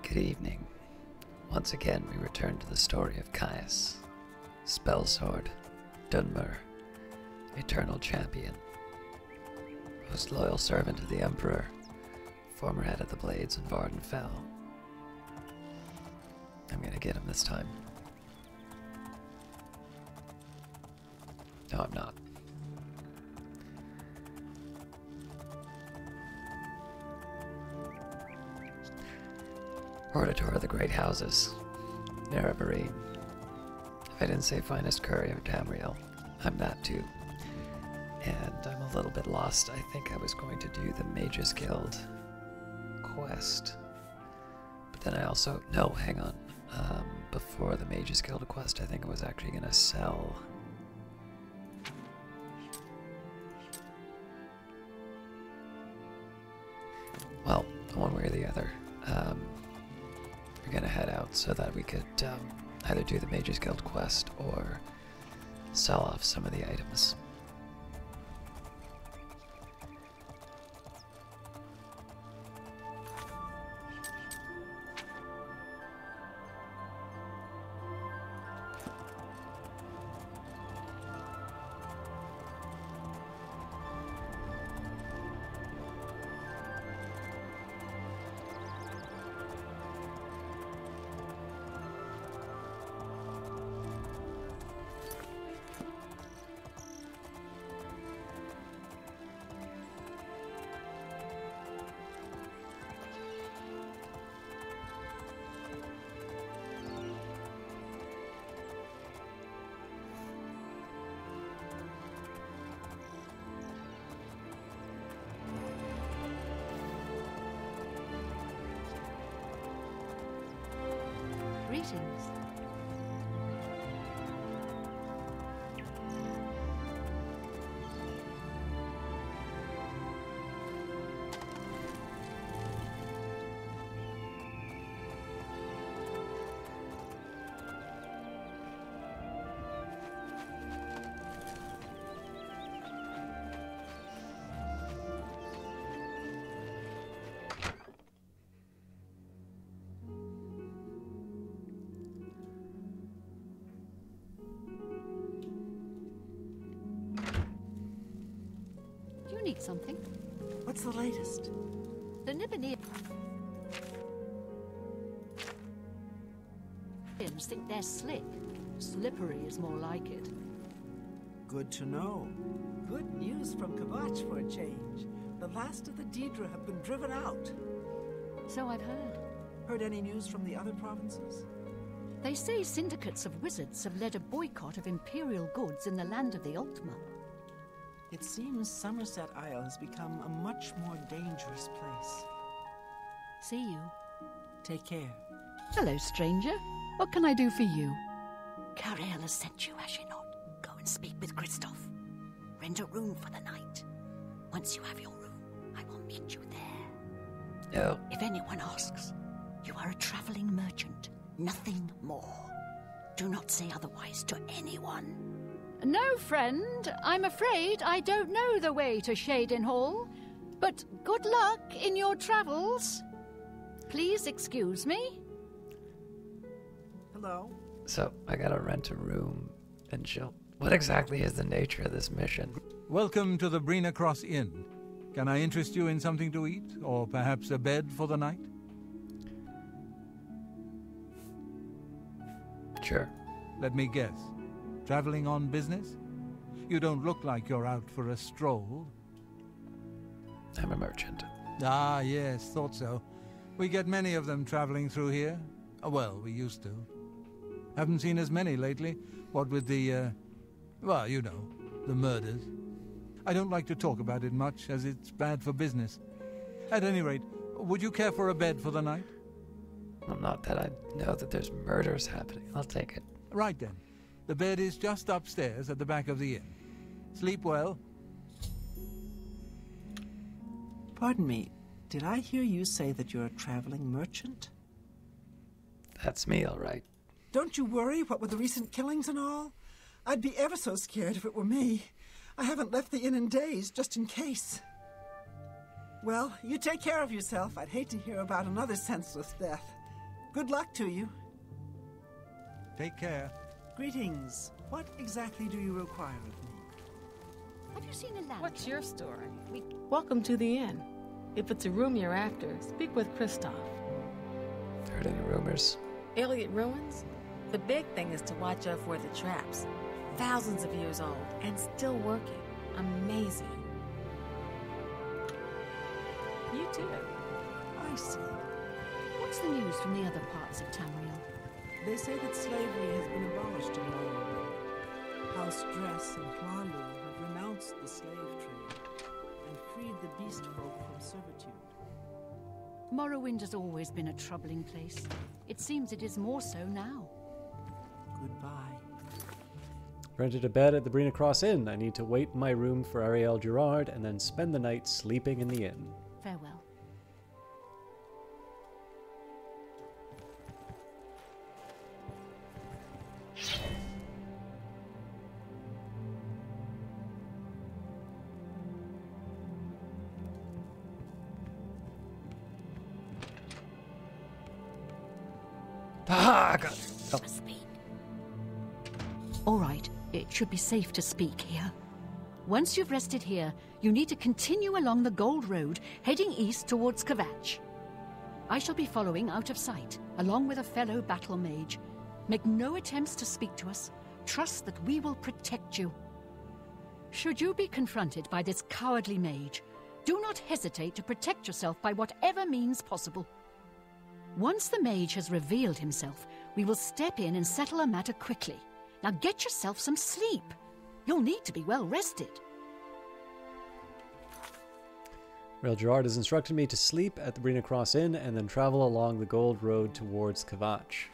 Good evening. Once again, we return to the story of Caius, Spellsword, Dunmer, Eternal Champion, most loyal servant of the Emperor, former head of the Blades in Vardenfell. I'm gonna get him this time. No, I'm not. Auditor of the Great Houses, Nerevarine. If I didn't say finest curry of Tamriel, I'm that too. And I'm a little bit lost. I think I was going to do the Mages Guild quest. But then I also... No, hang on. Before the Mages Guild quest, I think I was actually going to sell... Well, one way or the other. We're going to head out so that we could either do the Mages Guild quest or sell off some of the items. Greetings. Need something? What's the latest? The Nibbenir think they're slick. Slippery is more like it. Good to know. Good news from Kavach for a change. The last of the Daedra have been driven out. So I've heard. Heard any news from the other provinces? They say syndicates of wizards have led a boycott of imperial goods in the land of the Ultima. It seems Somerset Isle has become a much more dangerous place. See you. Take care. Hello, stranger. What can I do for you? Cariel has sent you, has she not? Go and speak with Christoph. Rent a room for the night. Once you have your room, I will meet you there. No. If anyone asks, you are a traveling merchant, nothing more. Do not say otherwise to anyone. No, friend. I'm afraid I don't know the way to Shaden Hall. But good luck in your travels. Please excuse me. Hello? So, I gotta rent a room and chill. What exactly is the nature of this mission? Welcome to the Brina Cross Inn. Can I interest you in something to eat? Or perhaps a bed for the night? Sure. Let me guess. Traveling on business? You don't look like you're out for a stroll. I'm a merchant. Ah, yes, thought so. We get many of them traveling through here. Well, we used to. Haven't seen as many lately. What with the, well, you know, the murders. I don't like to talk about it much, as it's bad for business. At any rate, would you care for a bed for the night? Well, not that I know that there's murders happening. I'll take it. Right then. The bed is just upstairs at the back of the inn. Sleep well. Pardon me, did I hear you say that you're a traveling merchant? That's me, all right. Don't you worry, what with the recent killings and all? I'd be ever so scared if it were me. I haven't left the inn in days, just in case. Well, you take care of yourself. I'd hate to hear about another senseless death. Good luck to you. Take care. Greetings. What exactly do you require of me? Have you seen a lantern? What's your story? Welcome to the inn. If it's a room you're after, speak with Kristoff. Heard any rumors? Elliot Ruins? The big thing is to watch out for the traps. Thousands of years old and still working. Amazing. You too. I see. What's the news from the other parts of Tamriel? They say that slavery has been abolished in Morrowind. House Dress and Hlalu have renounced the slave trade and freed the beast folk from servitude. Morrowind has always been a troubling place. It seems it is more so now. Goodbye. Rented a bed at the Brina Cross Inn. I need to wait in my room for Ariel Gerard and then spend the night sleeping in the inn. Farewell. Ah, God. Oh. Speak. All right, it should be safe to speak here. Once you've rested here, you need to continue along the Gold Road, heading east towards Kvatch. I shall be following out of sight, along with a fellow battle mage. Make no attempts to speak to us. Trust that we will protect you. Should you be confronted by this cowardly mage, do not hesitate to protect yourself by whatever means possible. Once the mage has revealed himself, we will step in and settle a matter quickly. Now get yourself some sleep. You'll need to be well rested. Ariel Gerard has instructed me to sleep at the Brina Cross Inn and then travel along the Gold Road towards Kvatch.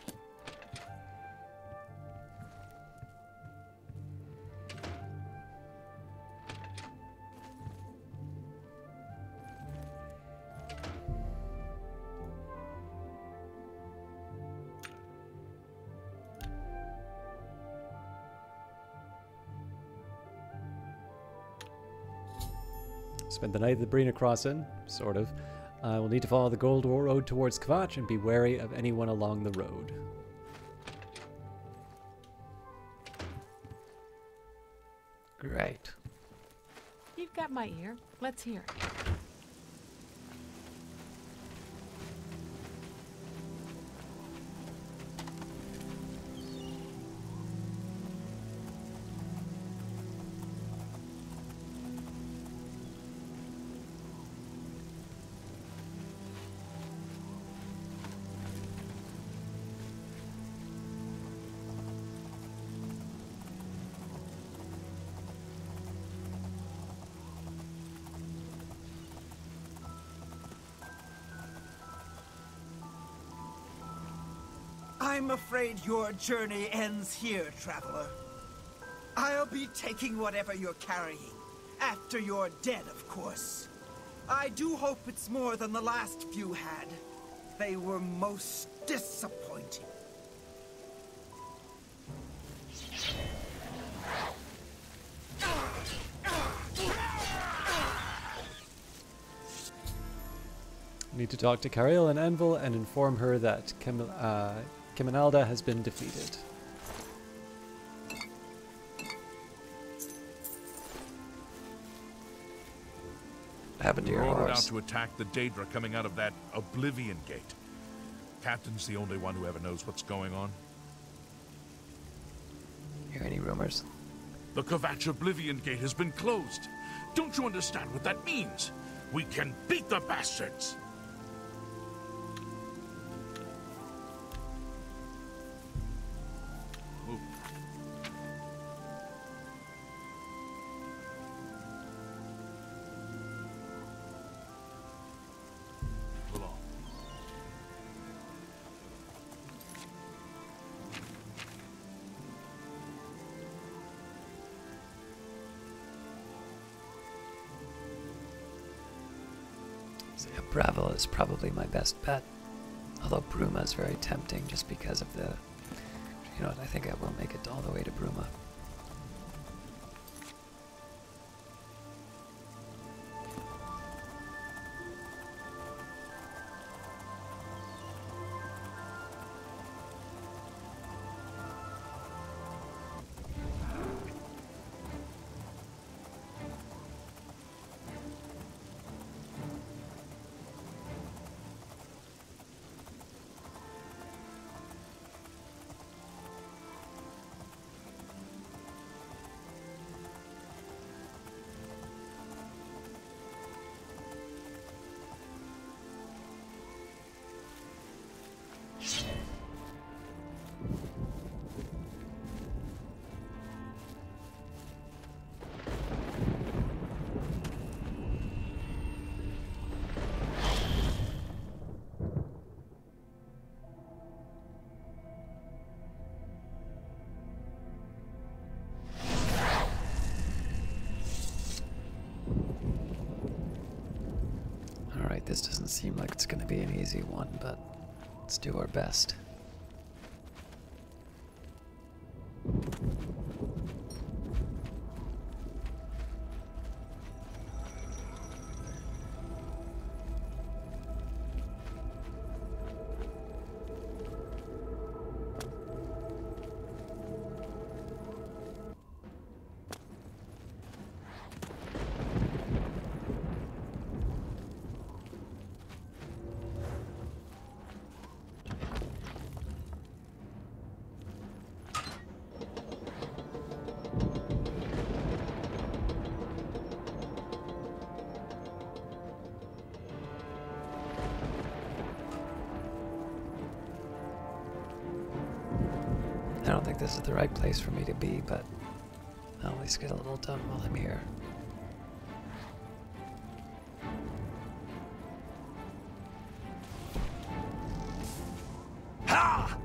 Spend the night at the Brina Cross Inn, sort of. I will need to follow the Gold Road towards Kvatch and be wary of anyone along the road. Great. You've got my ear. Let's hear it. I'm afraid your journey ends here, traveler. I'll be taking whatever you're carrying. After you're dead, of course. I do hope it's more than the last few had. They were most disappointing. Need to talk to Cariel and Anvil and inform her that Kiminalda has been defeated. What happened to your We're ordered out horse? to attack the Daedra coming out of that Oblivion gate. Captain's the only one who ever knows what's going on. Hear any rumors? The Kvatch Oblivion gate has been closed. Don't you understand what that means? We can beat the bastards! Move. Along. So yeah, Bravo is probably my best bet. Although Bruma is very tempting just because of the... You know what, I think I will make it all the way to Bruma. seem like it's gonna be an easy one, but let's do our best. I don't think this is the right place for me to be, but I'll at least get a little done while I'm here. Ha!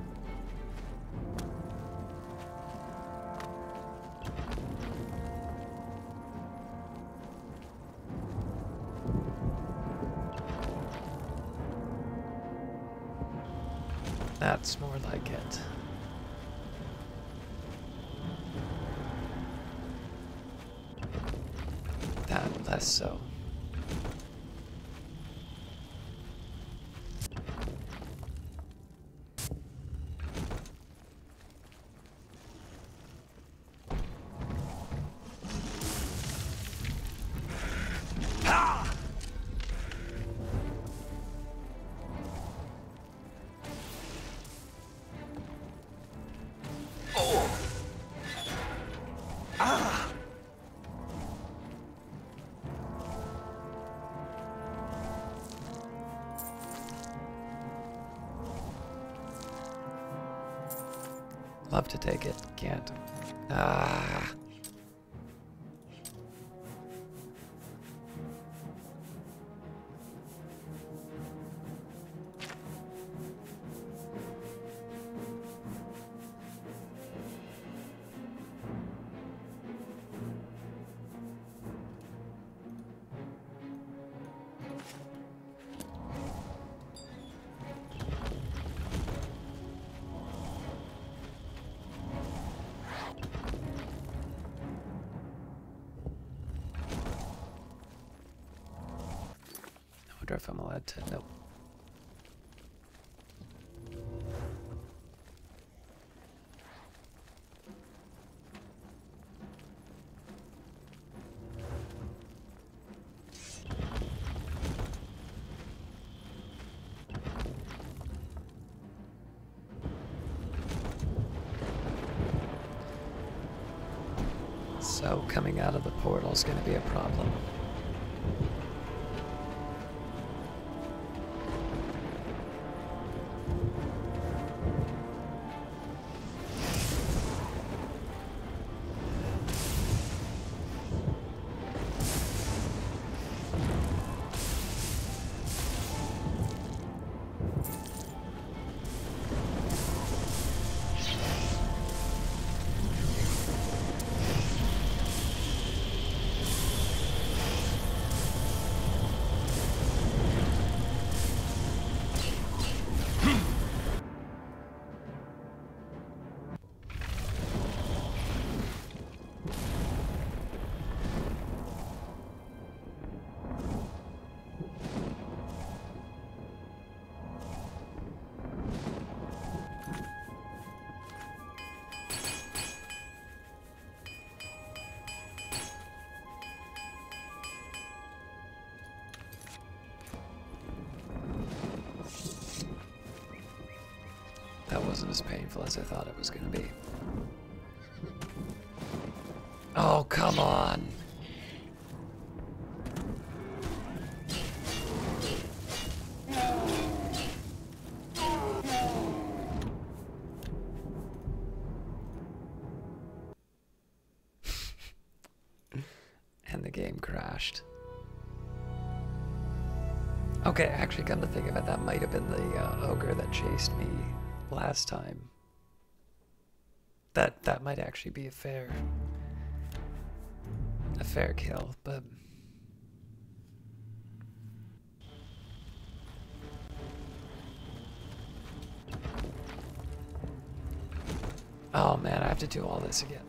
That's more like it. That less so. Love to take it, can't. Ah. I wonder if I'm allowed to. Nope. So coming out of the portal is going to be a problem. That wasn't as painful as I thought it was going to be. Oh, come on. And the game crashed. Okay, actually, come to think of it, that might have been the ogre that chased me last time. That might actually be a fair kill, but Oh man, I have to do all this again.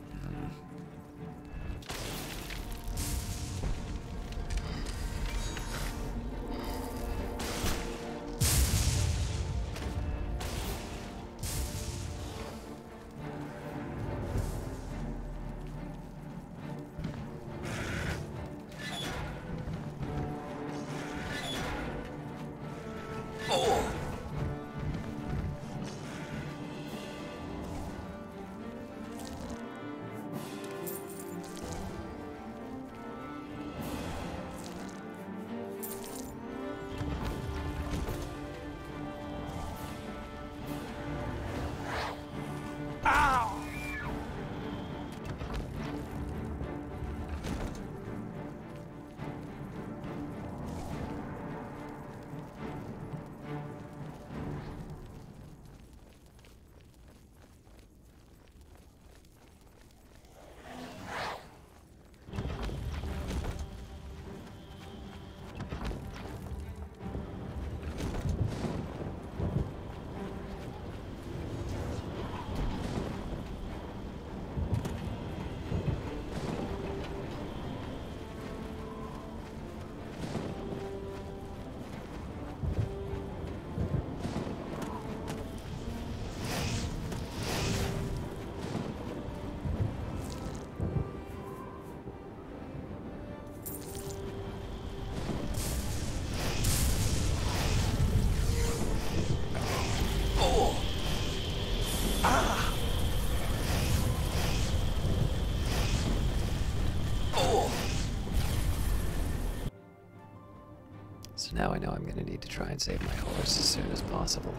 So now I know I'm going to need to try and save my horse as soon as possible.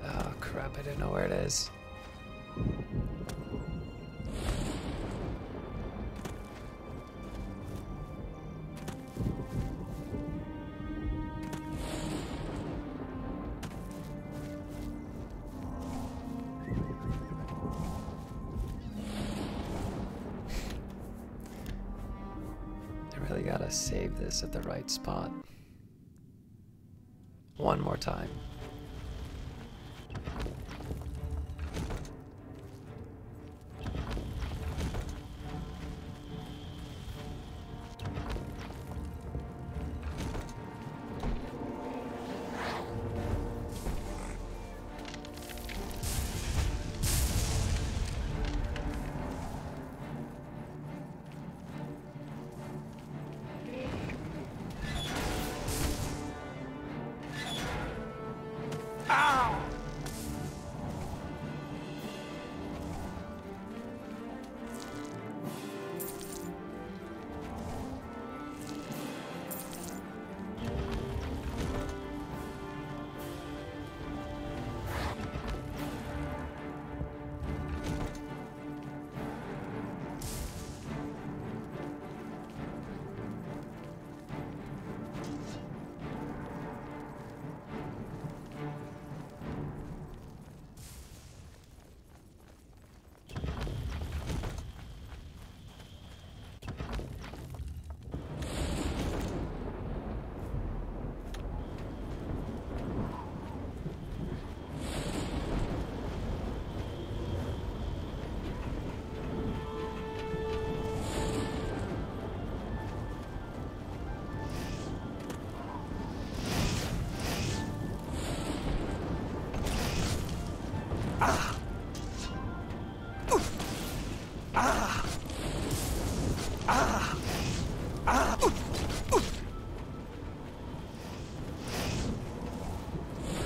Oh crap, I don't know where it is. Really gotta save this at the right spot. One more time.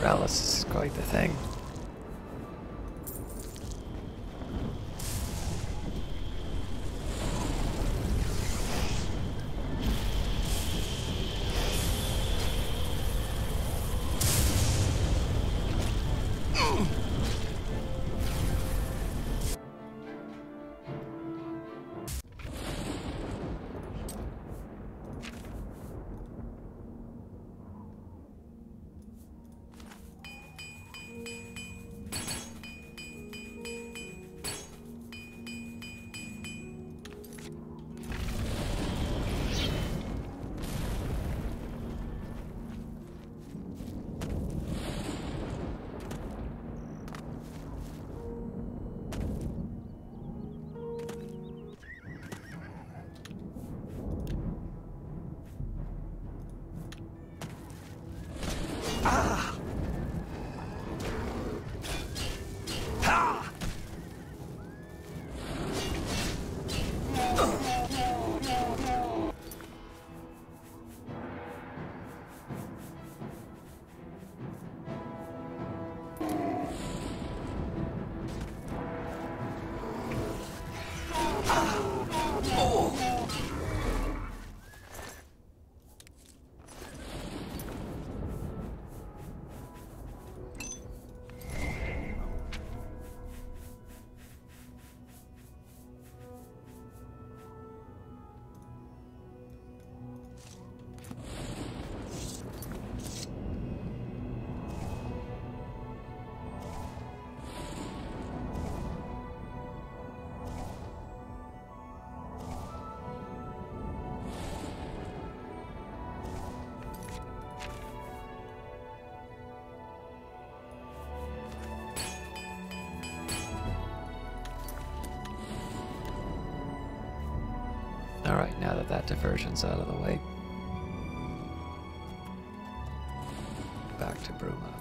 Paralysis is quite the thing. Alright, now that that diversion's out of the way, back to Bruma.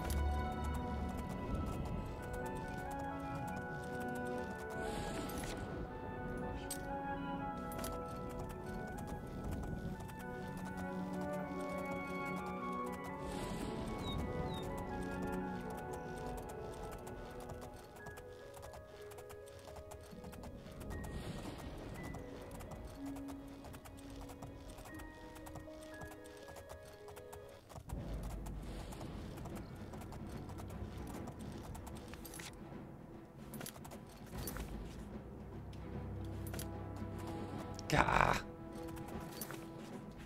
Gah!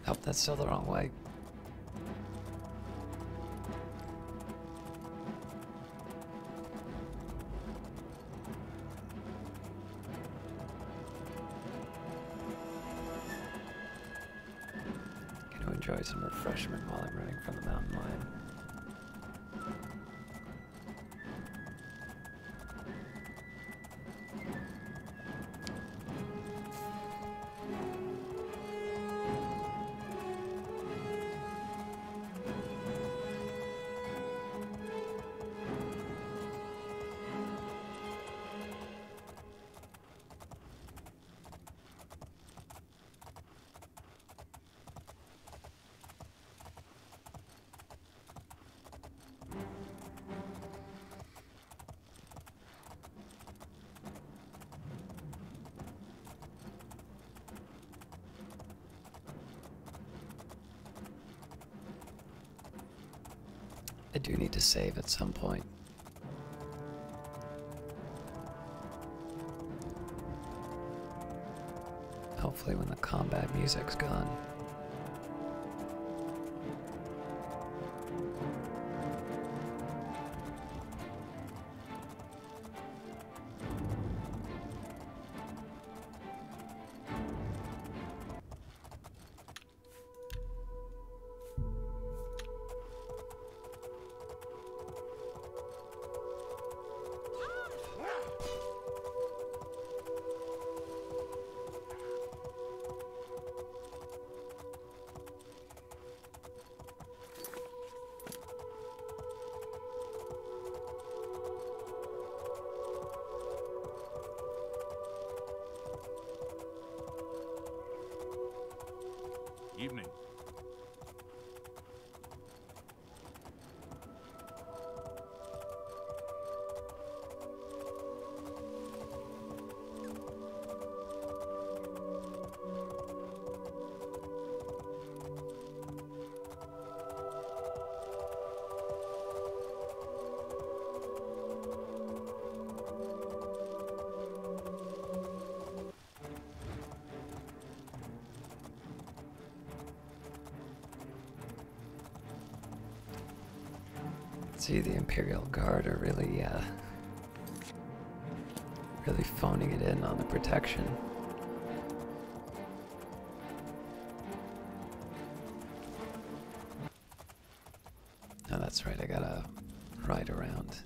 Oh, that's still the wrong way. Gonna enjoy some refreshment while I'm running from the mountain lion. I do need to save at some point. Hopefully when the combat music's gone. Evening. See, the Imperial Guard are really, really phoning it in on the protection. Oh, that's right, I gotta ride around.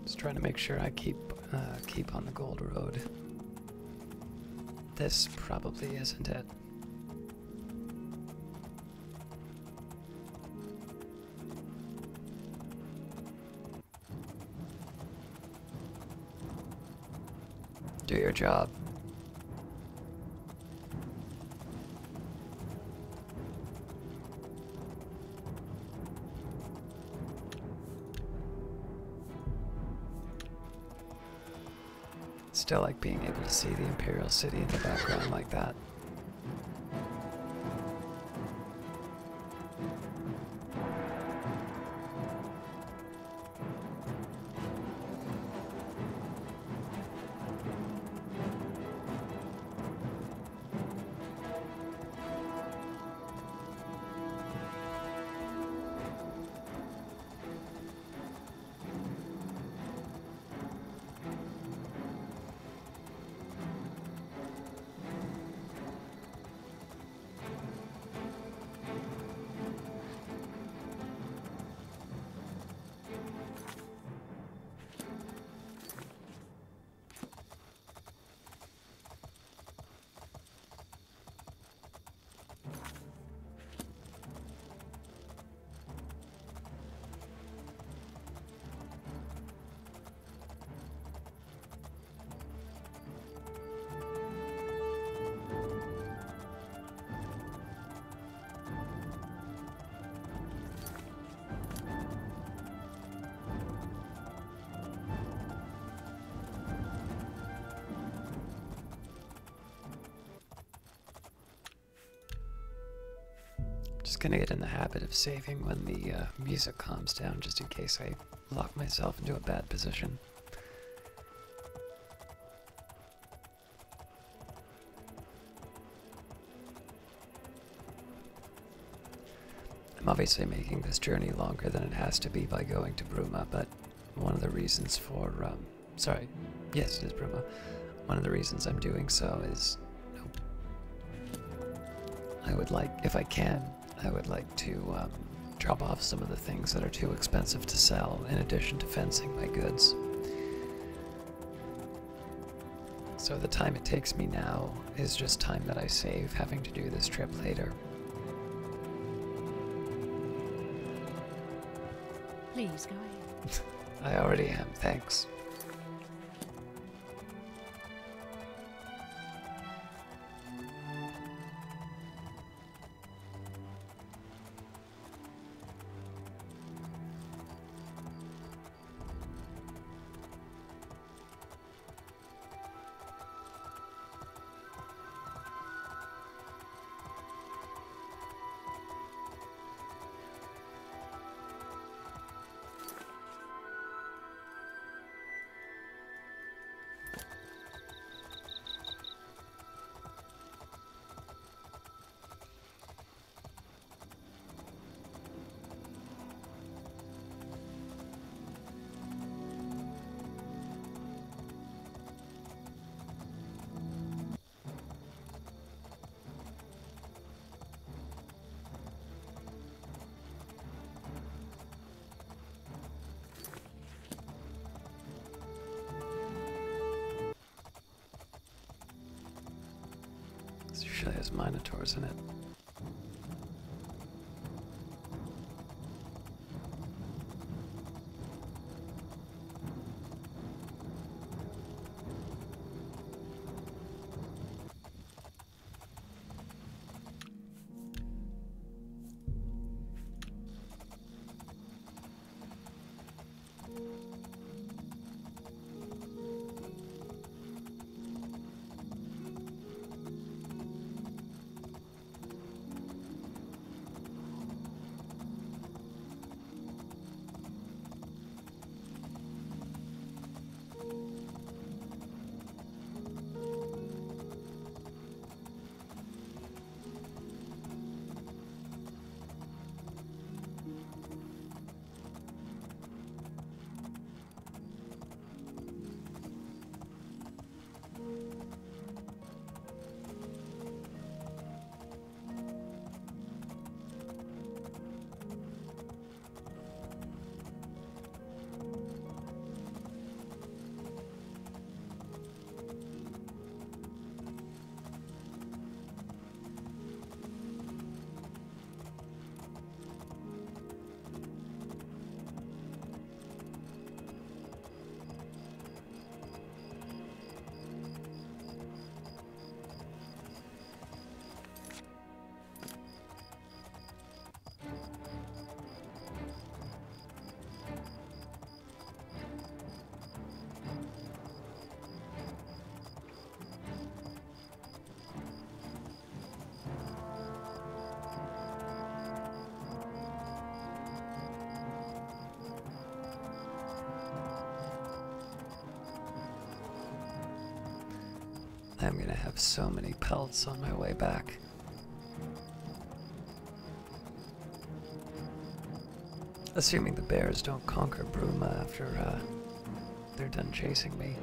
Just trying to make sure I keep on the Gold Road. This probably isn't it. Do your job. Still like being able to see the Imperial City in the background like that. Just gonna get in the habit of saving when the music calms down, just in case I lock myself into a bad position. I'm obviously making this journey longer than it has to be by going to Bruma, but one of the reasons for, sorry, yes, it is Bruma. One of the reasons I'm doing so is, I would like, if I can, I would like to drop off some of the things that are too expensive to sell, in addition to fencing my goods. So the time it takes me now is just time that I save having to do this trip later. Please, go ahead. I already am, thanks. This usually has minotaurs in it. I'm gonna have so many pelts on my way back. Assuming the bears don't conquer Bruma after they're done chasing me.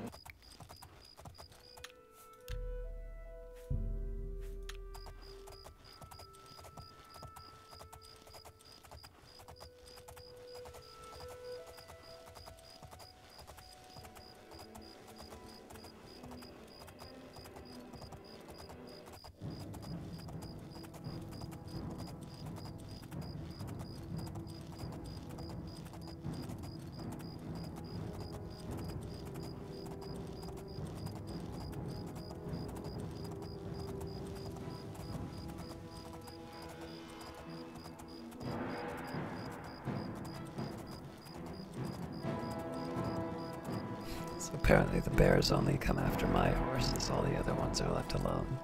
So apparently the bears only come after my horses, all the other ones are left alone.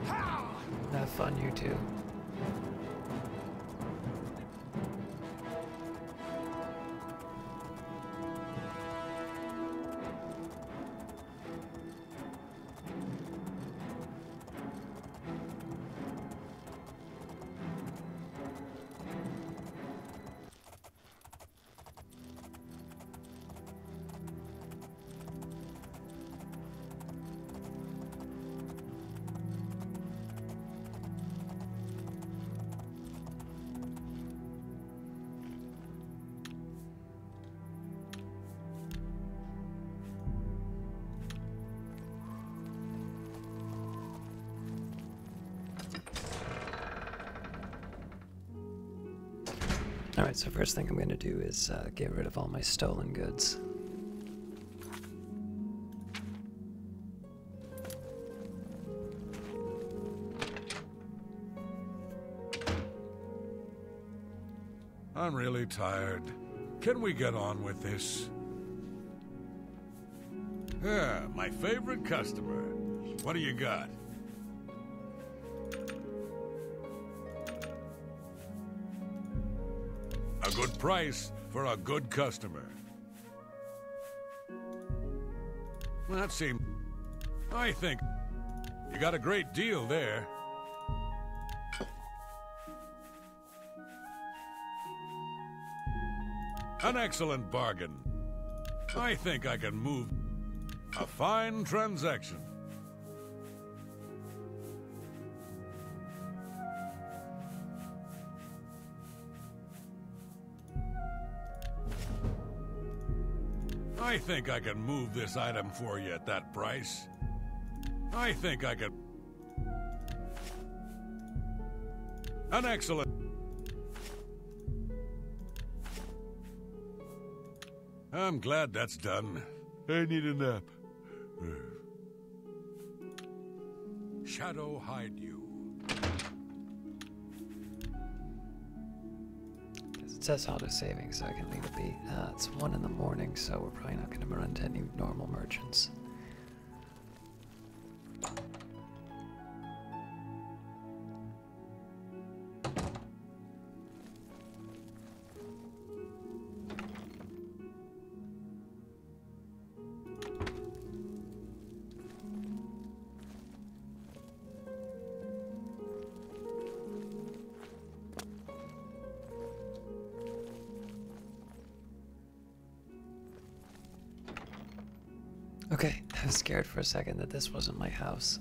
Have fun, you two. Alright, so first thing I'm going to do is get rid of all my stolen goods. I'm really tired. Can we get on with this? Yeah, my favorite customer. What do you got? A good price for a good customer. That seems... I think you got a great deal there. An excellent bargain. I think I can move a fine transaction. I think I can move this item for you at that price. I think I can... An excellent... I'm glad that's done. I need a nap. Shadow hide you. It says auto saving, so I can leave it be. It's 1 in the morning, so we're probably not going to run into any normal merchants. Okay, I was scared for a second that this wasn't my house.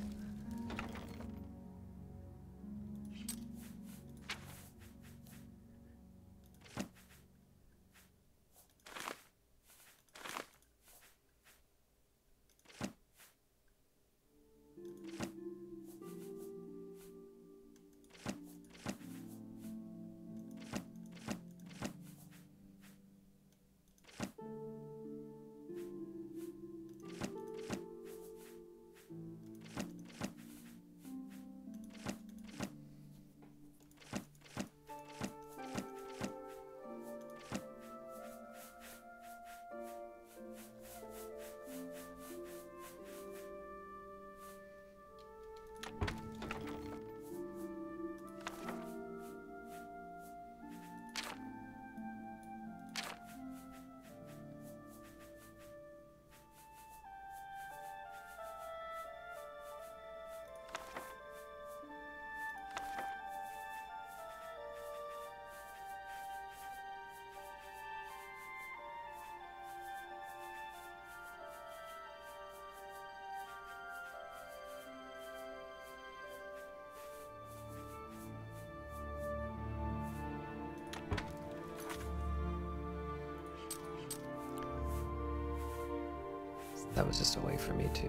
That was just a way for me to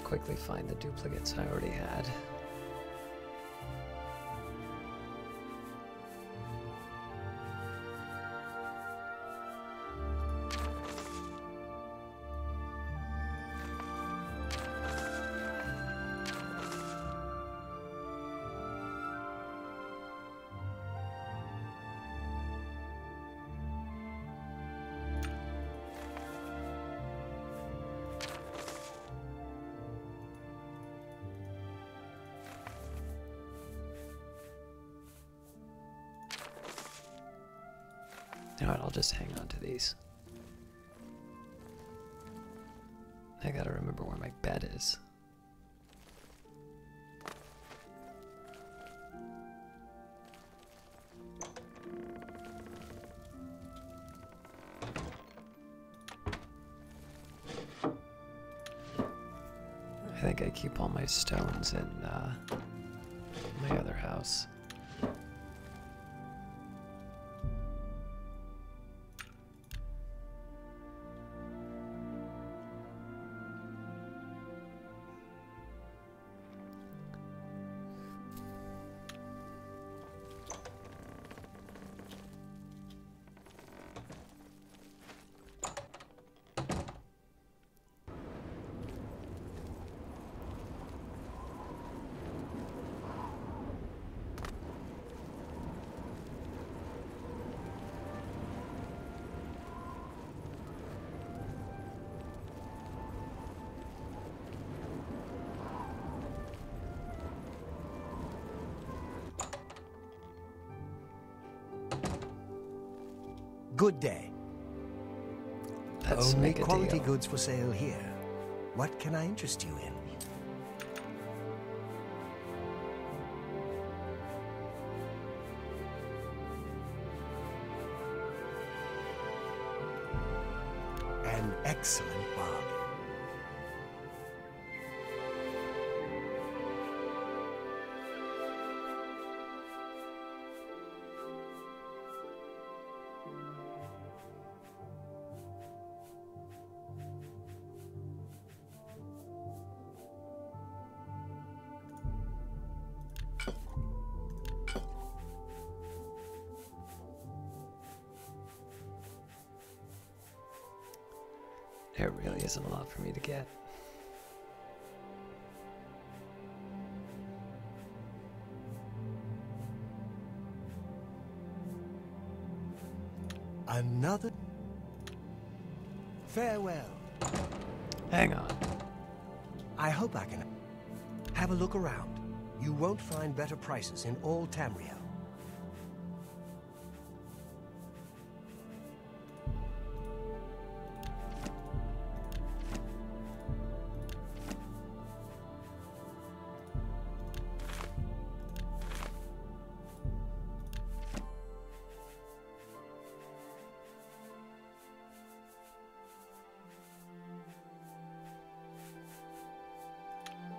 quickly find the duplicates I already had. Alright, I'll just hang on to these. I gotta remember where my bed is. I think I keep all my stones in my other house. Good day. Let's Only make a quality deal. goods for sale here. What can I interest you in? An excellent bargain. There really isn't a lot for me to get. Another. Farewell. Hang on. I hope I can have a look around. You won't find better prices in all Tamriel.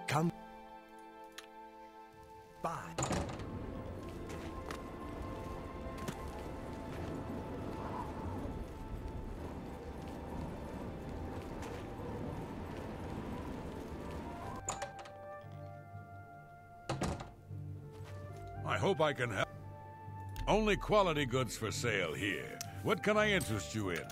Come by. I hope I can help. Only quality goods for sale here. What can I interest you in?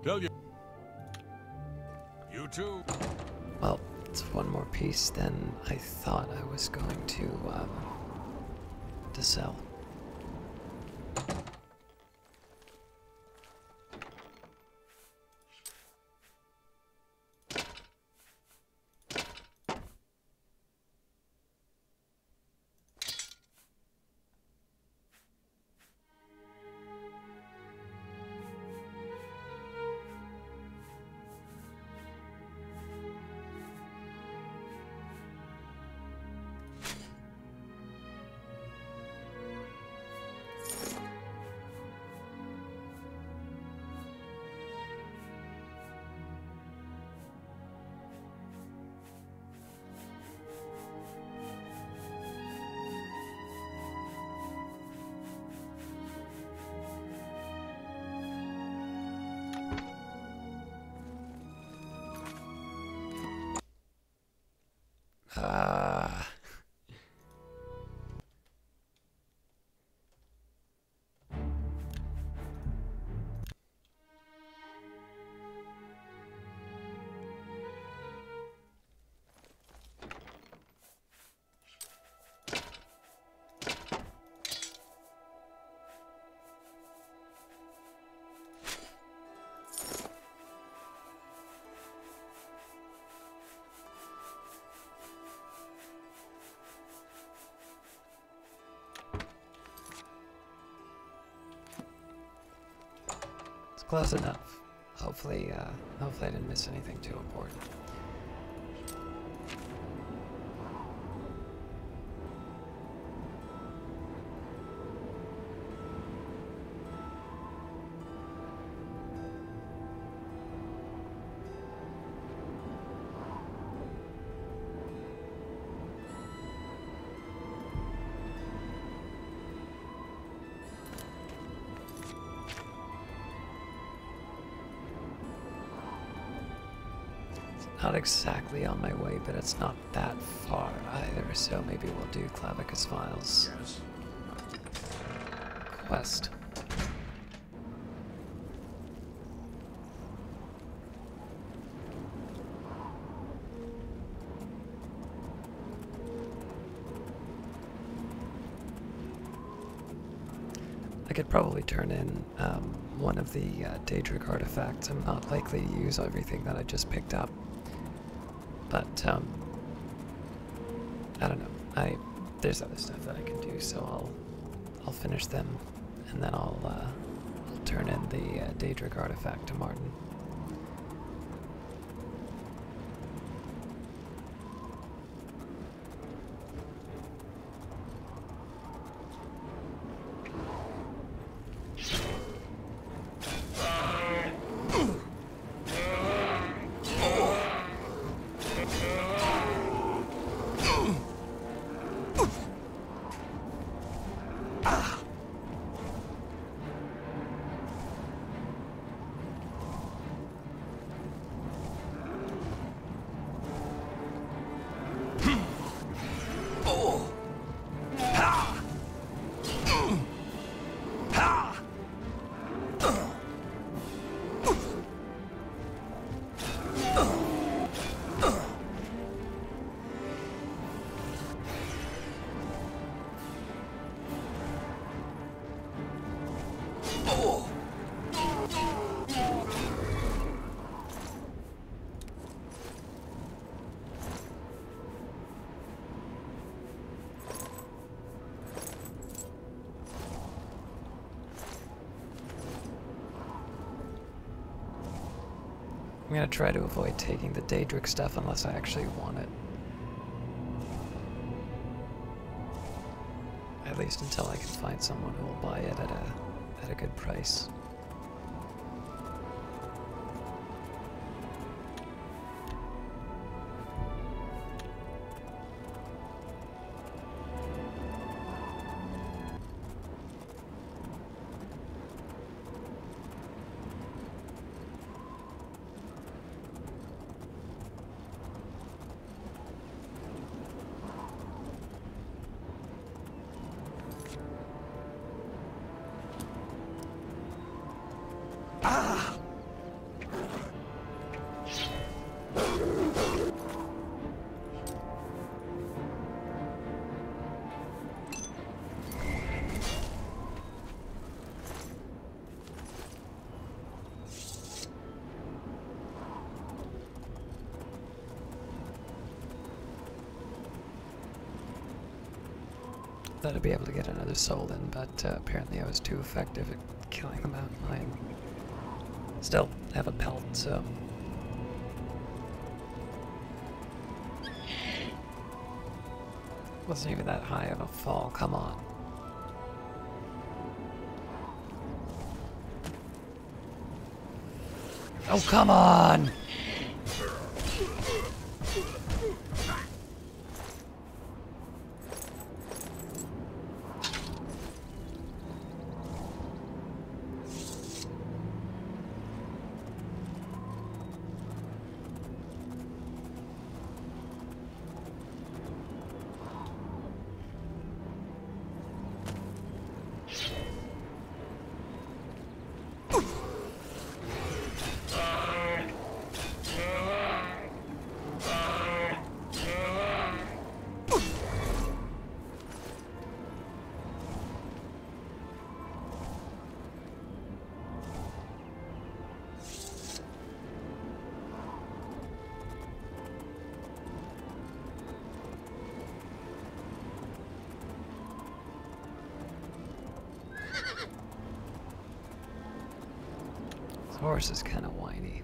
Tell you. You too. Well, it's one more piece than I thought I was going to sell. Close enough. Hopefully, hopefully I didn't miss anything too important. Not exactly on my way, but it's not that far either, so maybe we'll do Clavicus Files. Yes. Quest. I could probably turn in one of the Daedric artifacts. I'm not likely to use everything that I just picked up. But, I don't know. There's other stuff that I can do, so I'll finish them, and then I'll turn in the Daedric artifact to Martin. I'm gonna try to avoid taking the Daedric stuff unless I actually want it. At least until I can find someone who will buy it at a good price. Thought I'd be able to get another soul in, but apparently I was too effective at killing the mountain lion. Still, I have a pelt, so... Wasn't even that high of a fall, come on. Oh, come on! Horse is kind of whiny.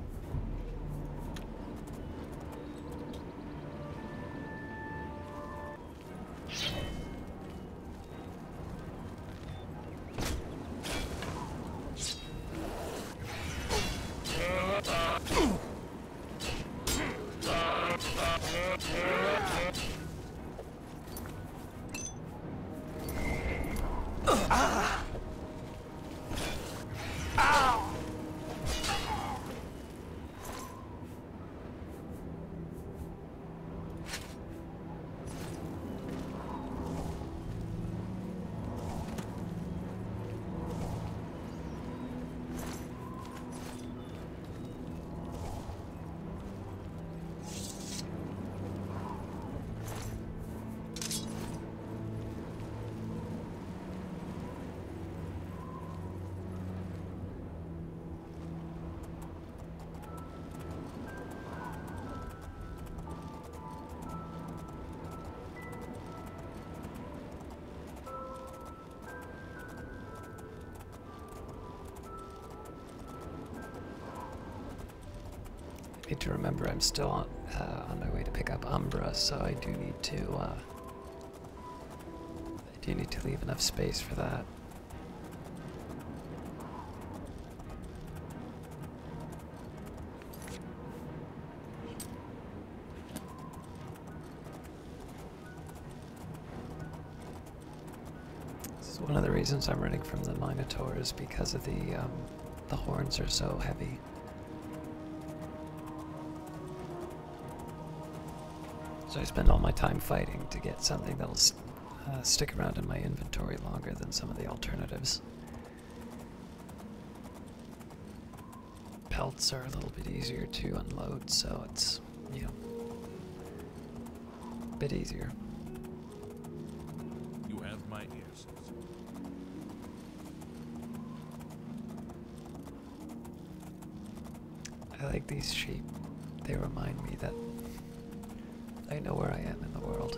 Need to remember I'm still on my way to pick up Umbra, so I do need to leave enough space for that. This is one of the reasons I'm running from the Minotaurs, because of the horns are so heavy. So I spend all my time fighting to get something that'll stick around in my inventory longer than some of the alternatives. Pelts are a little bit easier to unload, so it's, you know, a bit easier. You have my ears. I like these sheep. They remind me that I know where I am in the world.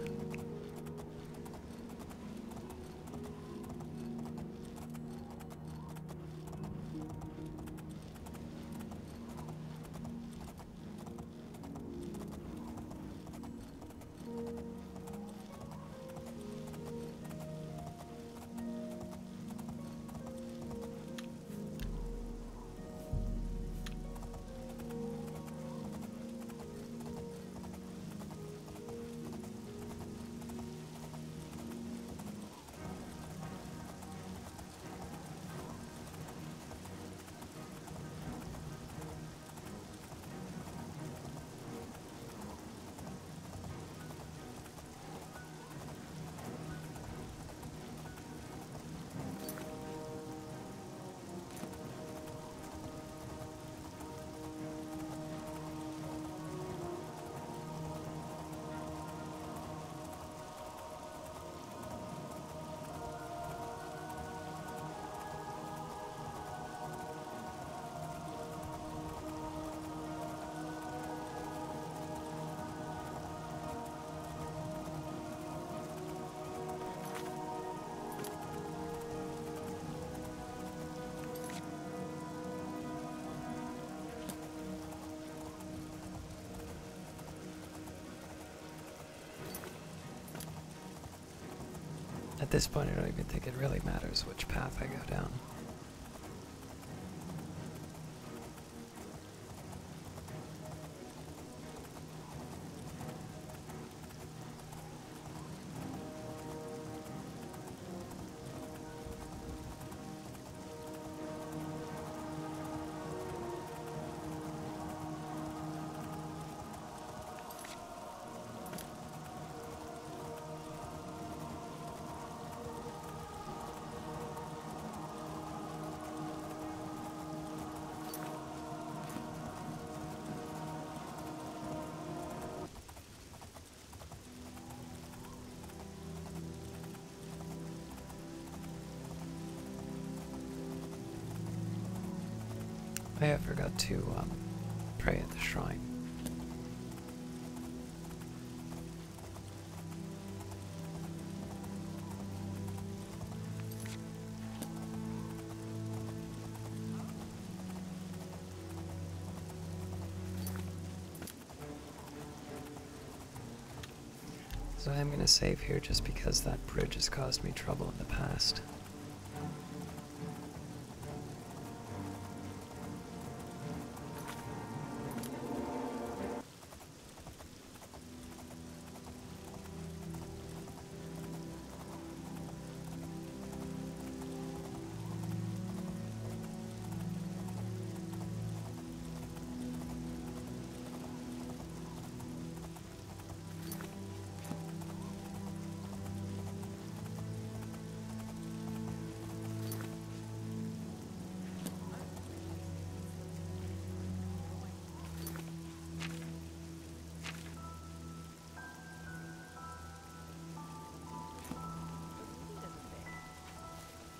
At this point, I don't even think it really matters which path I go down. I forgot to pray at the shrine. So I'm going to save here just because that bridge has caused me trouble in the past.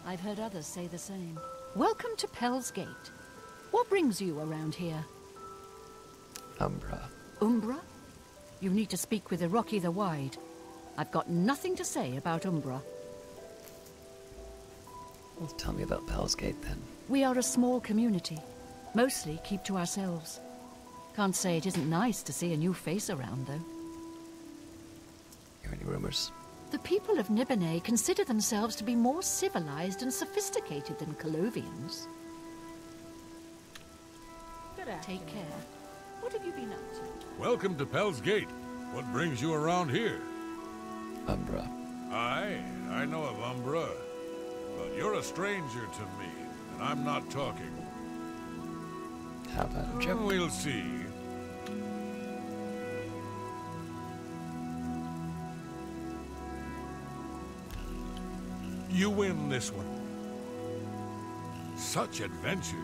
I've heard others say the same. Welcome to Pell's Gate. What brings you around here? Umbra. Umbra? You need to speak with Iroki the Wide. I've got nothing to say about Umbra. Well, tell me about Pell's Gate then. We are a small community. Mostly keep to ourselves. Can't say it isn't nice to see a new face around, though. Hear any rumors? The people of Nibene consider themselves to be more civilized and sophisticated than Colovians. Take care. What have you been up to? Welcome to Pell's Gate. What brings you around here? Umbra. I know of Umbra. But you're a stranger to me, and I'm not talking. How about a joke? We'll see. You win this one. Such adventures.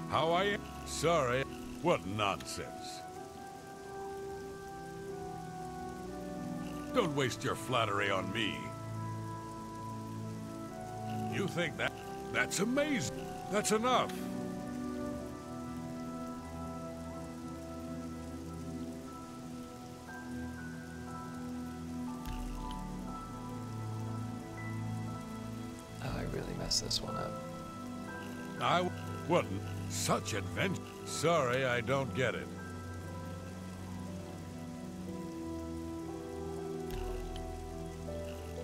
How I am. Sorry. What nonsense. Don't waste your flattery on me. You think that's amazing. That's enough. I really messed this one up. What? Such adventure. Sorry, I don't get it.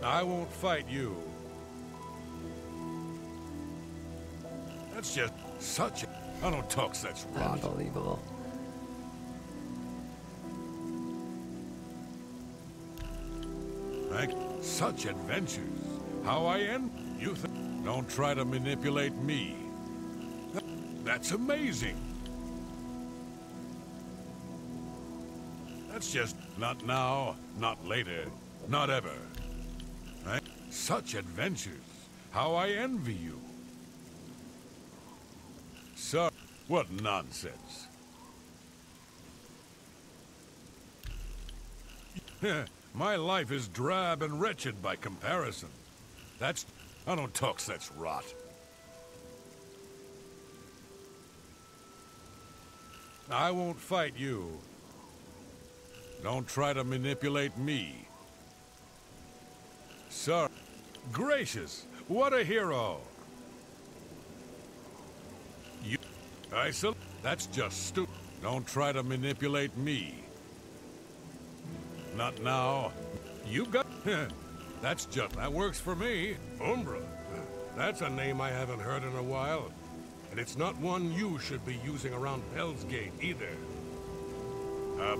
I won't fight you. That's just such a... I don't talk such rot. Unbelievable. Thank you. Such adventures. How I end? You think... Don't try to manipulate me. That's amazing. That's just... Not now, not later, not ever. Such adventures. How I envy you. So, what nonsense. My life is drab and wretched by comparison. That's... I don't talk such rot. I won't fight you. Don't try to manipulate me. Sir, gracious, what a hero. You... That's just stupid. Don't try to manipulate me. Not now. You got... That's just... That works for me. Umbra. That's a name I haven't heard in a while. And it's not one you should be using around Pell's Gate, either.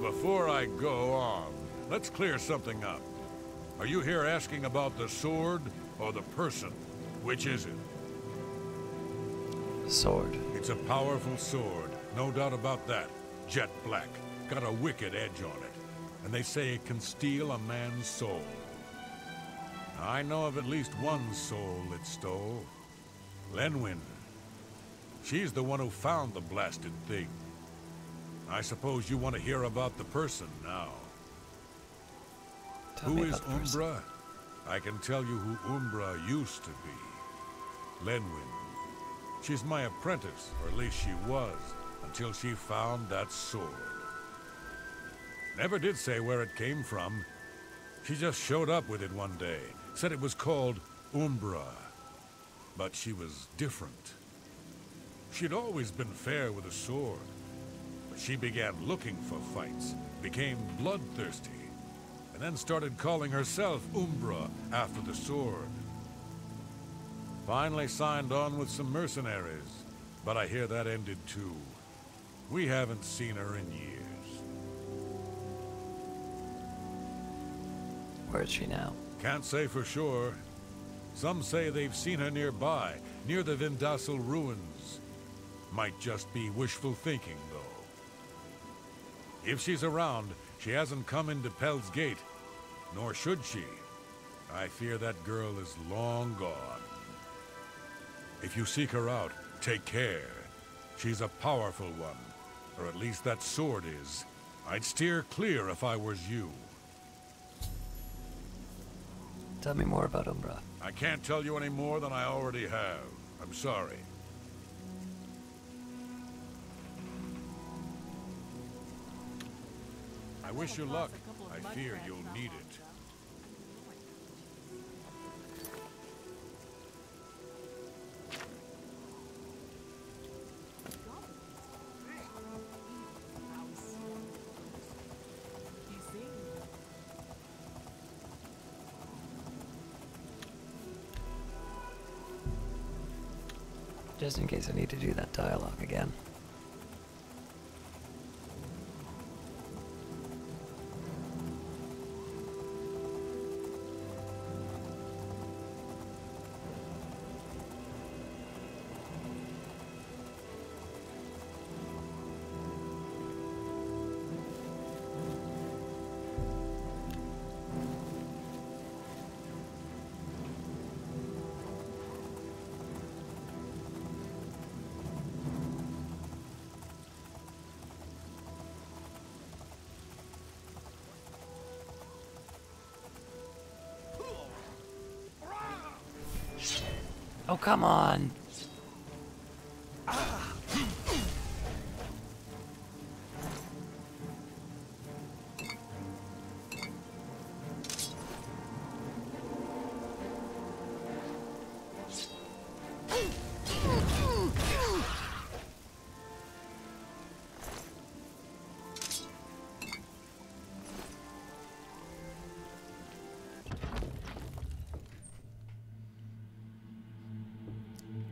Before I go on, let's clear something up. Are you here asking about the sword or the person? Which is it? Sword. It's a powerful sword, no doubt about that. Jet black, got a wicked edge on it. And they say it can steal a man's soul. I know of at least one soul it stole. Lenwyn. She's the one who found the blasted thing. I suppose you want to hear about the person now. Who is Umbra? I can tell you who Umbra used to be. Lenwyn. She's my apprentice, or at least she was, until she found that sword. Never did say where it came from. She just showed up with it one day, said it was called Umbra. But she was different. She'd always been fair with a sword, but she began looking for fights, became bloodthirsty. and then started calling herself Umbra after the sword. Finally signed on with some mercenaries, but I hear that ended too. We haven't seen her in years. Where is she now? Can't say for sure. Some say they've seen her nearby, near the Vindasal ruins. Might just be wishful thinking, though. If she's around, she hasn't come into Pel's Gate, nor should she. I fear that girl is long gone. If you seek her out, take care. She's a powerful one, or at least that sword is. I'd steer clear if I was you. Tell me more about Umbra. I can't tell you any more than I already have. I'm sorry. I wish you luck. I fear you'll need it. Just in case I need to do that dialogue again. Oh, come on.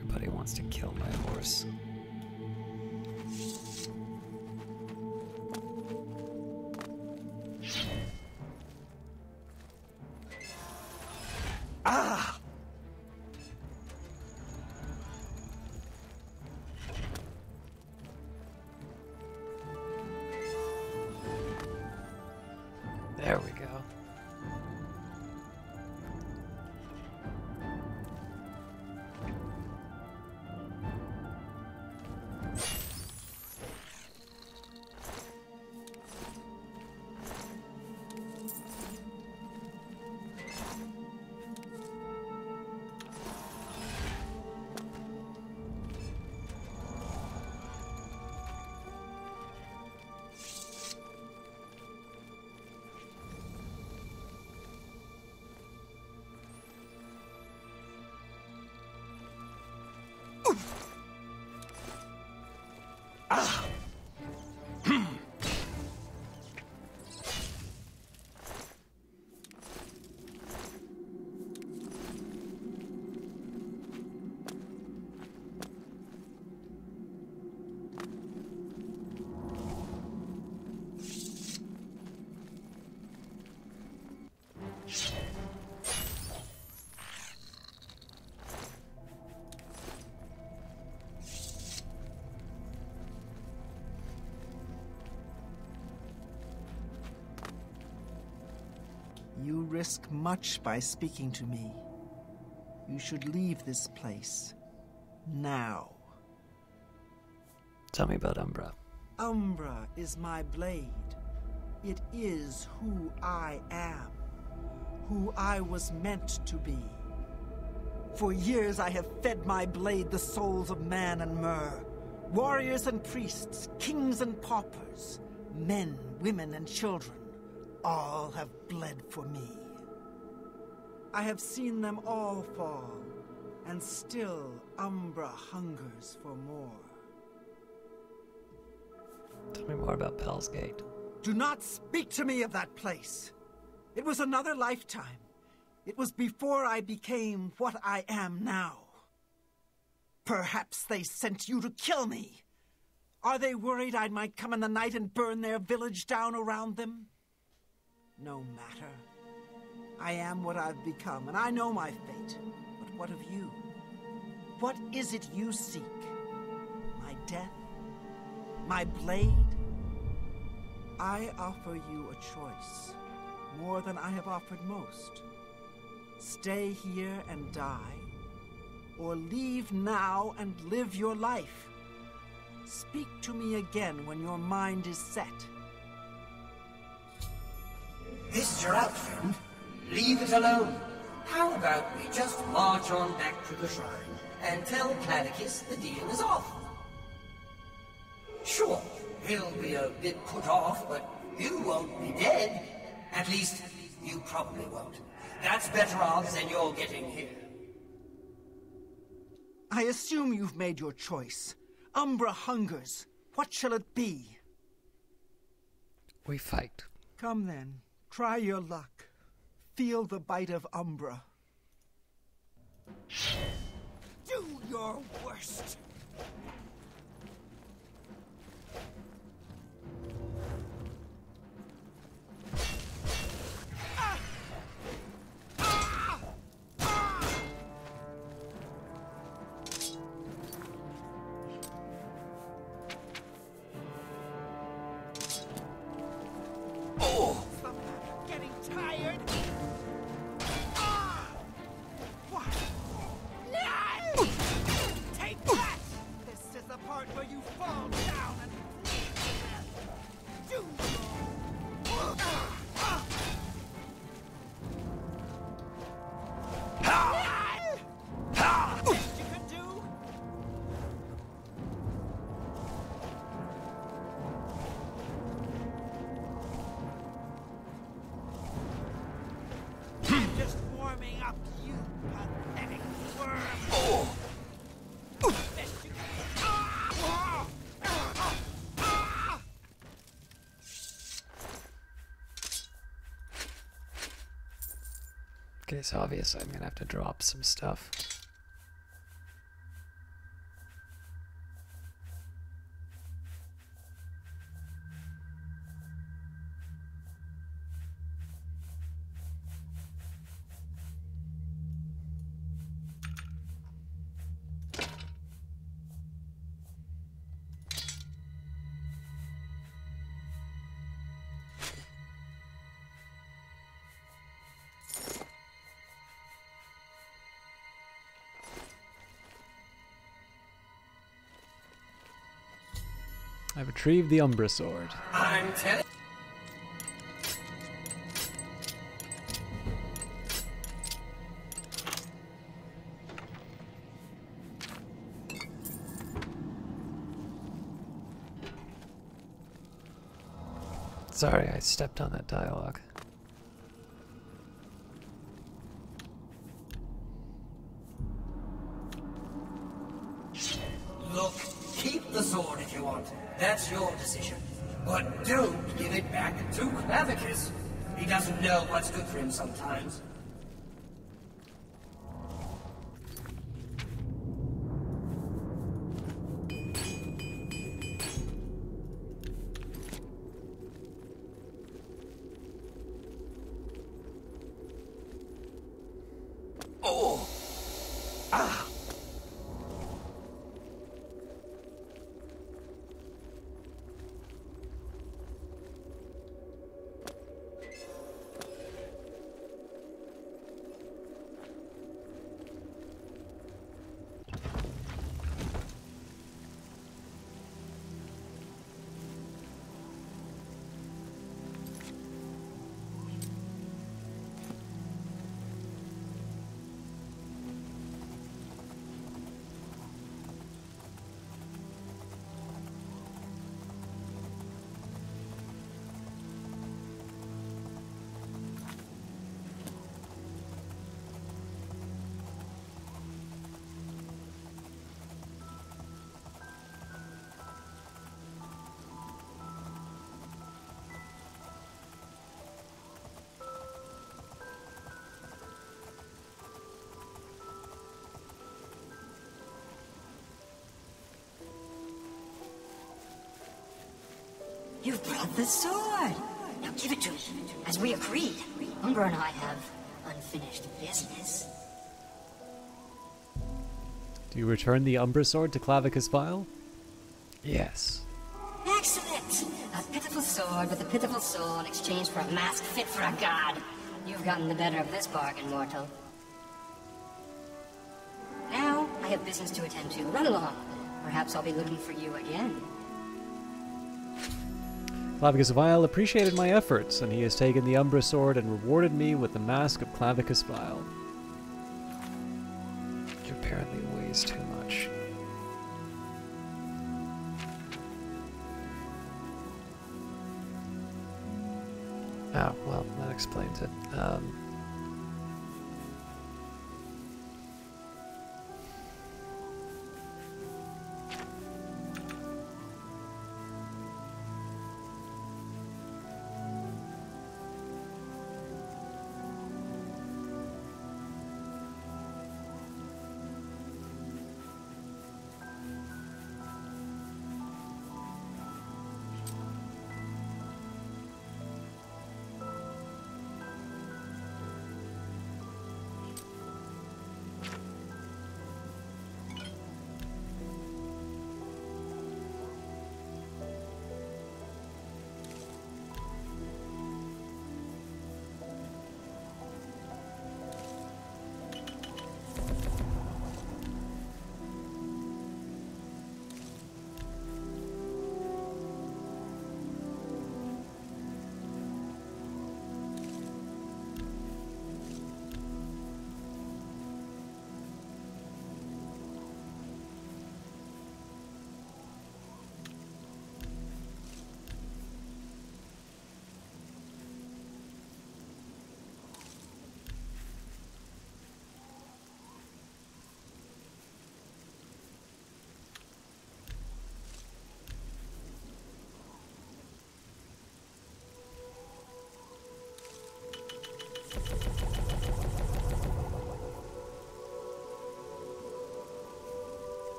Everybody wants to kill my horse. Ah! There we go. You risk much by speaking to me. You should leave this place. Now. Tell me about Umbra. Umbra is my blade. It is who I am. Who I was meant to be. For years I have fed my blade the souls of man and mer. Warriors and priests, kings and paupers, men, women, and children. All have bled for me. I have seen them all fall, and still Umbra hungers for more. Tell me more about Pel's Gate. Do not speak to me of that place. It was another lifetime. It was before I became what I am now. Perhaps they sent you to kill me. Are they worried I might come in the night and burn their village down around them? No matter. I am what I've become, and I know my fate. But what of you? What is it you seek? My death? My blade? I offer you a choice, more than I have offered most. Stay here and die, or leave now and live your life. Speak to me again when your mind is set. This is your out, friend. Leave it alone. How about we just march on back to the shrine and tell Cladicus the deal is off? Sure, he'll be a bit put off, but you won't be dead. At least, you probably won't. That's better odds than you're getting here. I assume you've made your choice. Umbra hungers. What shall it be? We fight. Come then. Try your luck. Feel the bite of Umbra. Do your worst. Okay, so obviously I'm gonna have to drop some stuff. I've retrieved the Umbra Sword. I'm telling. Sorry, I stepped on that dialogue. Look, keep the sword if you want. That's your decision. But don't give it back to Clavicus. He doesn't know what's good for him sometimes. Oh! Ah! You've brought the sword. Now give it to me. As we agreed, Umber and I have unfinished business. Do you return the Umbra sword to Clavicus Vile? Yes. Excellent! A pitiful sword with a pitiful soul in exchange for a mask fit for a god. You've gotten the better of this bargain, mortal. Now, I have business to attend to. Run along. Perhaps I'll be looking for you again. Clavicus Vile appreciated my efforts, and he has taken the Umbra sword and rewarded me with the mask of Clavicus Vile. It apparently weighs too much. Oh, well, that explains it.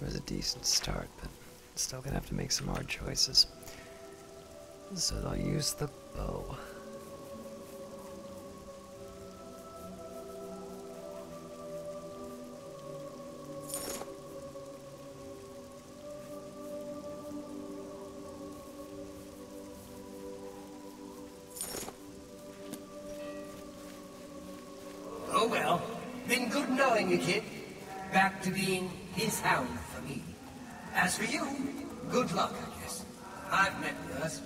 It was a decent start, but still gonna have to make some hard choices. So I'll use the bow. Oh well, been good knowing you, kid. Back to being his hound for me. As for you, good luck, I guess. I've met worse.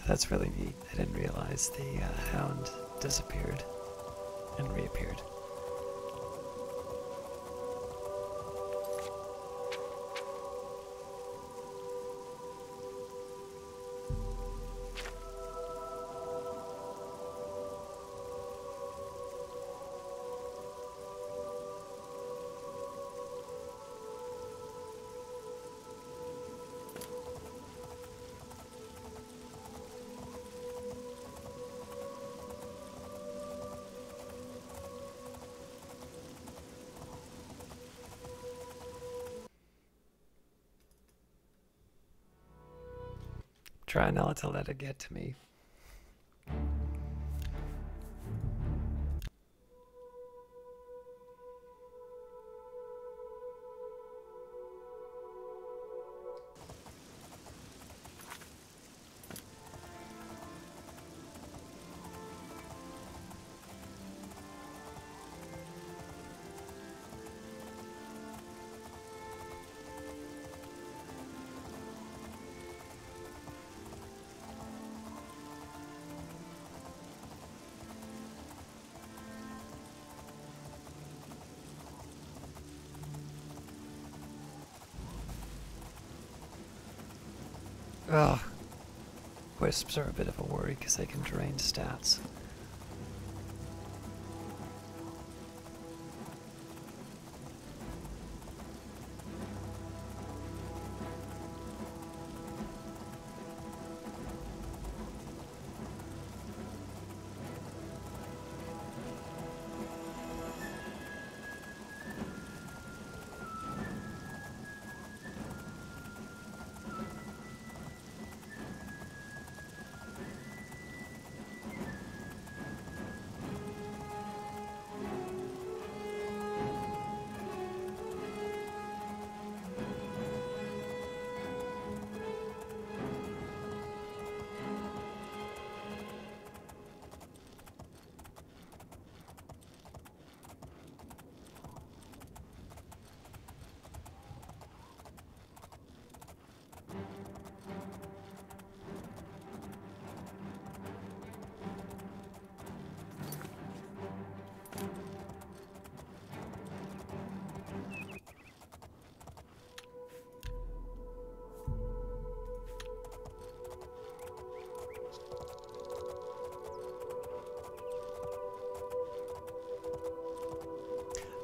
That's really neat. I didn't realize the hound disappeared and reappeared. Try not to let it get to me. Ugh. Wisps are a bit of a worry because they can drain stats.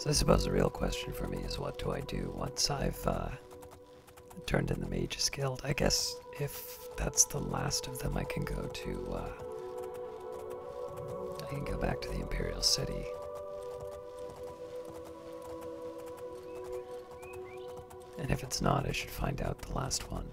So I suppose the real question for me is, what do I do once I've turned in the Mage's Guild? I guess if that's the last of them, I can go to I can go back to the Imperial City. And if it's not, I should find out the last one.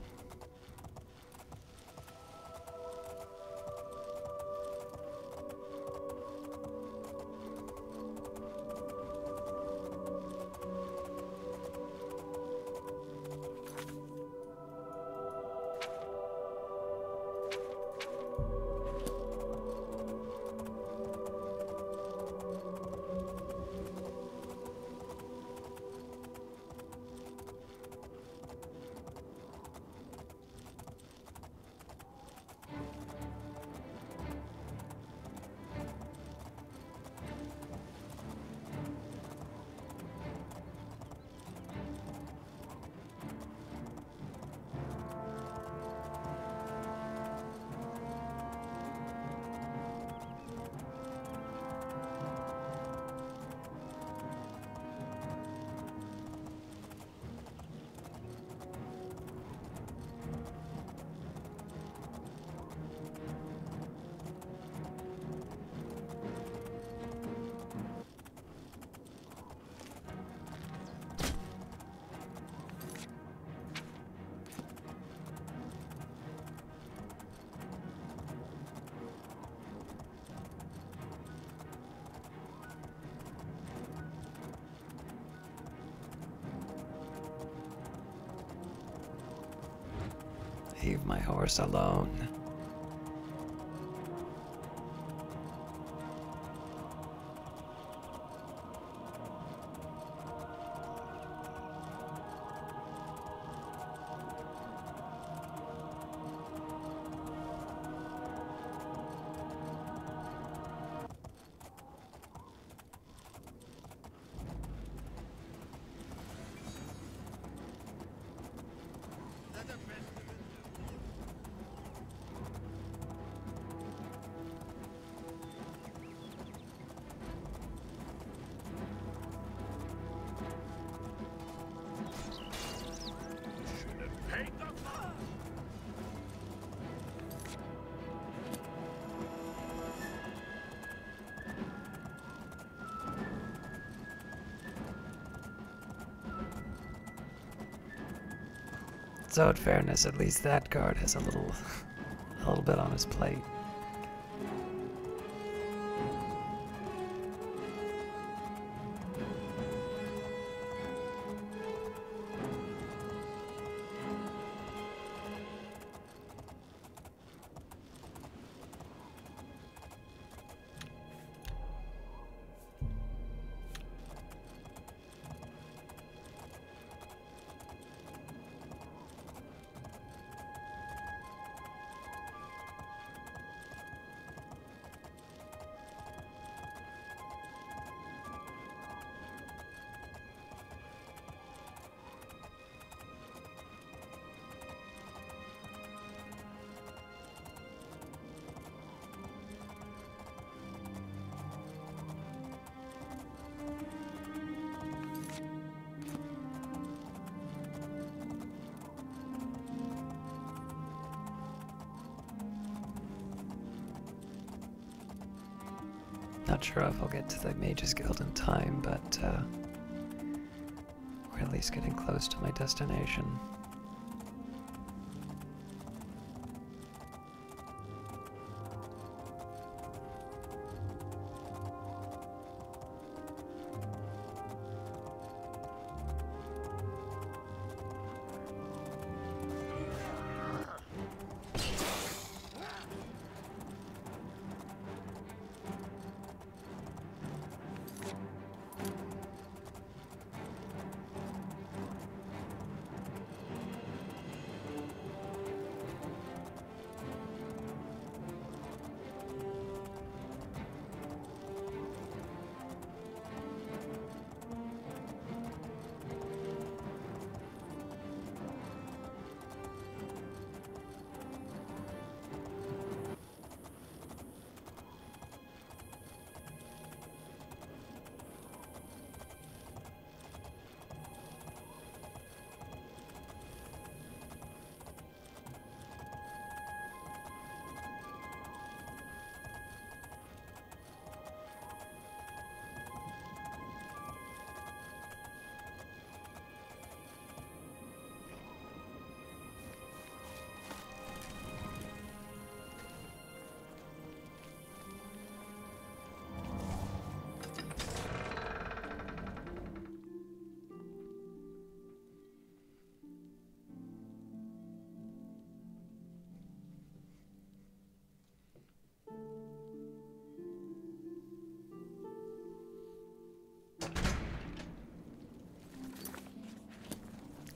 Leave my horse alone. So in fairness, at least that guard has a little a little bit on his plate. Not sure if I'll get to the Mages Guild in time, but we're at least getting close to my destination.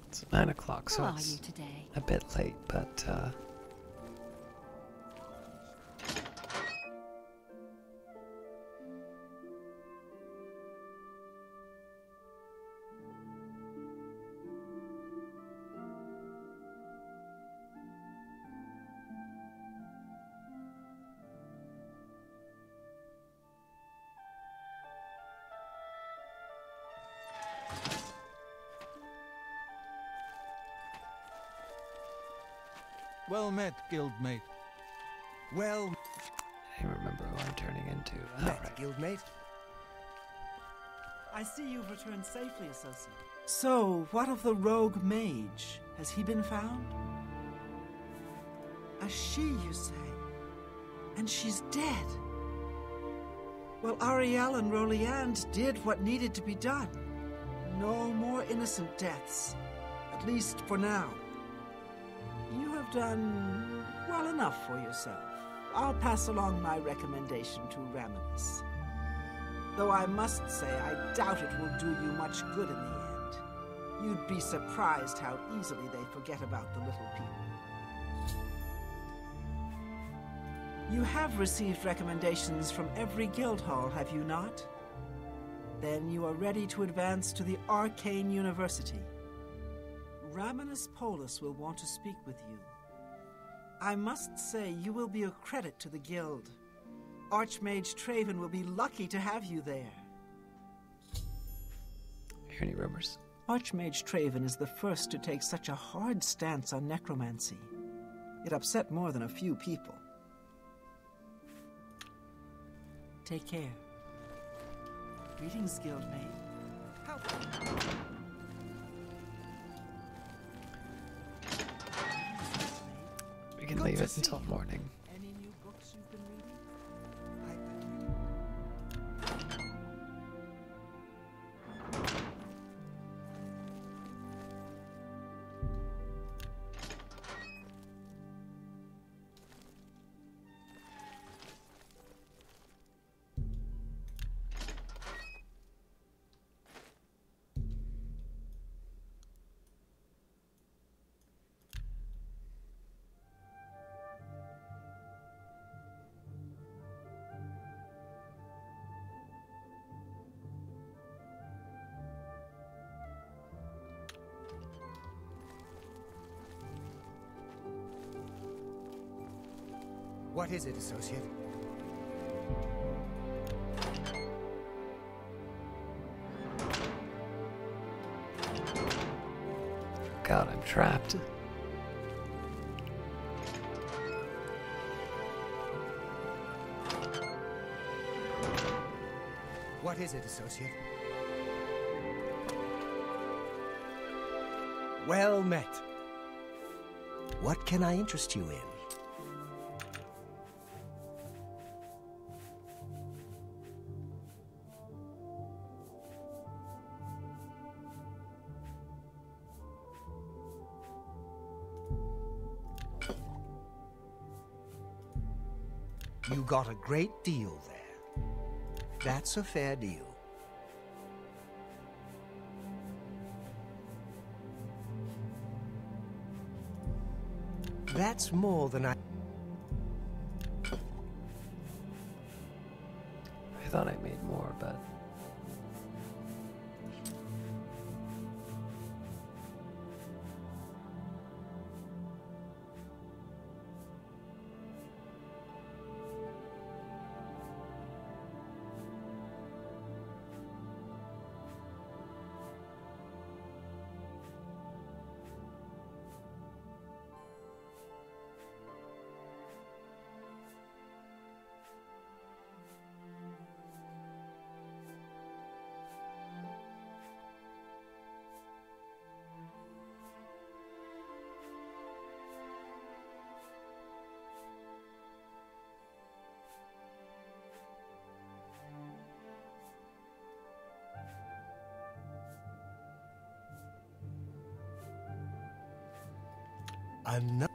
It's 9 o'clock, so How are it's you today? a bit late, but Well met, guildmate. Well I don't remember who I'm turning into. met, Alright. guildmate. I see you've returned safely, associate. So, what of the rogue mage? Has he been found? A she, you say? And she's dead. Well, Ariel and Roliand did what needed to be done. No more innocent deaths. At least for now. You have done well enough for yourself. I'll pass along my recommendation to Raminus. Though I must say, I doubt it will do you much good in the end. You'd be surprised how easily they forget about the little people. You have received recommendations from every guild hall, have you not? Then you are ready to advance to the Arcane University. Raminus Polus will want to speak with you. I must say, you will be a credit to the guild. Archmage Traven will be lucky to have you there. Hear any rumors? Archmage Traven is the first to take such a hard stance on necromancy. It upset more than a few people. Take care. Greetings, guildmate. How... We can and leave it until morning. Any new books you've been reading? What is it, associate? God, I'm trapped. What is it, associate? Well met. What can I interest you in? You got a great deal there. That's a fair deal. That's more than I thought I made more, but... Enough.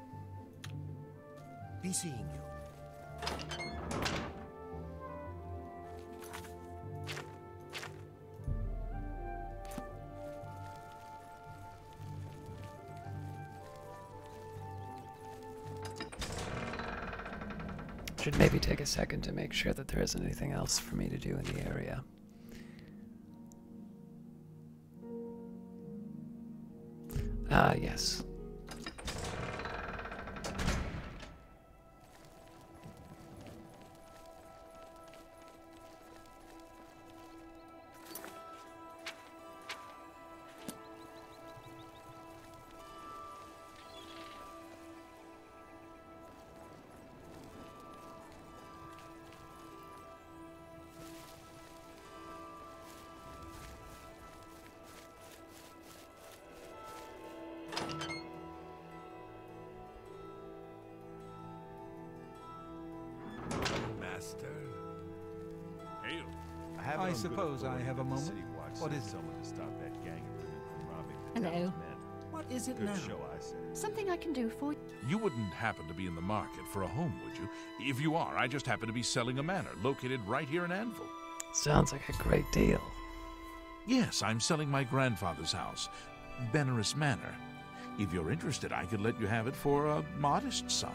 Be seeing you. Should maybe take a second to make sure that there isn't anything else for me to do in the area. Ah, yes. I suppose I have a moment. What is it? Hello. What is it now? Something I can do for you? You wouldn't happen to be in the market for a home, would you? If you are, I just happen to be selling a manor located right here in Anvil. Sounds like a great deal. Yes, I'm selling my grandfather's house, Benaris Manor. If you're interested, I could let you have it for a modest sum.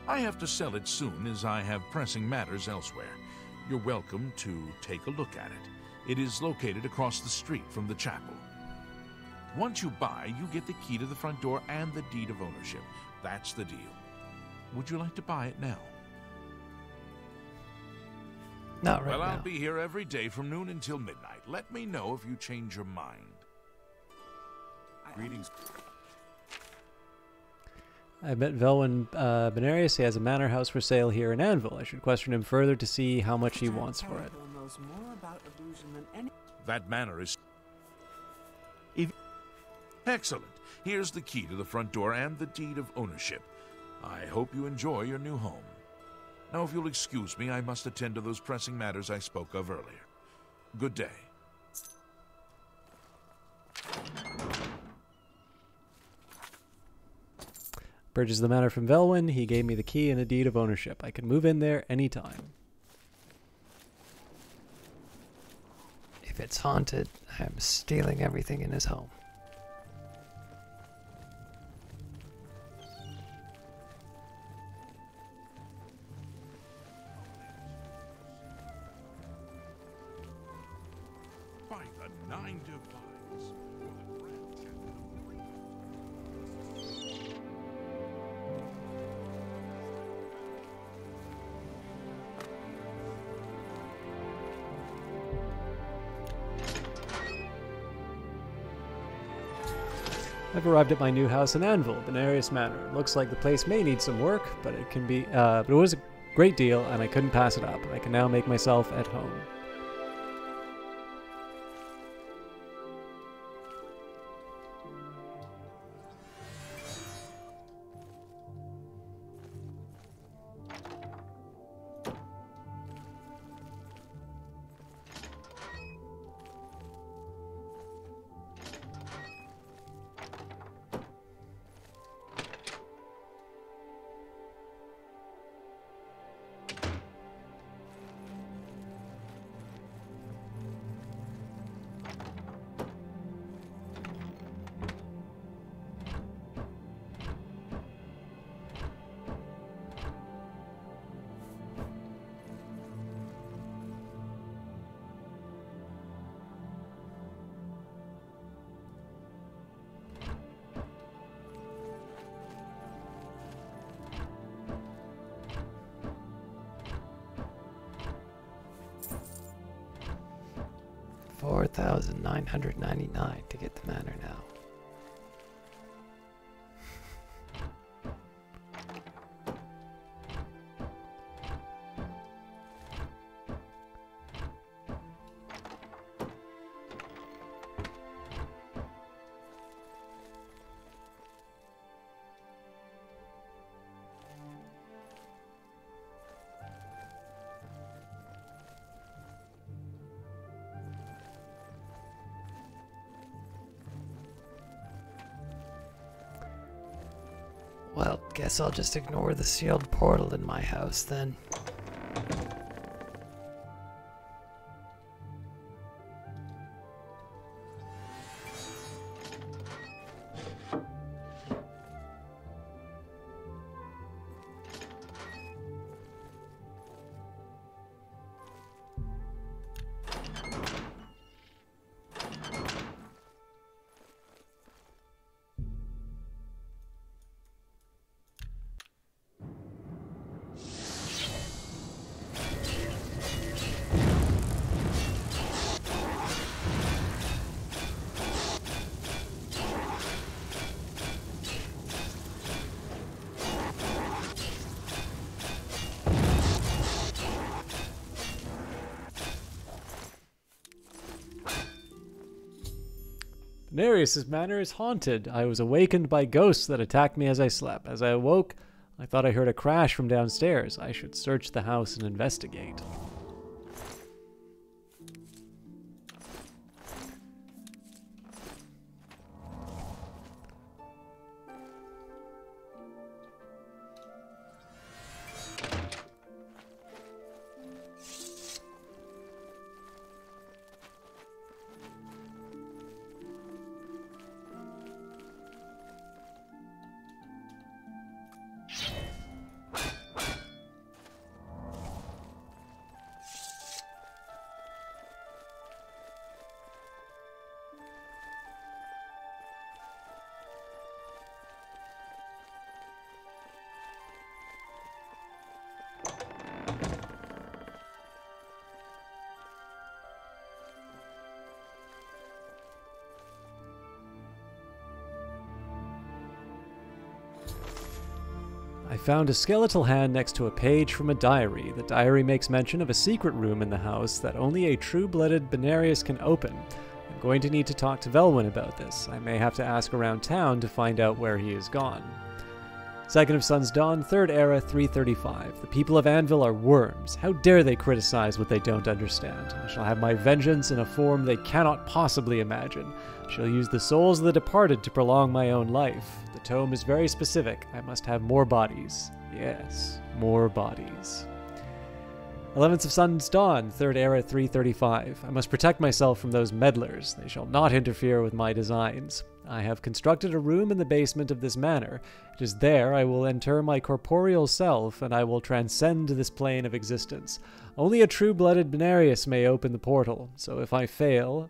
I have to sell it soon, as I have pressing matters elsewhere. You're welcome to take a look at it. It is located across the street from the chapel. Once you buy, you get the key to the front door and the deed of ownership. That's the deal. Would you like to buy it now? Not right now. Well, I'll be here every day from noon until midnight. Let me know if you change your mind. Greetings. I met Velwyn Benarius. He has a manor house for sale here in Anvil. I should question him further to see how much he wants for it. Knows more about illusion than any. That manor is... Excellent. Here's the key to the front door and the deed of ownership. I hope you enjoy your new home. Now, if you'll excuse me, I must attend to those pressing matters I spoke of earlier. Good day. Purchased the manor from Velwyn. He gave me the key and a deed of ownership. I could move in there anytime. If it's haunted, I'm stealing everything in his home. By the nine divides, you're the grand champion of the I've arrived at my new house in Anvil, Benarius Manor. Looks like the place may need some work, but it can be. But it was a great deal, and I couldn't pass it up. I can now make myself at home. $4,999 to get the manor now. Well, guess I'll just ignore the sealed portal in my house then. Benarius' manor is haunted. I was awakened by ghosts that attacked me as I slept. As I awoke, I thought I heard a crash from downstairs. I should search the house and investigate. I found a skeletal hand next to a page from a diary. The diary makes mention of a secret room in the house that only a true-blooded Benarius can open. I'm going to need to talk to Velwyn about this. I may have to ask around town to find out where he is gone. Second of Sun's Dawn, 3rd Era, 335. The people of Anvil are worms. How dare they criticize what they don't understand? I shall have my vengeance in a form they cannot possibly imagine. I shall use the souls of the departed to prolong my own life. The tome is very specific. I must have more bodies. Yes, more bodies. 11th of Sun's Dawn, 3rd Era, 335. I must protect myself from those meddlers. They shall not interfere with my designs. I have constructed a room in the basement of this manor. It is there I will inter my corporeal self, and I will transcend this plane of existence. Only a true-blooded Benarius may open the portal, so if I fail,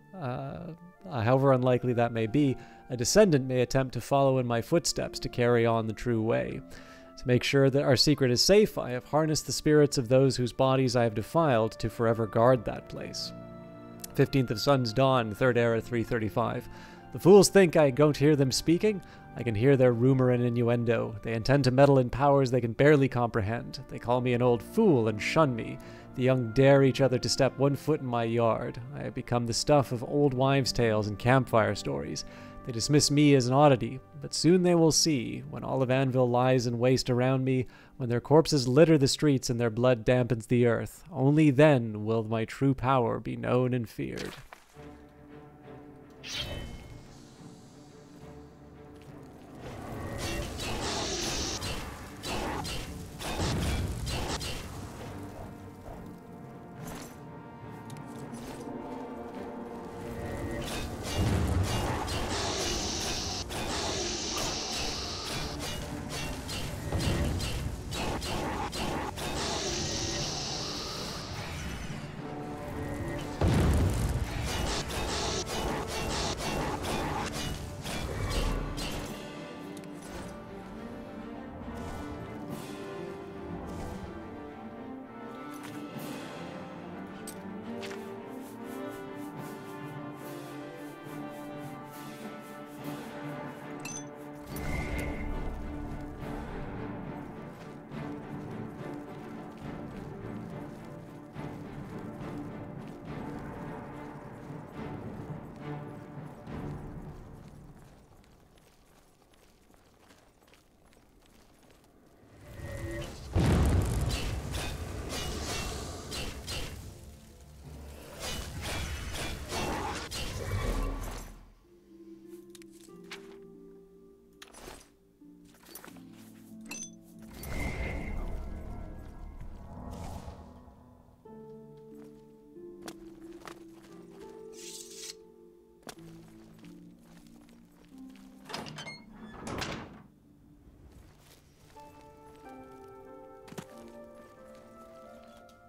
however unlikely that may be, a descendant may attempt to follow in my footsteps to carry on the true way. To make sure that our secret is safe, I have harnessed the spirits of those whose bodies I have defiled to forever guard that place. 15th of Sun's Dawn, 3rd Era, 335. The fools think I don't hear them speaking. I can hear their rumor and innuendo. They intend to meddle in powers they can barely comprehend. They call me an old fool and shun me. The young dare each other to step 1 foot in my yard. I have become the stuff of old wives' tales and campfire stories. They dismiss me as an oddity, but soon they will see, when all of Anvil lies in waste around me, when their corpses litter the streets and their blood dampens the earth. Only then will my true power be known and feared.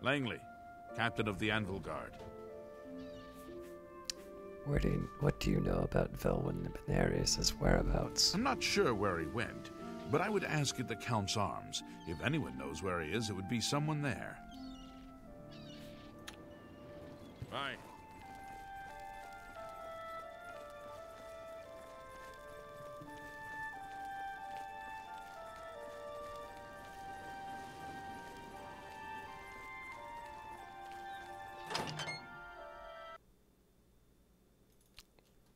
Langley, captain of the Anvil Guard. What do you know about Velwyn Benarius' whereabouts? I'm not sure where he went, but I would ask at the Count's Arms. If anyone knows where he is, it would be someone there. Bye.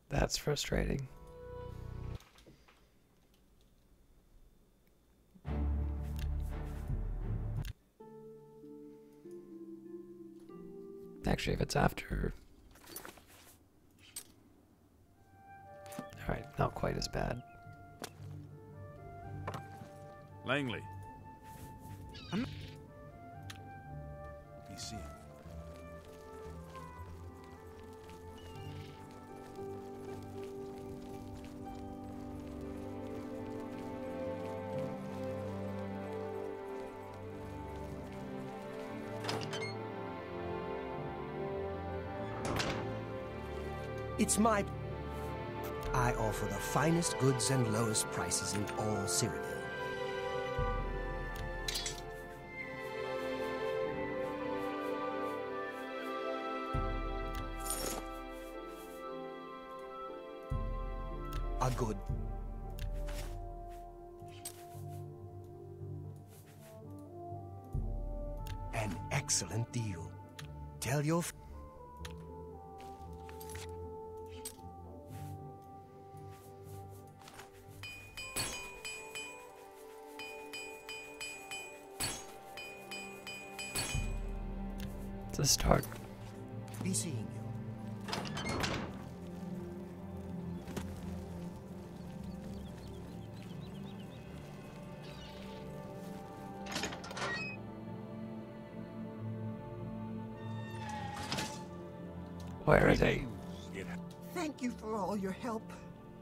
That's frustrating. Actually, if it's after... Alright, not quite as bad. Langley. Be seen. It's my... I offer the finest goods and lowest prices in all Cyrodiil. A good... An excellent deal. Tell your... It's a start. Be seeing you. Where are they? Thank you for all your help.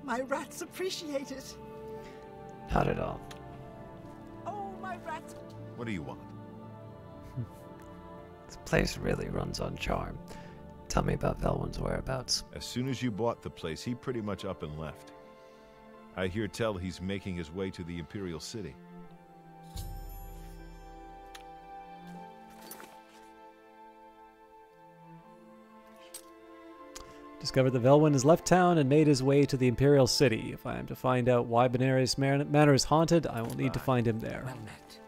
My rats appreciate it. Not at all. Oh, my rats. What do you want? This place really runs on charm. Tell me about Velwyn's whereabouts. As soon as you bought the place, he pretty much up and left. I hear tell he's making his way to the Imperial City. Discovered that Velwyn has left town and made his way to the Imperial City. If I am to find out why Benares Manor is haunted, I will need to find him there. Well met.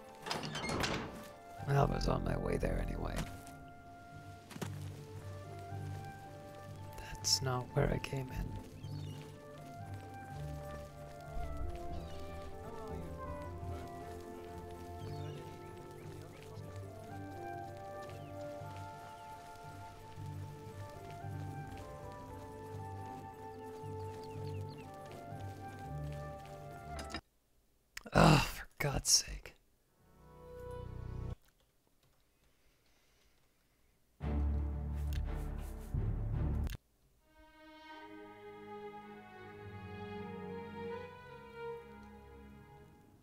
Well, I was on my way there anyway. That's not where I came in. Oh, for God's sake.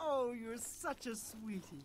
Oh, you're such a sweetie.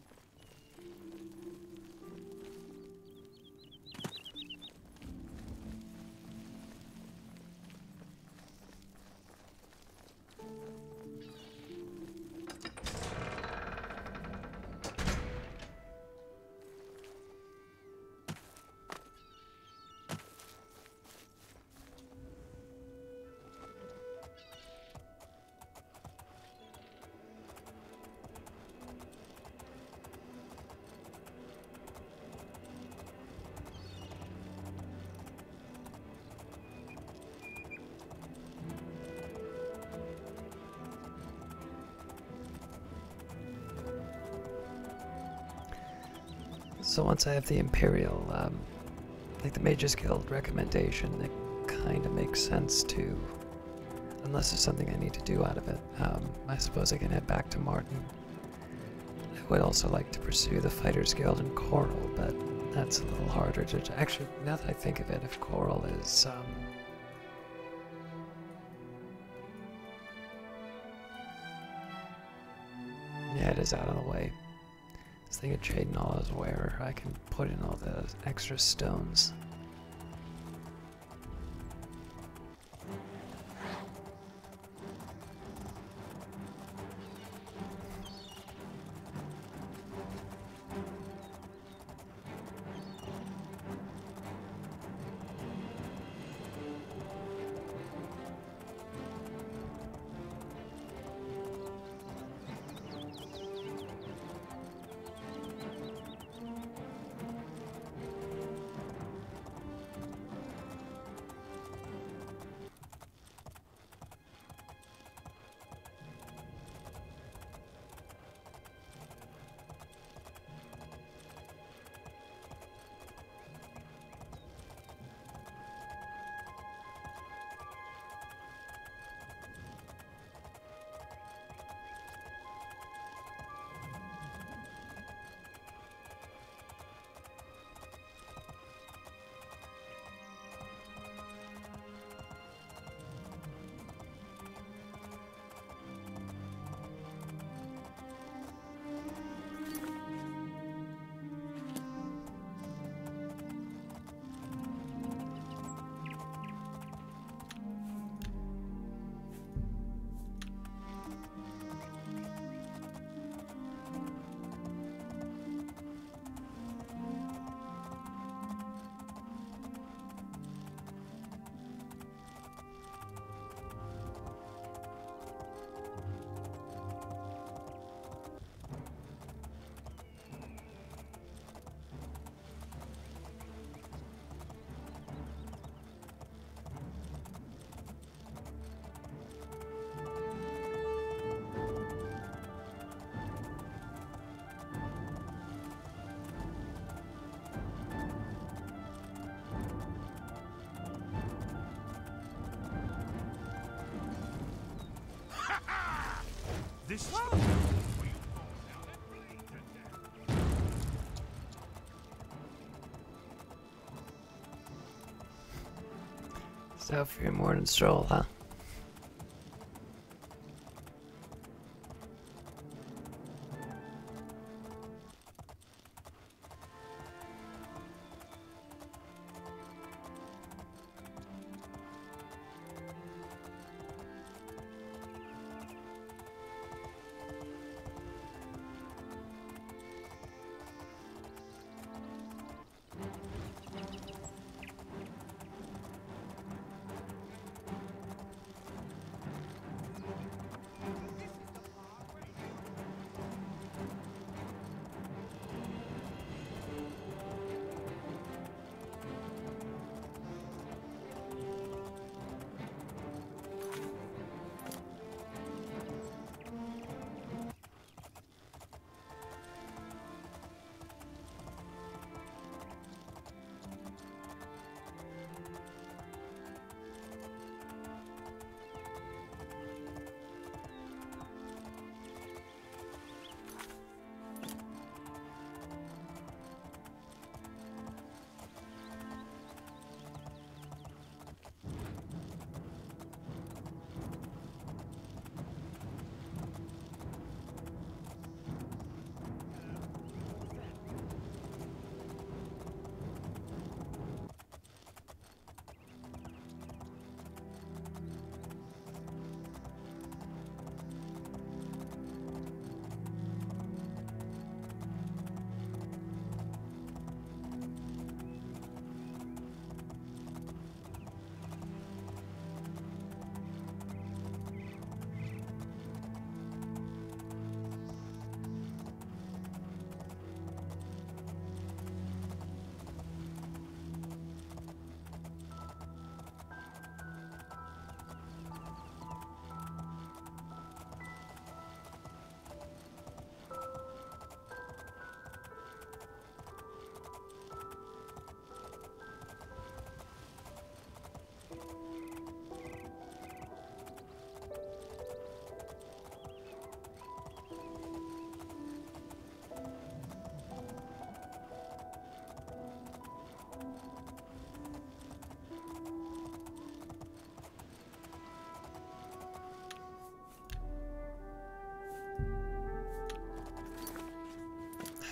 So once I have the Imperial, like the Mages Guild recommendation, it kind of makes sense to, unless there's something I need to do out of it, I suppose I can head back to Martin. I would also like to pursue the Fighters Guild in Coral, but that's a little harder to, actually, now that I think of it, if Coral is, yeah, it is out of the way. This thing of trading all is where I can put in all the extra stones. This is So for your morning stroll, huh?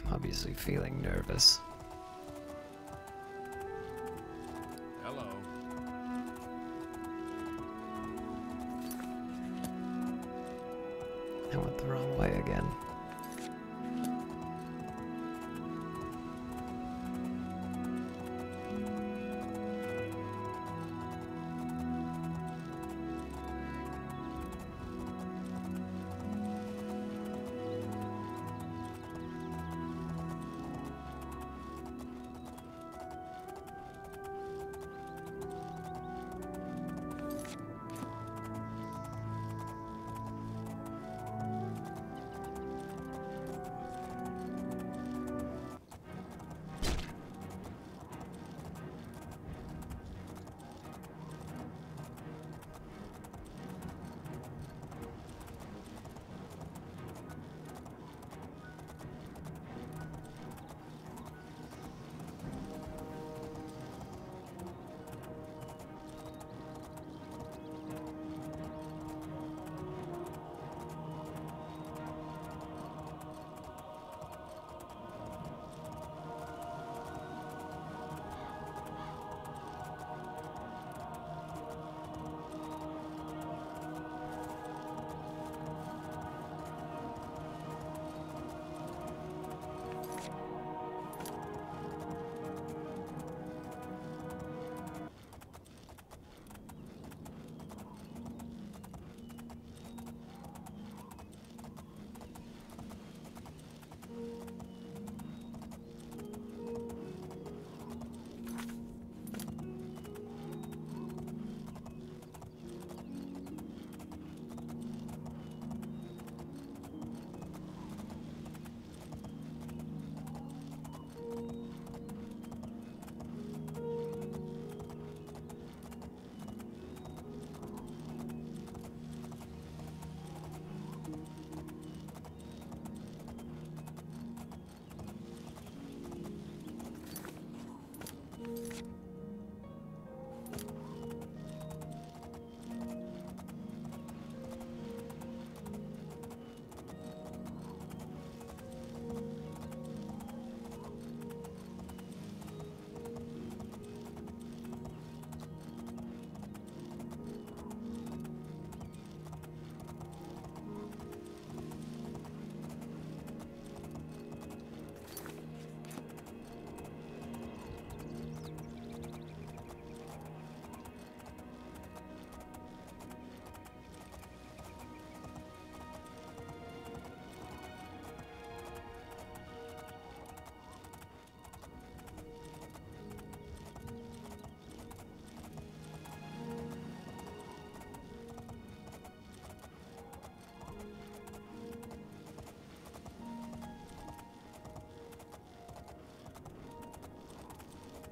I'm obviously feeling nervous. Hello. I went the wrong way again.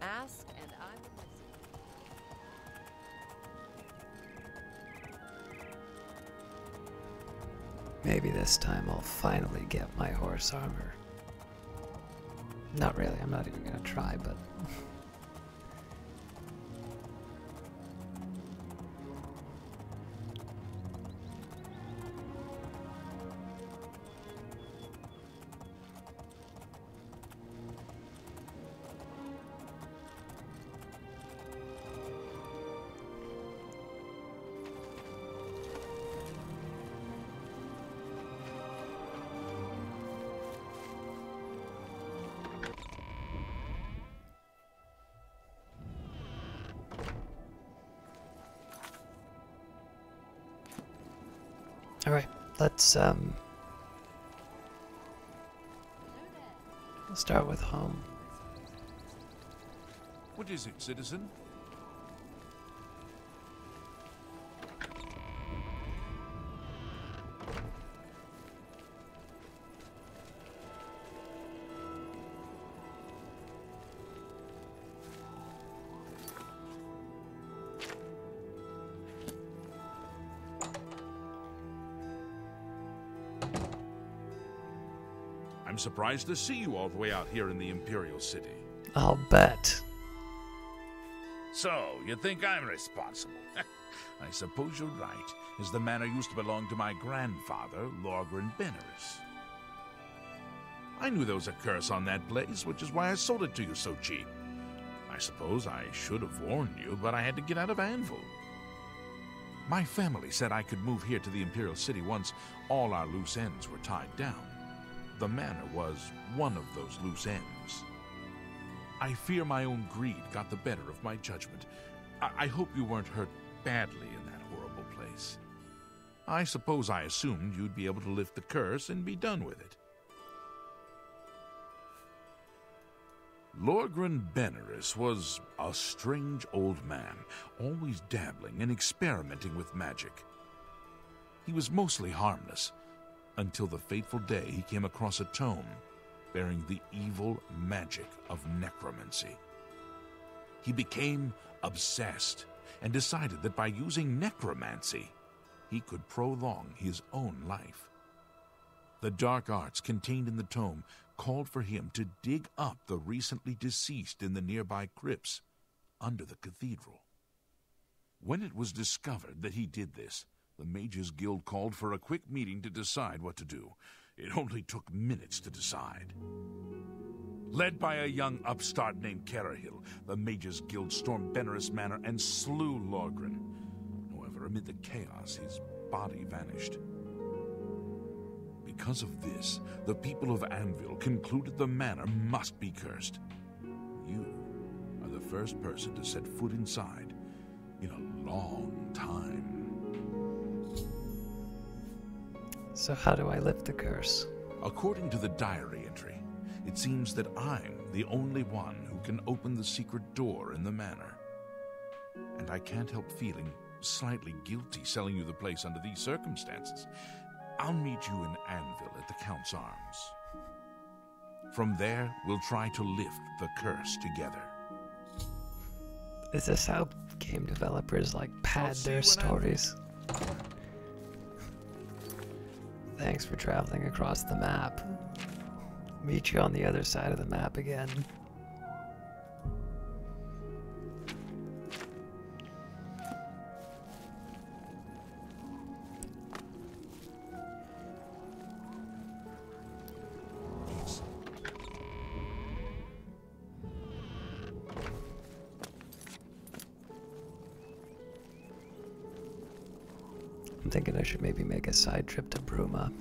Ask and I will listen. Maybe this time I'll finally get my horse armor. Not really, I'm not even gonna try, but... Alright, let's start with home. What is it, citizen? I'm surprised to see you all the way out here in the Imperial City. I'll bet. So, you think I'm responsible? I suppose you're right, as the manor used to belong to my grandfather, Lorgren Benerus. I knew there was a curse on that place, which is why I sold it to you so cheap. I suppose I should have warned you, but I had to get out of Anvil. My family said I could move here to the Imperial City once all our loose ends were tied down. The manor was one of those loose ends. I fear my own greed got the better of my judgment. I hope you weren't hurt badly in that horrible place. I suppose I assumed you'd be able to lift the curse and be done with it. Lorgren Benerus was a strange old man, always dabbling and experimenting with magic. He was mostly harmless, until the fateful day he came across a tome bearing the evil magic of necromancy. He became obsessed and decided that by using necromancy, he could prolong his own life. The dark arts contained in the tome called for him to dig up the recently deceased in the nearby crypts under the cathedral. When it was discovered that he did this, the Mages Guild called for a quick meeting to decide what to do. It only took minutes to decide. Led by a young upstart named Carahil, the Mages Guild stormed Benerus Manor and slew Lorgren. However, amid the chaos, his body vanished. Because of this, the people of Anvil concluded the manor must be cursed. You are the first person to set foot inside in a long time. So how do I lift the curse? According to the diary entry, it seems that I'm the only one who can open the secret door in the manor. And I can't help feeling slightly guilty selling you the place under these circumstances. I'll meet you in Anvil at the Count's Arms. From there, we'll try to lift the curse together. Is this how game developers pad their stories? Thanks for traveling across the map. Meet you on the other side of the map again. I'm thinking I should maybe make a side trip to Bruma.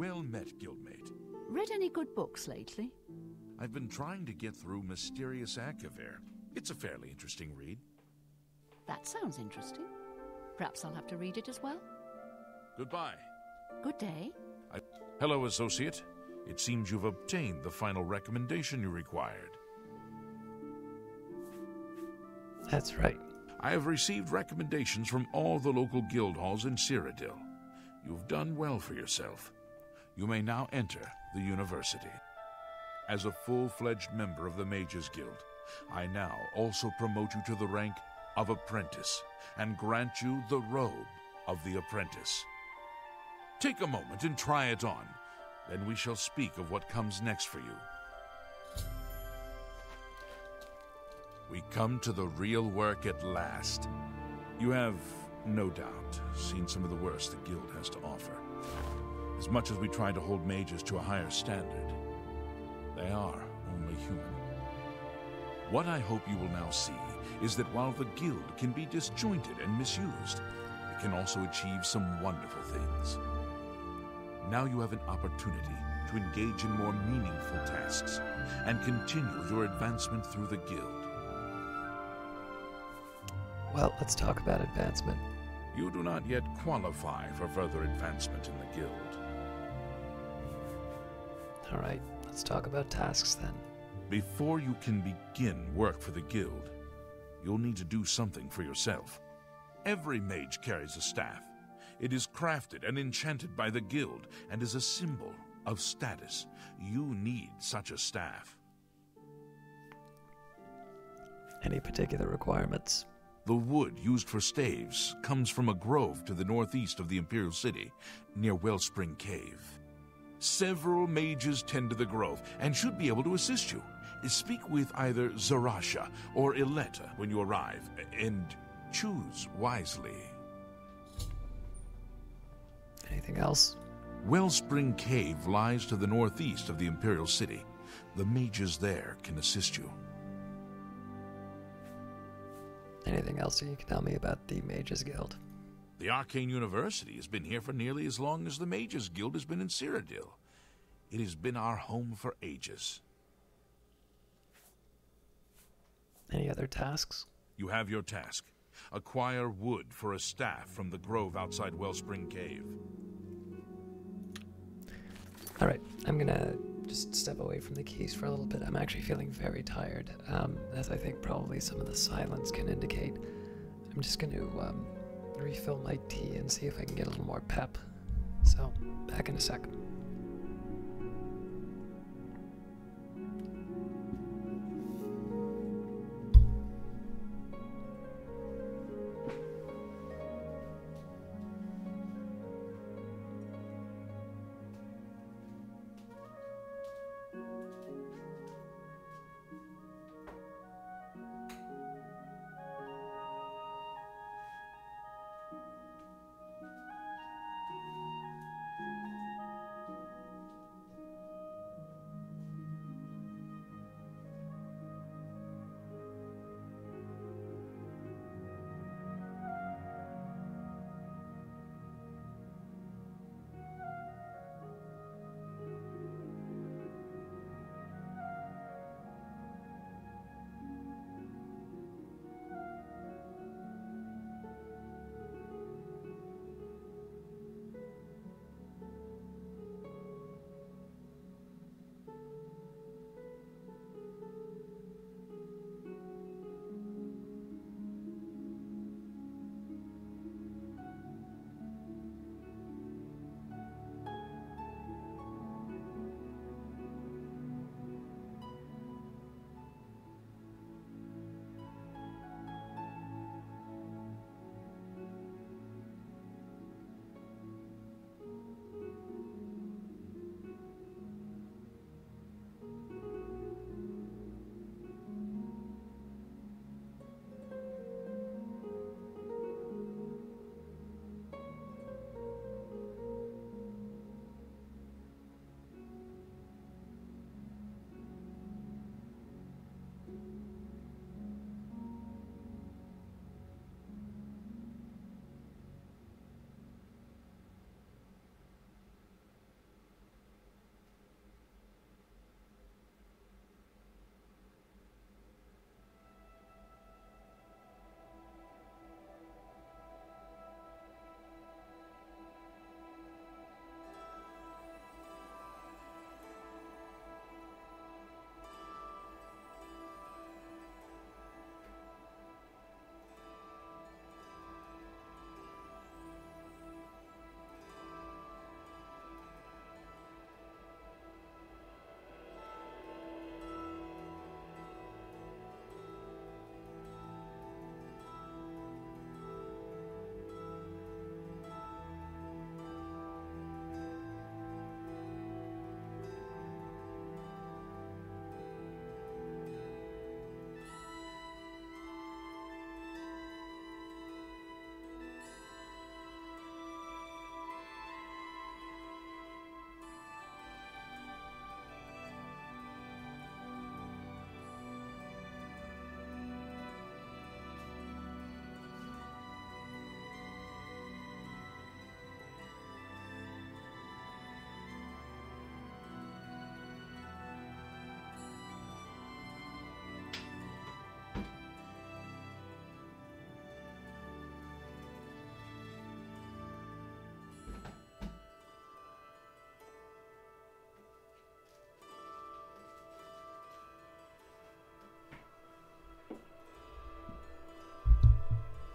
Well met, guildmate. Read any good books lately? I've been trying to get through Mysterious Akavir. It's a fairly interesting read. That sounds interesting. Perhaps I'll have to read it as well. Goodbye. Good day. Hello, Associate. It seems you've obtained the final recommendation you required. That's right. I have received recommendations from all the local guild halls in Cyrodiil. You've done well for yourself. You may now enter the university. As a full-fledged member of the Mages Guild, I now also promote you to the rank of Apprentice and grant you the robe of the Apprentice. Take a moment and try it on. Then we shall speak of what comes next for you. We come to the real work at last. You have, no doubt, seen some of the worst the Guild has to offer. As much as we try to hold mages to a higher standard, they are only human. What I hope you will now see is that while the Guild can be disjointed and misused, it can also achieve some wonderful things. Now you have an opportunity to engage in more meaningful tasks and continue your advancement through the Guild. Well, let's talk about advancement. You do not yet qualify for further advancement in the Guild. All right, let's talk about tasks then. Before you can begin work for the Guild, you'll need to do something for yourself. Every mage carries a staff. It is crafted and enchanted by the Guild and is a symbol of status. You need such a staff. Any particular requirements? The wood used for staves comes from a grove to the northeast of the Imperial City, near Wellspring Cave. Several mages tend to the grove and should be able to assist you. Speak with either Zarasha or Ileta when you arrive, and choose wisely. Anything else? Wellspring Cave lies to the northeast of the Imperial City. The mages there can assist you. Anything else you can tell me about the Mages Guild? The Arcane University has been here for nearly as long as the Mages Guild has been in Cyrodiil. It has been our home for ages. Any other tasks? You have your task. Acquire wood for a staff from the grove outside Wellspring Cave. All right, I'm gonna just step away from the keys for a little bit. I'm actually feeling very tired, as I think probably some of the silence can indicate. I'm just gonna refill my tea and see if I can get a little more pep. So, back in a sec.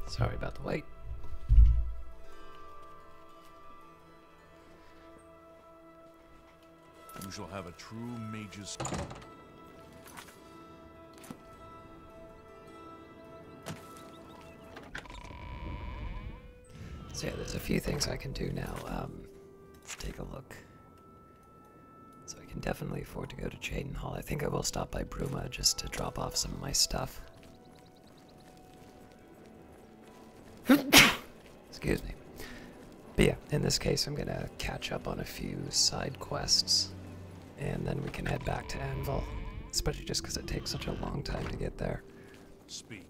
Sorry about the wait. You shall have a true mage's... So yeah, there's a few things I can do now. Let's take a look. So I can definitely afford to go to Jaden Hall. I think I will stop by Bruma just to drop off some of my stuff. Excuse me. But yeah, in this case I'm gonna catch up on a few side quests. And then we can head back to Anvil. Especially just because it takes such a long time to get there. Speak.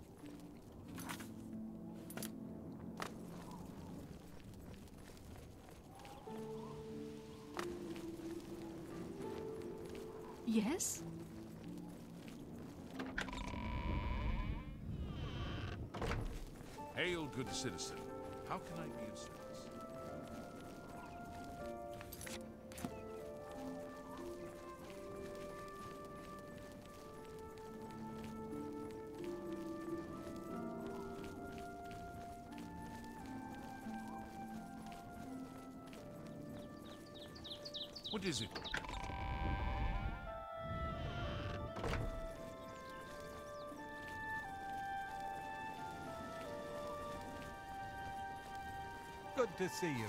Yes? Hail, good citizen. How can I be of service? What is it? Good to see you.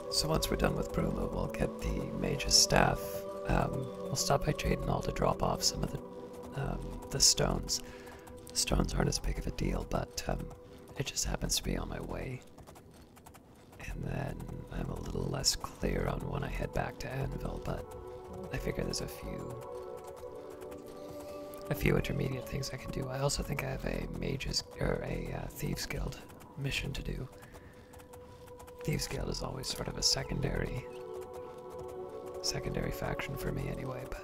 So once we're done with Bruma, we'll get the mage's staff. We'll stop by Jaden Hall to drop off some of the stones. The stones aren't as big of a deal, but it just happens to be on my way. And then I'm a little less clear on when I head back to Anvil, but I figure there's a few intermediate things I can do. I also think I have a Thieves Guild mission to do. Thieves Guild is always sort of a secondary faction for me anyway, but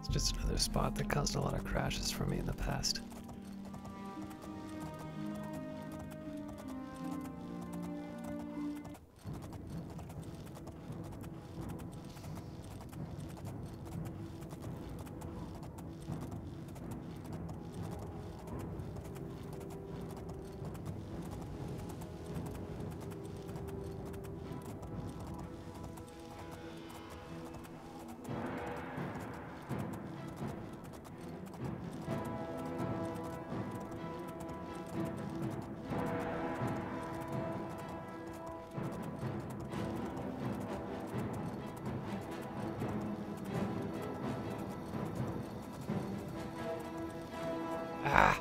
it's just another spot that caused a lot of crashes for me in the past. Ah!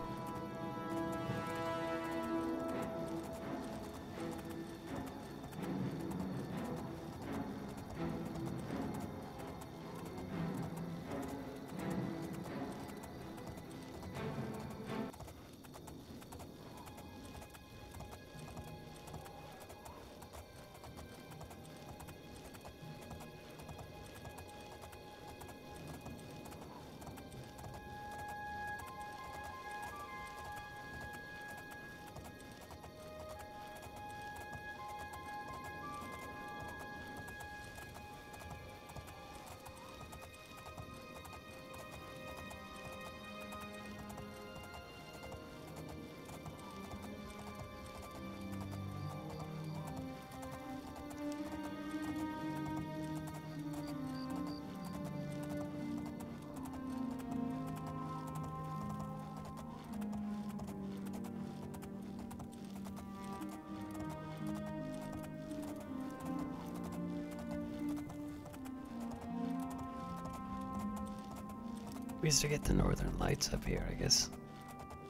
We used to get the northern lights up here, I guess.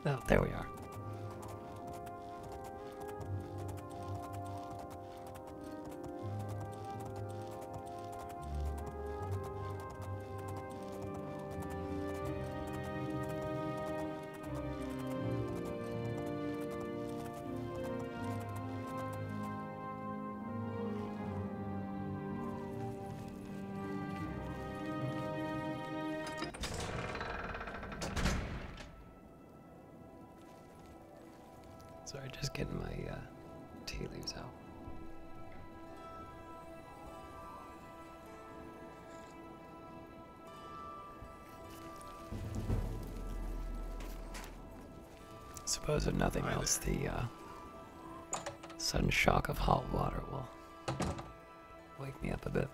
Oh, there we are. Sorry, just getting my tea leaves out. Suppose if nothing else, the sudden shock of hot water will wake me up a bit.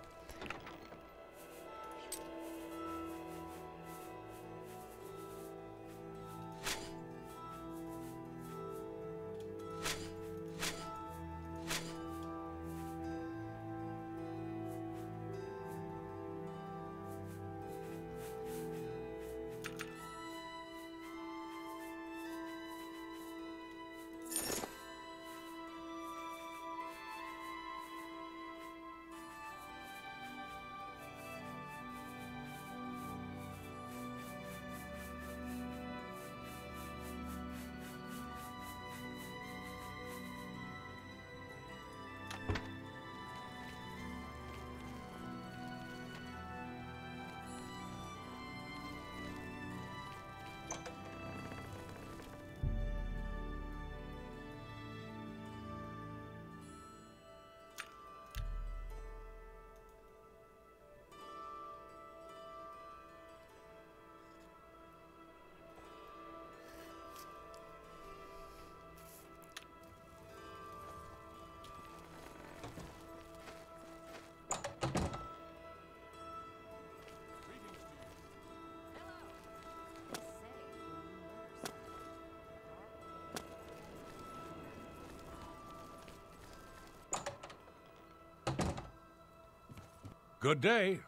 Good day.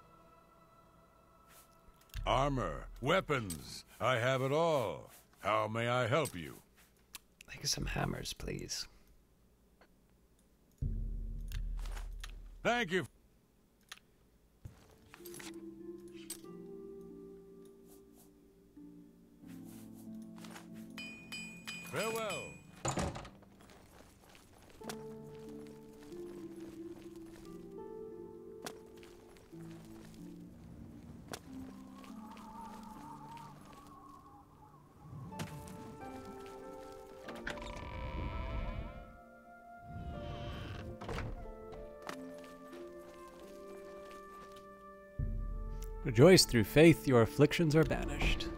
Armor, weapons, I have it all. How may I help you? Like some hammers, please. Thank you. Farewell. Rejoice through faith, your afflictions are banished.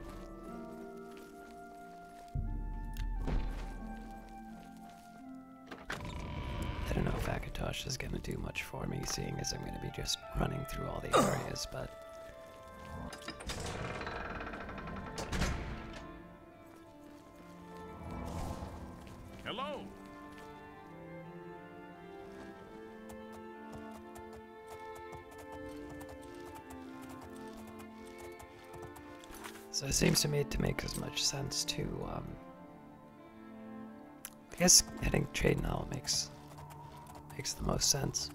I don't know if Akatosh is going to do much for me, seeing as I'm going to be just running through all the areas, but... Hello. So it seems to me to make as much sense to, I guess heading Traden Hall makes the most sense.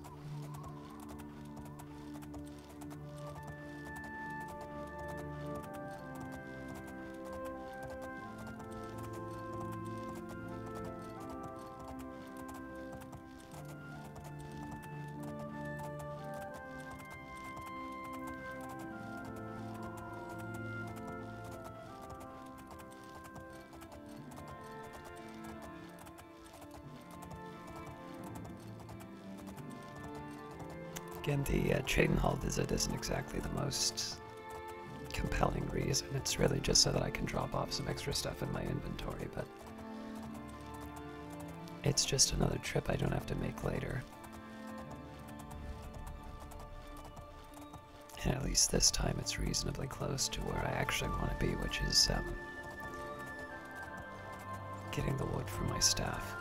Again, the Traden Hall visit isn't exactly the most compelling reason. It's really just so that I can drop off some extra stuff in my inventory, but it's just another trip I don't have to make later. And at least this time it's reasonably close to where I actually want to be, which is getting the wood for my staff.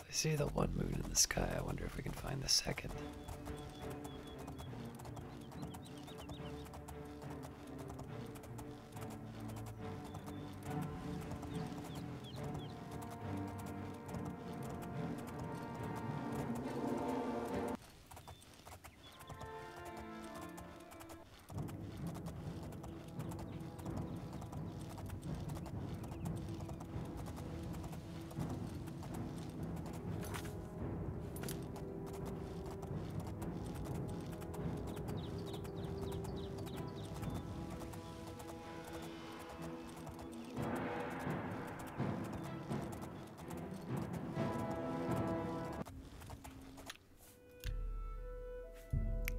I see the one moon in the sky. I wonder if we can find the second.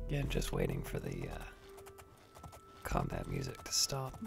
Again, just waiting for the combat music to stop.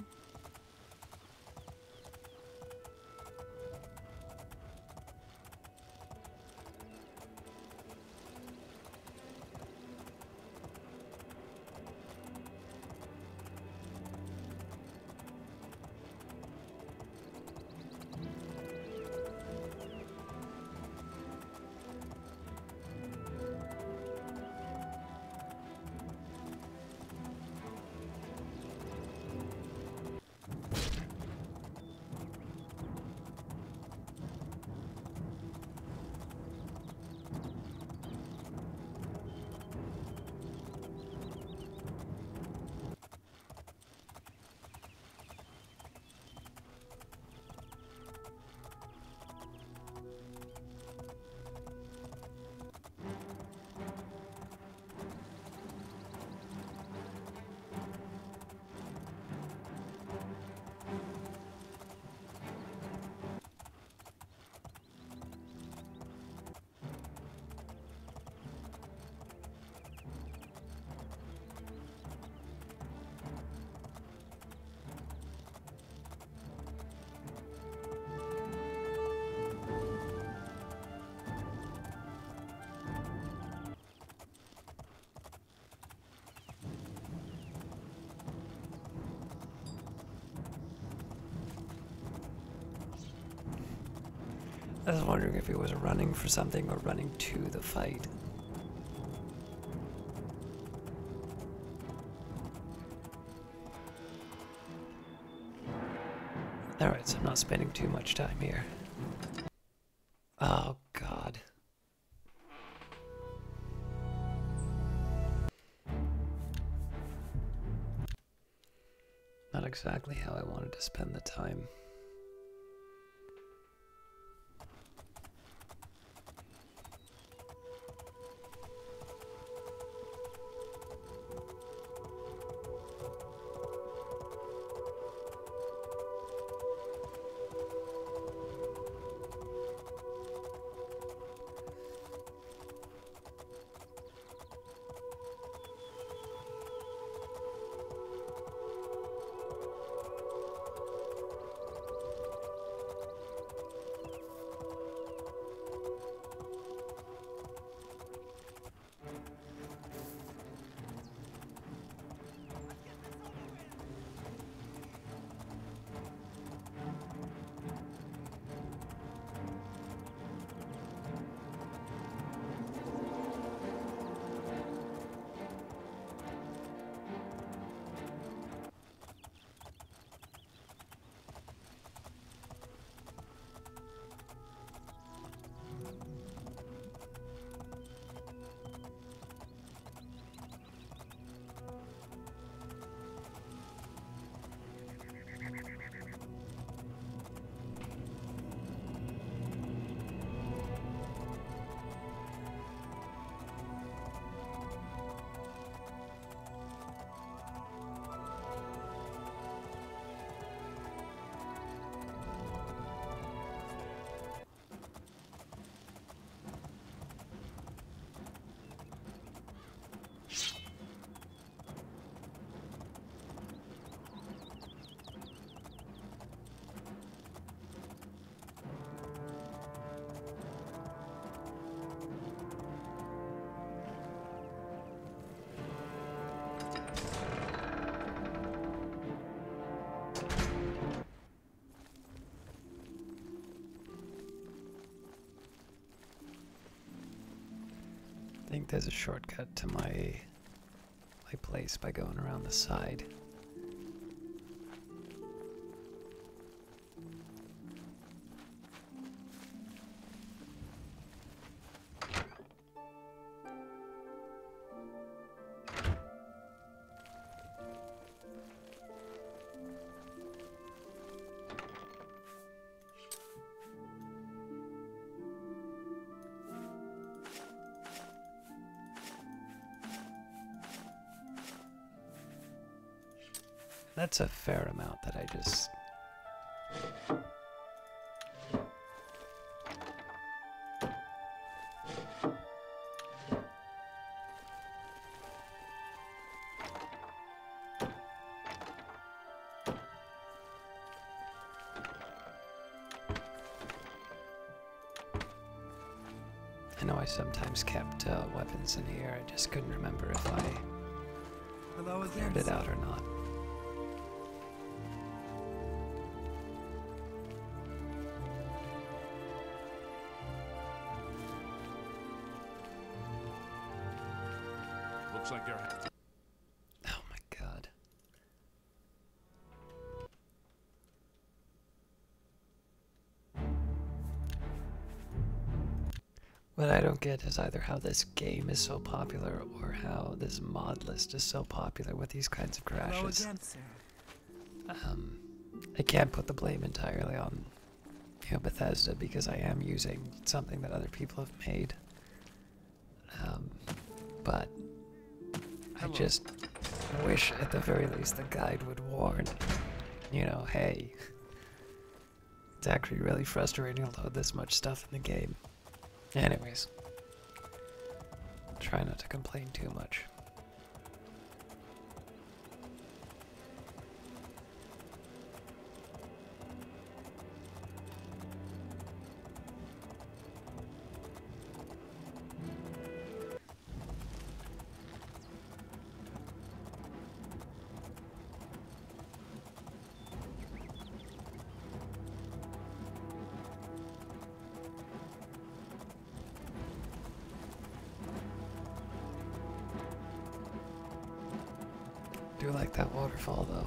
I was wondering if he was running for something or running to the fight. Alright, so I'm not spending too much time here. Oh, God. exactly how I wanted to spend the time. I think there's a shortcut to my place by going around the side. That's a fair amount that I just... I know I sometimes kept weapons in here, I just couldn't remember if I cleared it out or not. Looks like you're... Oh my god. What I don't get is either how this game is so popular or how this mod list is so popular with these kinds of crashes. I can't put the blame entirely on Bethesda because I am using something that other people have made. But I just wish at the very least the guide would warn, hey, it's actually really frustrating to load this much stuff in the game. Anyways, try not to complain too much. I do like that waterfall though.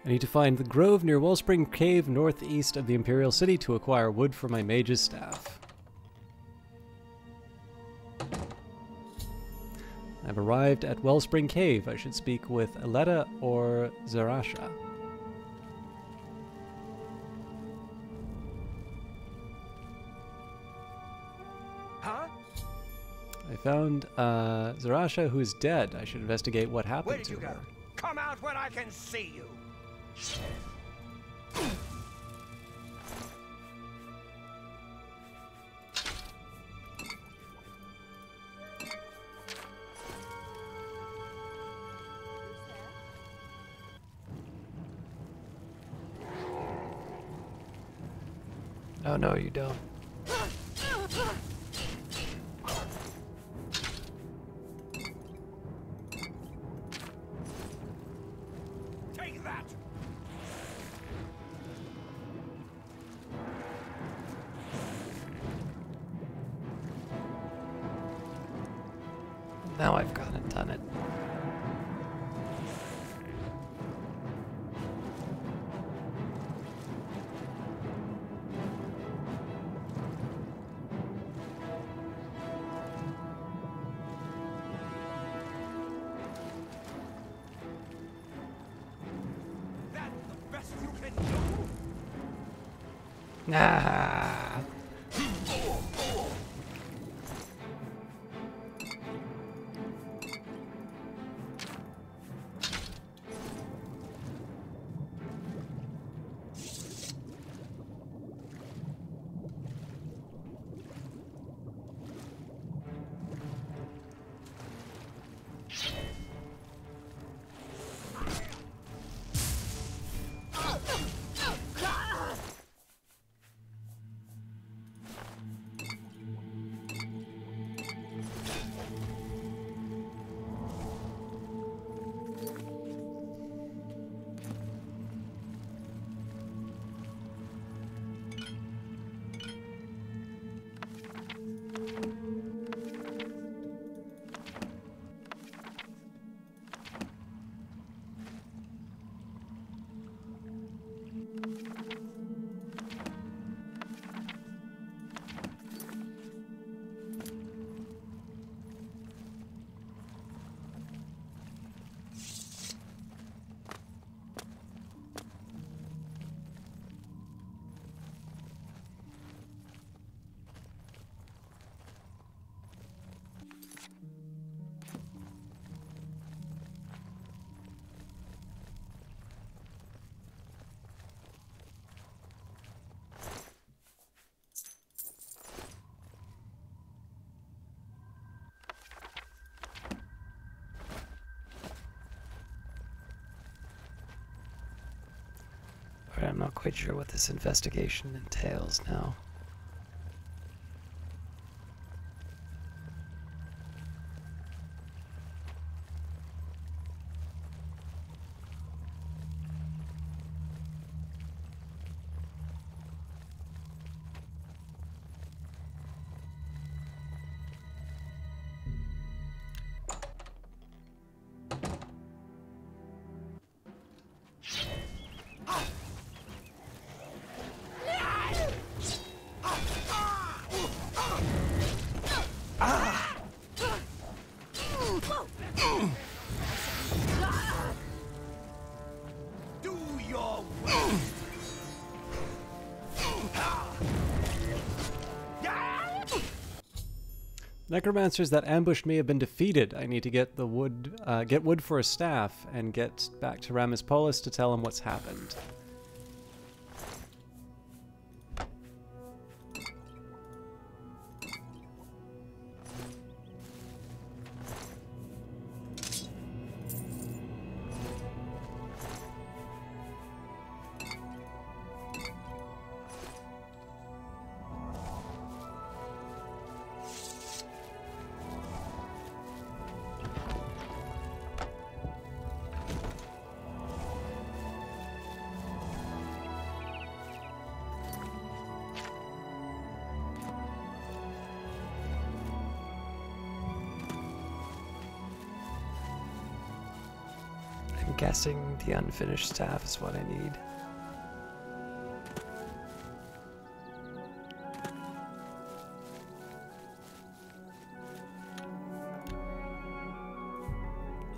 I need to find the grove near Wellspring Cave northeast of the Imperial City to acquire wood for my mage's staff. I've arrived at Wellspring Cave. I should speak with Aletta or Zarasha. Huh? I found Zarasha, who is dead. I should investigate what happened Where did to you her. go? Come out when I can see you. Oh, no, you don't. Take that! Now I've gone and done it. That's the best you can do! Ah. But I'm not quite sure what this investigation entails now. Do your worst! Necromancers that ambushed me have been defeated. I need to get the wood, get wood for a staff, and get back to Ramispolis to tell him what's happened. guessing the unfinished staff is what I need.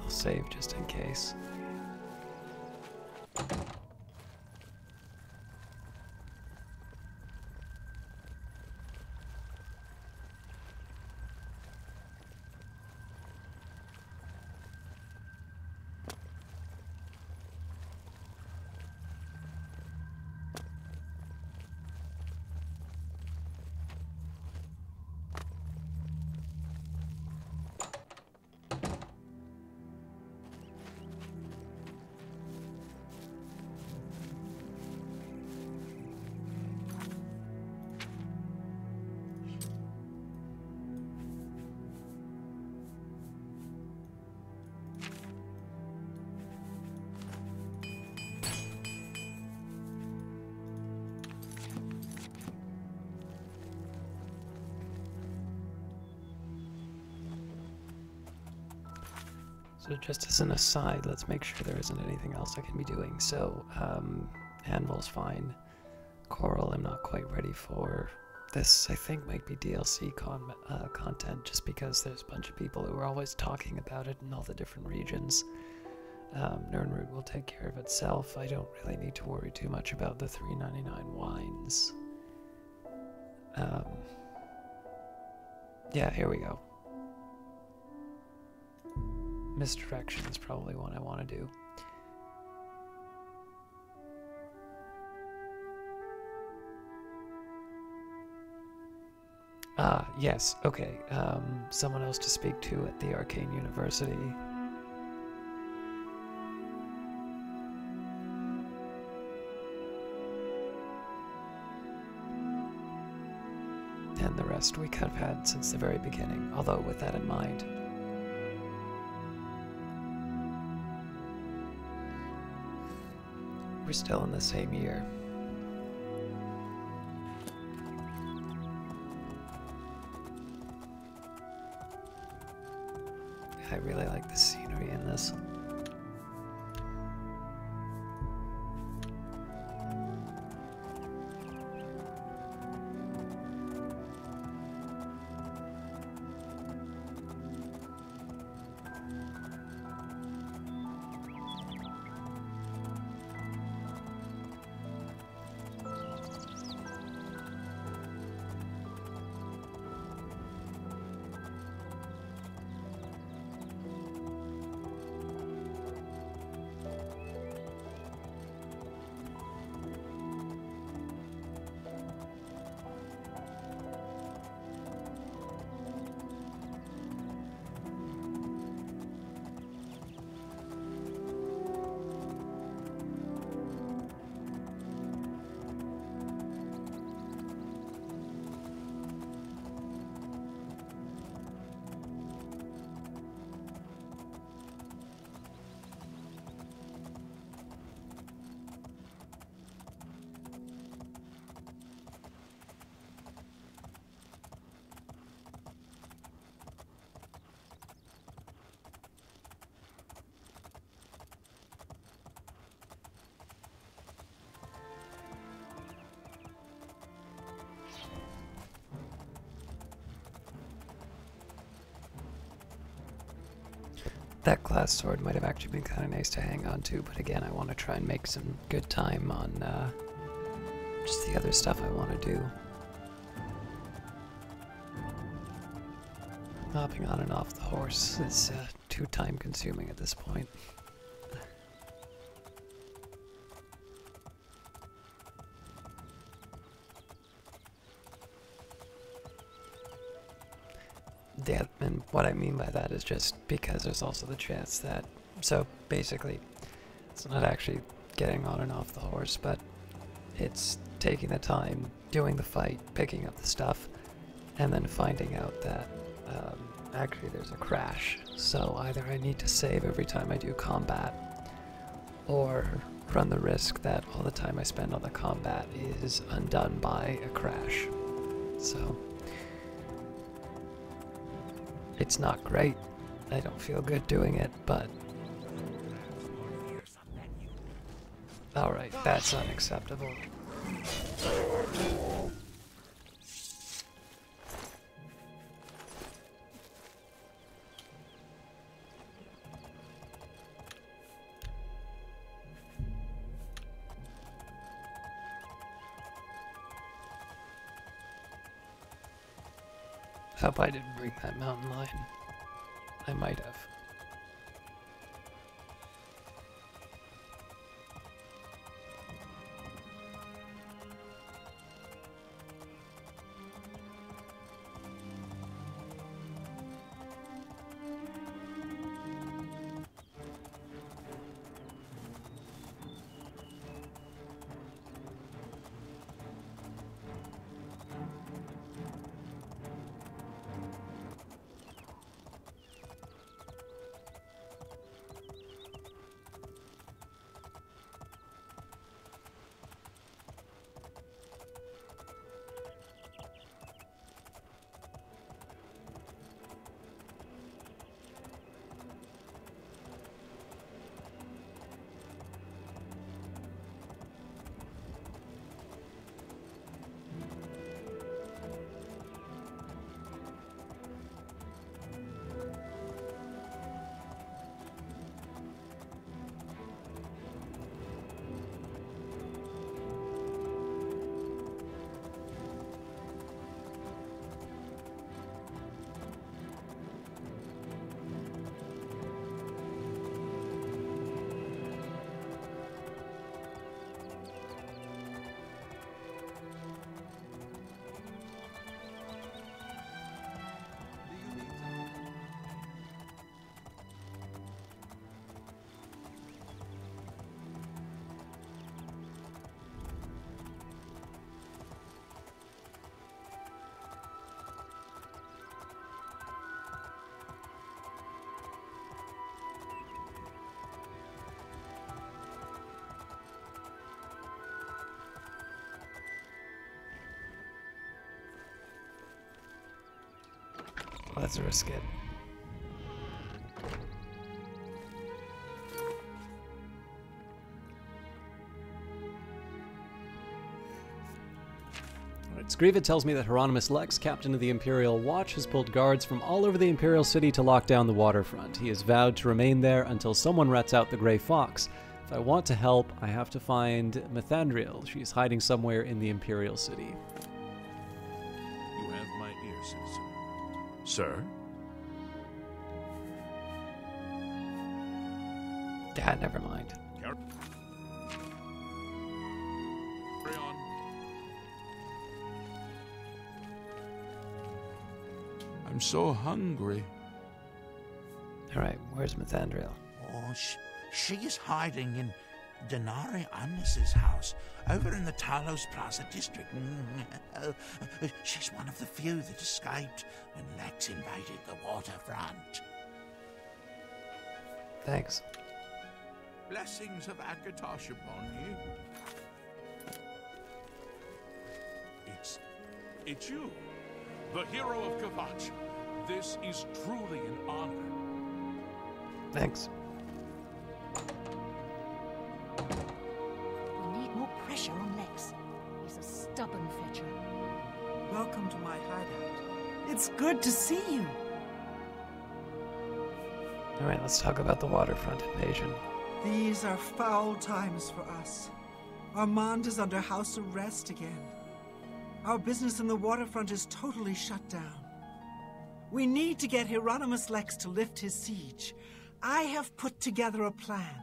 I'll save just in case. So just as an aside, let's make sure there isn't anything else I can be doing. So, Anvil's fine. Coral I'm not quite ready for. This, I think, might be DLC content, just because there's a bunch of people who are always talking about it in all the different regions. Nernroot will take care of itself. I don't really need to worry too much about the $3.99 wines. Yeah, here we go. Misdirection is probably one I want to do. Ah, yes, okay. Someone else to speak to at the Arcane University. And the rest we could have had since the very beginning, although with that in mind. We're still in the same year. I really like the scenery in this. That glass sword might have actually been kind of nice to hang on to, but again, I want to try and make some good time on just the other stuff I want to do. Hopping on and off the horse is too time consuming at this point. Yeah, and what I mean by that is just because there's also the chance that, so basically, it's not actually getting on and off the horse, but it's taking the time, doing the fight, picking up the stuff, and then finding out that actually there's a crash. So either I need to save every time I do combat, or run the risk that all the time I spend on the combat is undone by a crash. So it's not great. I don't feel good doing it, but Alright, that's unacceptable. Hope I didn't bring that mountain lion. I might have. Let's risk it. Skriva tells me that Hieronymus Lex, captain of the Imperial Watch, has pulled guards from all over the Imperial City to lock down the waterfront. He has vowed to remain there until someone rats out the Grey Fox. If I want to help, I have to find Methandriel. She's hiding somewhere in the Imperial City. You have my ear, citizen. Sir? Dad, never mind. Carry on. I'm so hungry. Alright, where's Methandriel? Oh, she is hiding in Denari Amnes's house, over in the Talos Plaza district. She's one of the few that escaped when Lex invaded the waterfront. Thanks. Blessings of Akatosh upon you. It's you, the hero of Kvatch. This is truly an honor. Thanks. We need more pressure on Lex. He's a stubborn fetcher. Welcome to my hideout. It's good to see you. Alright, let's talk about the waterfront invasion. These are foul times for us. Armand is under house arrest again. Our business in the waterfront is totally shut down. We need to get Hieronymus Lex to lift his siege. I have put together a plan.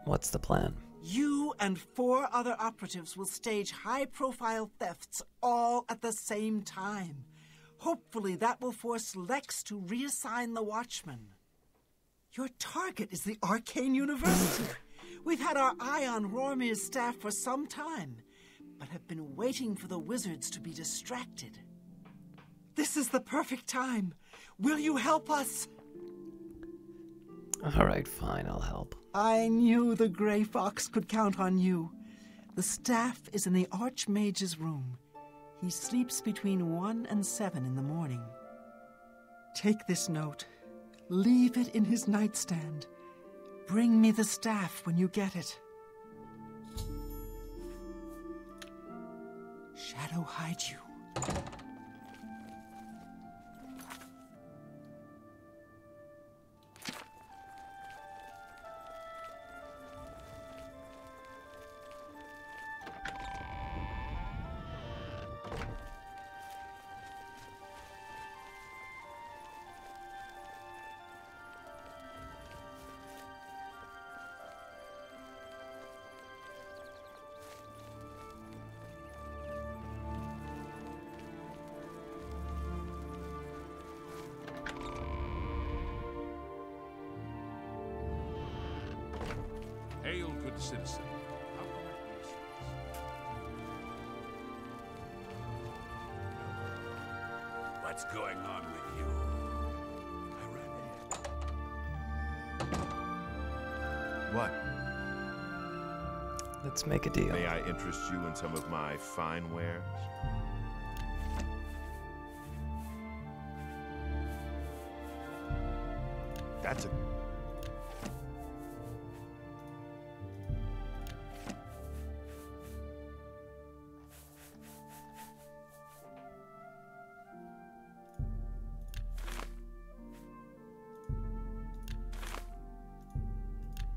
What's the plan? You and 4 other operatives will stage high-profile thefts all at the same time. Hopefully that will force Lex to reassign the Watchmen. Your target is the Arcane University. We've had our eye on Rormir's staff for some time, but have been waiting for the wizards to be distracted. This is the perfect time. Will you help us? Alright, fine, I'll help. I knew the Grey Fox could count on you. The staff is in the Archmage's room. He sleeps between 1 and 7 in the morning. Take this note. Leave it in his nightstand. Bring me the staff when you get it. shadow hide you? Hail, good citizen. How can I be of service? What's going on with you? What? Let's make a deal. May I interest you in some of my fine wares? That's a...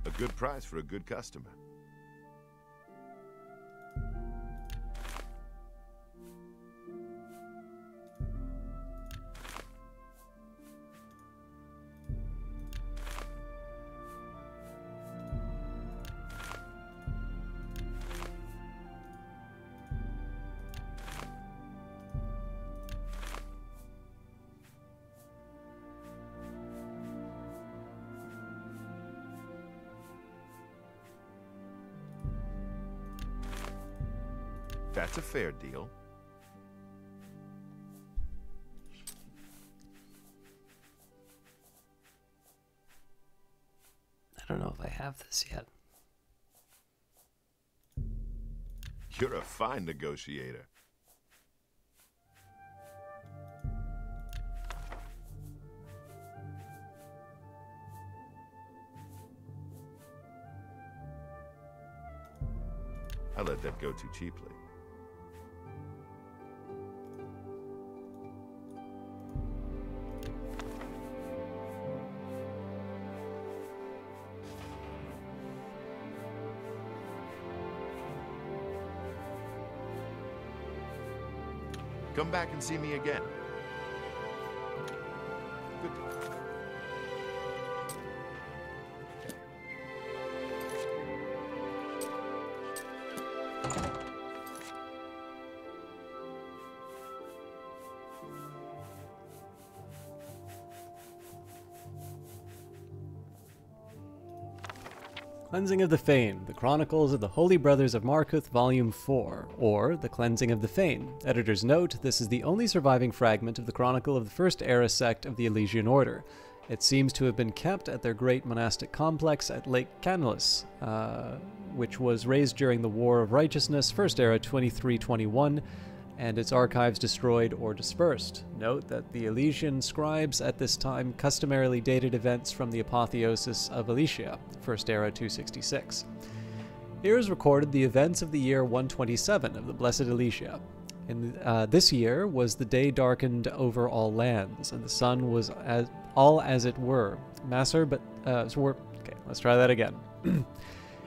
a good price for a good customer. That's a fair deal. I don't know if I have this yet. You're a fine negotiator. I let that go too cheaply. Come back and see me again. Good day. Cleansing of the Fane, The Chronicles of the Holy Brothers of Markuth, Volume 4, or The Cleansing of the Fane. Editor's note, this is the only surviving fragment of the chronicle of the First Era sect of the Elysian Order. It seems to have been kept at their great monastic complex at Lake Canlis, which was raised during the War of Righteousness, First Era 2321, and its archives destroyed or dispersed. Note that the Elysian scribes at this time customarily dated events from the apotheosis of Elysia, First Era 266. Here is recorded the events of the year 127 of the Blessed Elysia. This year was the day darkened over all lands, and the sun was as it were. Okay, let's try that again.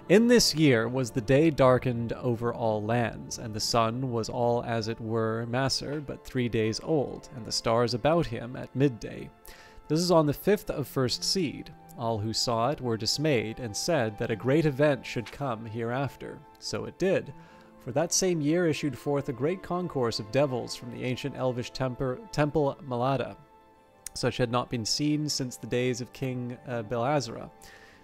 In this year was the day darkened over all lands, and the sun was all as it were Maser, but 3 days old, and the stars about him at midday. This is on the 5th of first seed. All who saw it were dismayed, and said that a great event should come hereafter. So it did. For that same year issued forth a great concourse of devils from the ancient elvish temple Malada. Such had not been seen since the days of King Belazra.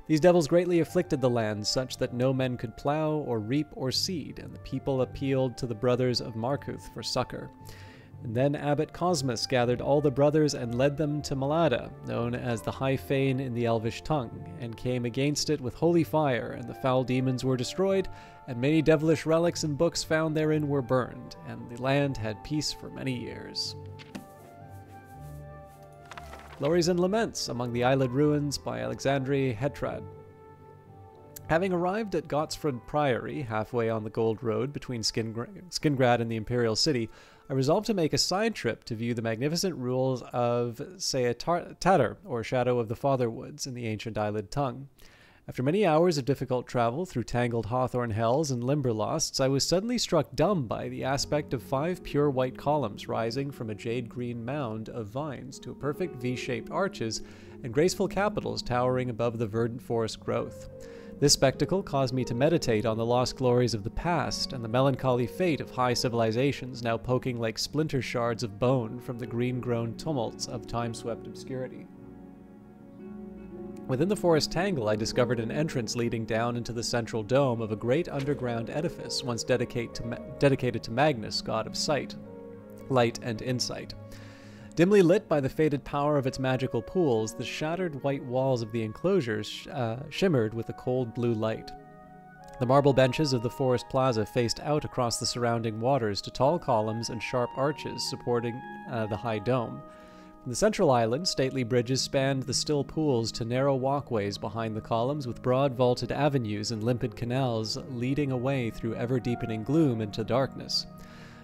These devils greatly afflicted the land, such that no men could plow or reap or seed, and the people appealed to the brothers of Markuth for succor. And then Abbot Cosmas gathered all the brothers and led them to Malada, known as the High Fane in the Elvish tongue, and came against it with holy fire, and the foul demons were destroyed, and many devilish relics and books found therein were burned, and the land had peace for many years. Glories and Laments among the Eyelid Ruins by Alexandre Hetrad. Having arrived at Gottsford Priory, halfway on the Gold Road between Skingrad and the Imperial City, I resolved to make a side trip to view the magnificent ruins of Seatar, or Shadow of the Fatherwoods, in the ancient Eyelid tongue. After many hours of difficult travel through tangled hawthorn hells and limberlosts, I was suddenly struck dumb by the aspect of 5 pure white columns rising from a jade-green mound of vines to perfect V-shaped arches and graceful capitals towering above the verdant forest growth. This spectacle caused me to meditate on the lost glories of the past and the melancholy fate of high civilizations now poking like splinter shards of bone from the green-grown tumults of time-swept obscurity. Within the forest tangle, I discovered an entrance leading down into the central dome of a great underground edifice once dedicated to Magnus, god of sight, light, and insight. Dimly lit by the faded power of its magical pools, the shattered white walls of the enclosures shimmered with a cold blue light. The marble benches of the forest plaza faced out across the surrounding waters to tall columns and sharp arches supporting the high dome. From the central island, stately bridges spanned the still pools to narrow walkways behind the columns with broad vaulted avenues and limpid canals leading away through ever-deepening gloom into darkness.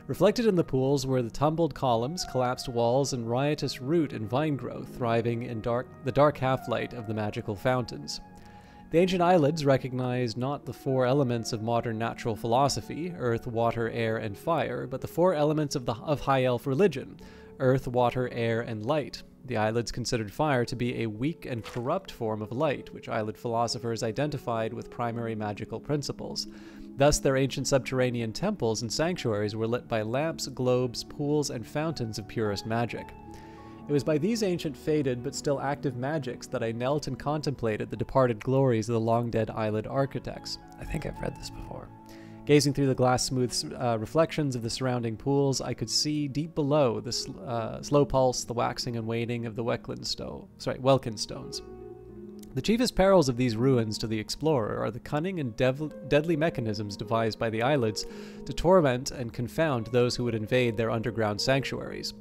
Reflected in the pools were the tumbled columns, collapsed walls, and riotous root and vine growth thriving in the dark half-light of the magical fountains. The ancient Eyelids recognized not the 4 elements of modern natural philosophy, earth, water, air, and fire, but the 4 elements of high elf religion, earth, water, air, and light. The Eyelids considered fire to be a weak and corrupt form of light, which Eyelid philosophers identified with primary magical principles. Thus, their ancient subterranean temples and sanctuaries were lit by lamps, globes, pools, and fountains of purest magic. It was by these ancient faded but still active magics that I knelt and contemplated the departed glories of the long-dead Eyelid architects. I think I've read this before. Gazing through the glass-smooth reflections of the surrounding pools, I could see deep below the slow pulse, the waxing and waning of the Welkin stones. The chiefest perils of these ruins to the explorer are the cunning and deadly mechanisms devised by the Eyelids to torment and confound those who would invade their underground sanctuaries.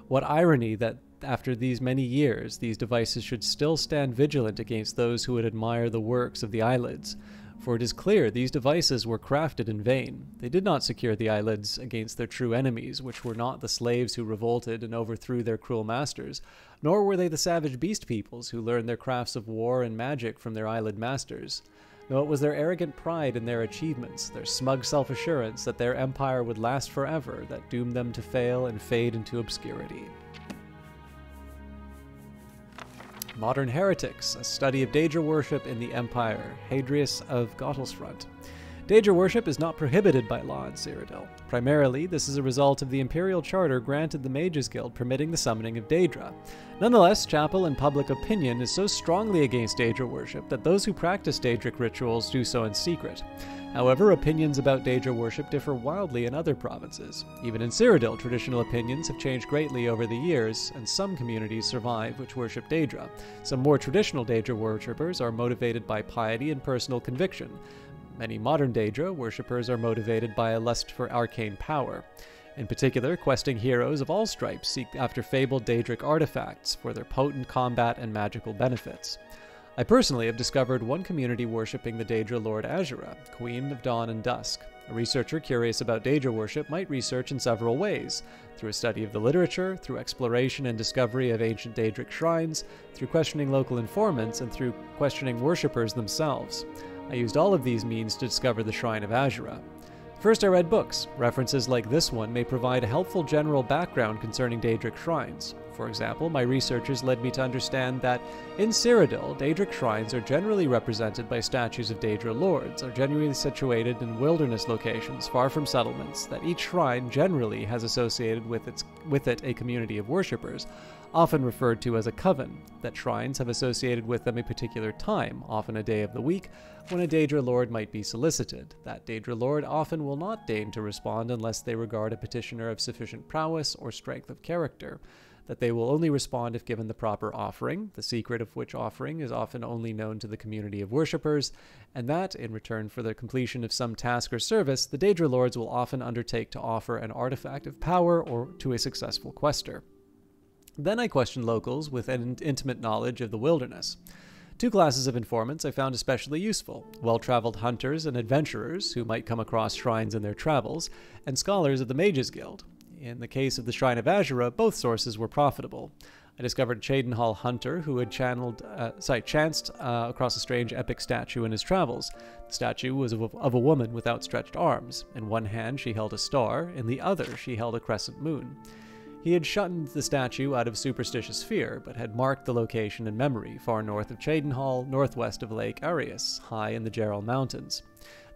What irony that after these many years, these devices should still stand vigilant against those who would admire the works of the Eyelids. For it is clear these devices were crafted in vain. They did not secure the Eyelids against their true enemies, which were not the slaves who revolted and overthrew their cruel masters, nor were they the savage beast peoples who learned their crafts of war and magic from their Eyelid masters. No, it was their arrogant pride in their achievements, their smug self-assurance that their empire would last forever, that doomed them to fail and fade into obscurity. Modern Heretics, a study of Daedra worship in the Empire, Hadrius of Gottlesfront. Daedra worship is not prohibited by law in Cyrodiil. Primarily, this is a result of the Imperial Charter granted the Mages Guild permitting the summoning of Daedra. Nonetheless, chapel and public opinion is so strongly against Daedra worship that those who practice Daedric rituals do so in secret. However, opinions about Daedra worship differ wildly in other provinces. Even in Cyrodiil, traditional opinions have changed greatly over the years, and some communities survive which worship Daedra. Some more traditional Daedra worshippers are motivated by piety and personal conviction. Many modern Daedra worshippers are motivated by a lust for arcane power. In particular, questing heroes of all stripes seek after fabled Daedric artifacts for their potent combat and magical benefits. I personally have discovered one community worshipping the Daedra Lord Azura, Queen of Dawn and Dusk. A researcher curious about Daedra worship might research in several ways: through a study of the literature, through exploration and discovery of ancient Daedric shrines, through questioning local informants, and through questioning worshippers themselves. I used all of these means to discover the Shrine of Azura. First, I read books. References like this one may provide a helpful general background concerning Daedric shrines. For example, my researches led me to understand that in Cyrodiil, Daedric shrines are generally represented by statues of Daedra lords, are generally situated in wilderness locations far from settlements, that each shrine generally has associated with it a community of worshippers, often referred to as a coven, that shrines have associated with them a particular time, often a day of the week, when a Daedra lord might be solicited. That Daedra lord often will not deign to respond unless they regard a petitioner of sufficient prowess or strength of character. That they will only respond if given the proper offering, the secret of which offering is often only known to the community of worshippers, and that, in return for the completion of some task or service, the Daedra lords will often undertake to offer an artifact of power or to a successful quester. Then I questioned locals with an intimate knowledge of the wilderness. Two classes of informants I found especially useful: well-traveled hunters and adventurers who might come across shrines in their travels, and scholars of the Mages Guild. In the case of the Shrine of Azura, both sources were profitable. I discovered a Cheydinhal hunter who had chanced across a strange epic statue in his travels. The statue was of a woman with outstretched arms. In one hand she held a star, in the other she held a crescent moon. He had shunned the statue out of superstitious fear, but had marked the location in memory, far north of Cheydinhal, northwest of Lake Arius, high in the Gerald Mountains.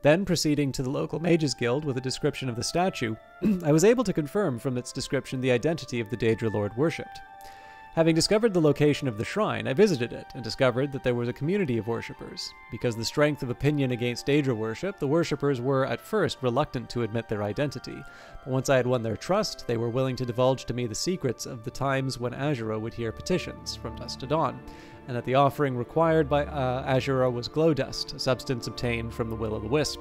Then, proceeding to the local Mages Guild with a description of the statue, I was able to confirm from its description the identity of the Daedra Lord worshipped. Having discovered the location of the shrine, I visited it and discovered that there was a community of worshippers. Because of the strength of opinion against Daedra worship, the worshippers were at first reluctant to admit their identity. But once I had won their trust, they were willing to divulge to me the secrets of the times when Azura would hear petitions, from dusk to dawn, and that the offering required by Azura was glow dust, a substance obtained from the will-o'-the-wisp.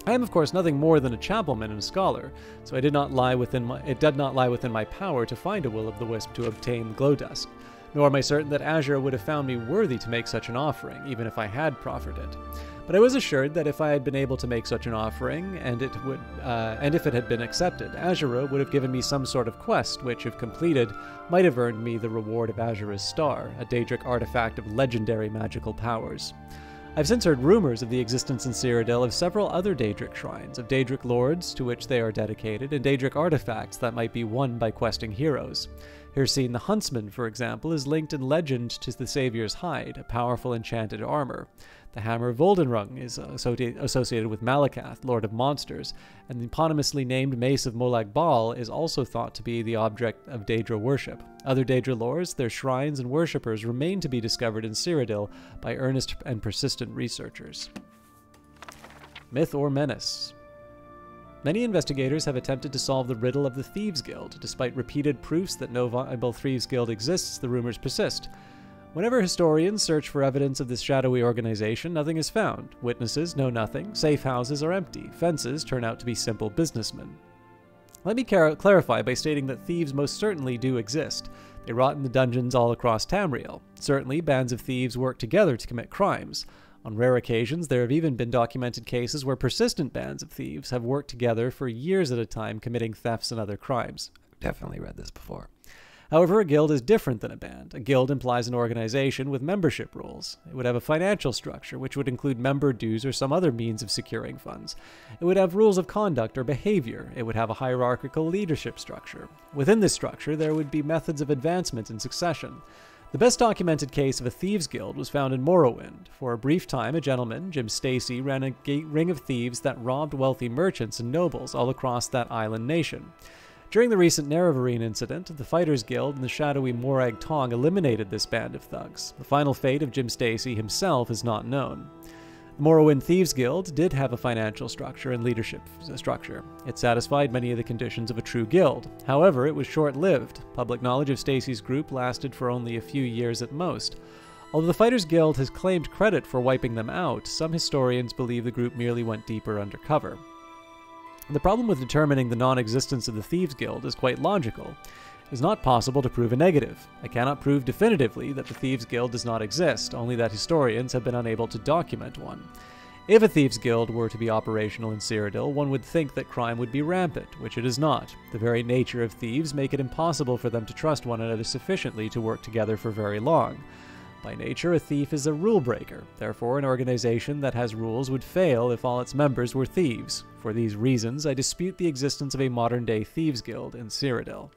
I am, of course, nothing more than a chapelman and a scholar, so it did not lie within my power to find a will-o'-the-wisp to obtain glow dust, nor am I certain that Azura would have found me worthy to make such an offering, even if I had proffered it. But I was assured that if I had been able to make such an offering, and if it had been accepted, Azura would have given me some sort of quest, which, if completed, might have earned me the reward of Azura's Star, a Daedric artifact of legendary magical powers. I've since heard rumors of the existence in Cyrodiil of several other Daedric shrines, of Daedric lords to which they are dedicated, and Daedric artifacts that might be won by questing heroes. Here seen, the Huntsman, for example, is linked in legend to the Saviour's Hide, a powerful enchanted armor. The Hammer of Voldenrung is associated with Malakath, Lord of Monsters, and the eponymously named Mace of Molag Bal is also thought to be the object of Daedra worship. Other Daedra lores, their shrines and worshippers remain to be discovered in Cyrodiil by earnest and persistent researchers. Myth or menace? Many investigators have attempted to solve the riddle of the Thieves Guild. Despite repeated proofs that no viable Thieves Guild exists, the rumors persist. Whenever historians search for evidence of this shadowy organization, nothing is found. Witnesses know nothing, safe houses are empty, fences turn out to be simple businessmen. Let me clarify by stating that thieves most certainly do exist. They rot in the dungeons all across Tamriel. Certainly, bands of thieves work together to commit crimes. On rare occasions, there have even been documented cases where persistent bands of thieves have worked together for years at a time committing thefts and other crimes. I've definitely read this before. However, a guild is different than a band. A guild implies an organization with membership rules. It would have a financial structure, which would include member dues or some other means of securing funds. It would have rules of conduct or behavior. It would have a hierarchical leadership structure. Within this structure, there would be methods of advancement and succession. The best documented case of a thieves' guild was found in Morrowind. For a brief time, a gentleman, Jim Stacy, ran a ring of thieves that robbed wealthy merchants and nobles all across that island nation. During the recent Nerevarine incident, the Fighters Guild and the shadowy Morag Tong eliminated this band of thugs. The final fate of Jim Stacy himself is not known. The Morrowind Thieves Guild did have a financial structure and leadership structure. It satisfied many of the conditions of a true guild. However, it was short-lived. Public knowledge of Stacy's group lasted for only a few years at most. Although the Fighters Guild has claimed credit for wiping them out, some historians believe the group merely went deeper undercover. The problem with determining the non-existence of the Thieves Guild is quite logical. It is not possible to prove a negative. I cannot prove definitively that the Thieves Guild does not exist, only that historians have been unable to document one. If a Thieves Guild were to be operational in Cyrodiil, one would think that crime would be rampant, which it is not. The very nature of thieves make it impossible for them to trust one another sufficiently to work together for very long. By nature, a thief is a rule breaker. Therefore, an organization that has rules would fail if all its members were thieves. For these reasons, I dispute the existence of a modern-day Thieves Guild in Cyrodiil.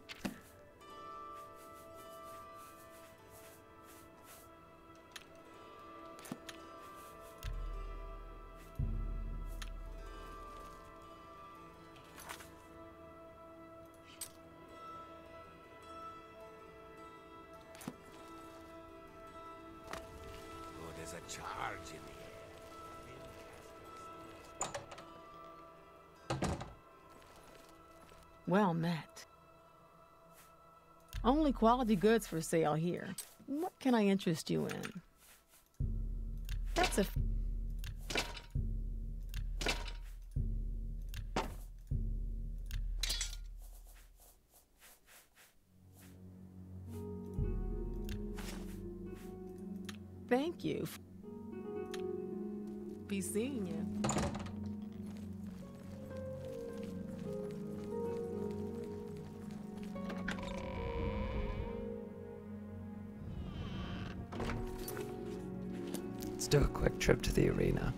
Well met. Only quality goods for sale here. What can I interest you in? That's a... Thank you. Be seeing you. Let's do a quick trip to the arena.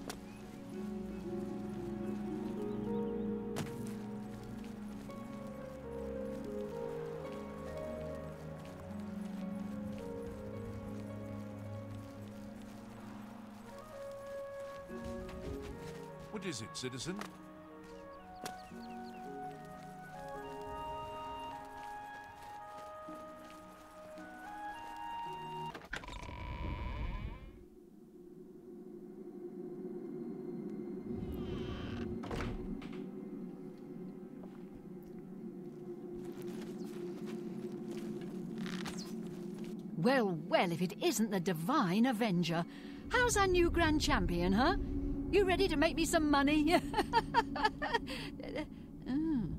What is it, citizen? Well, well, if it isn't the Divine Avenger. How's our new Grand Champion, huh? You ready to make me some money? I'm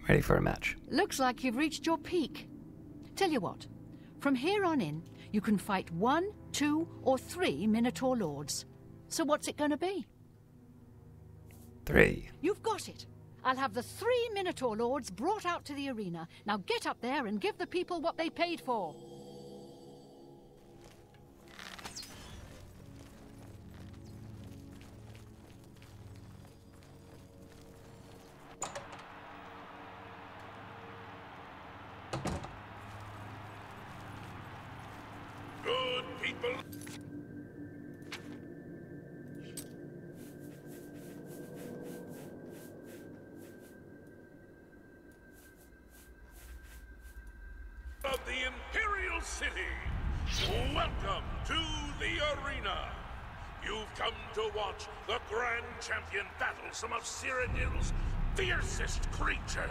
ready for a match. Looks like you've reached your peak. Tell you what, from here on in, you can fight 1, 2, or 3 Minotaur Lords. So what's it going to be? 3. You've got it. I'll have the 3 Minotaur Lords brought out to the arena. Now get up there and give the people what they paid for. Good people. Of the Imperial City, welcome to the arena. You've come to watch the Grand Champion battle some of Cyrodiil's fiercest creatures.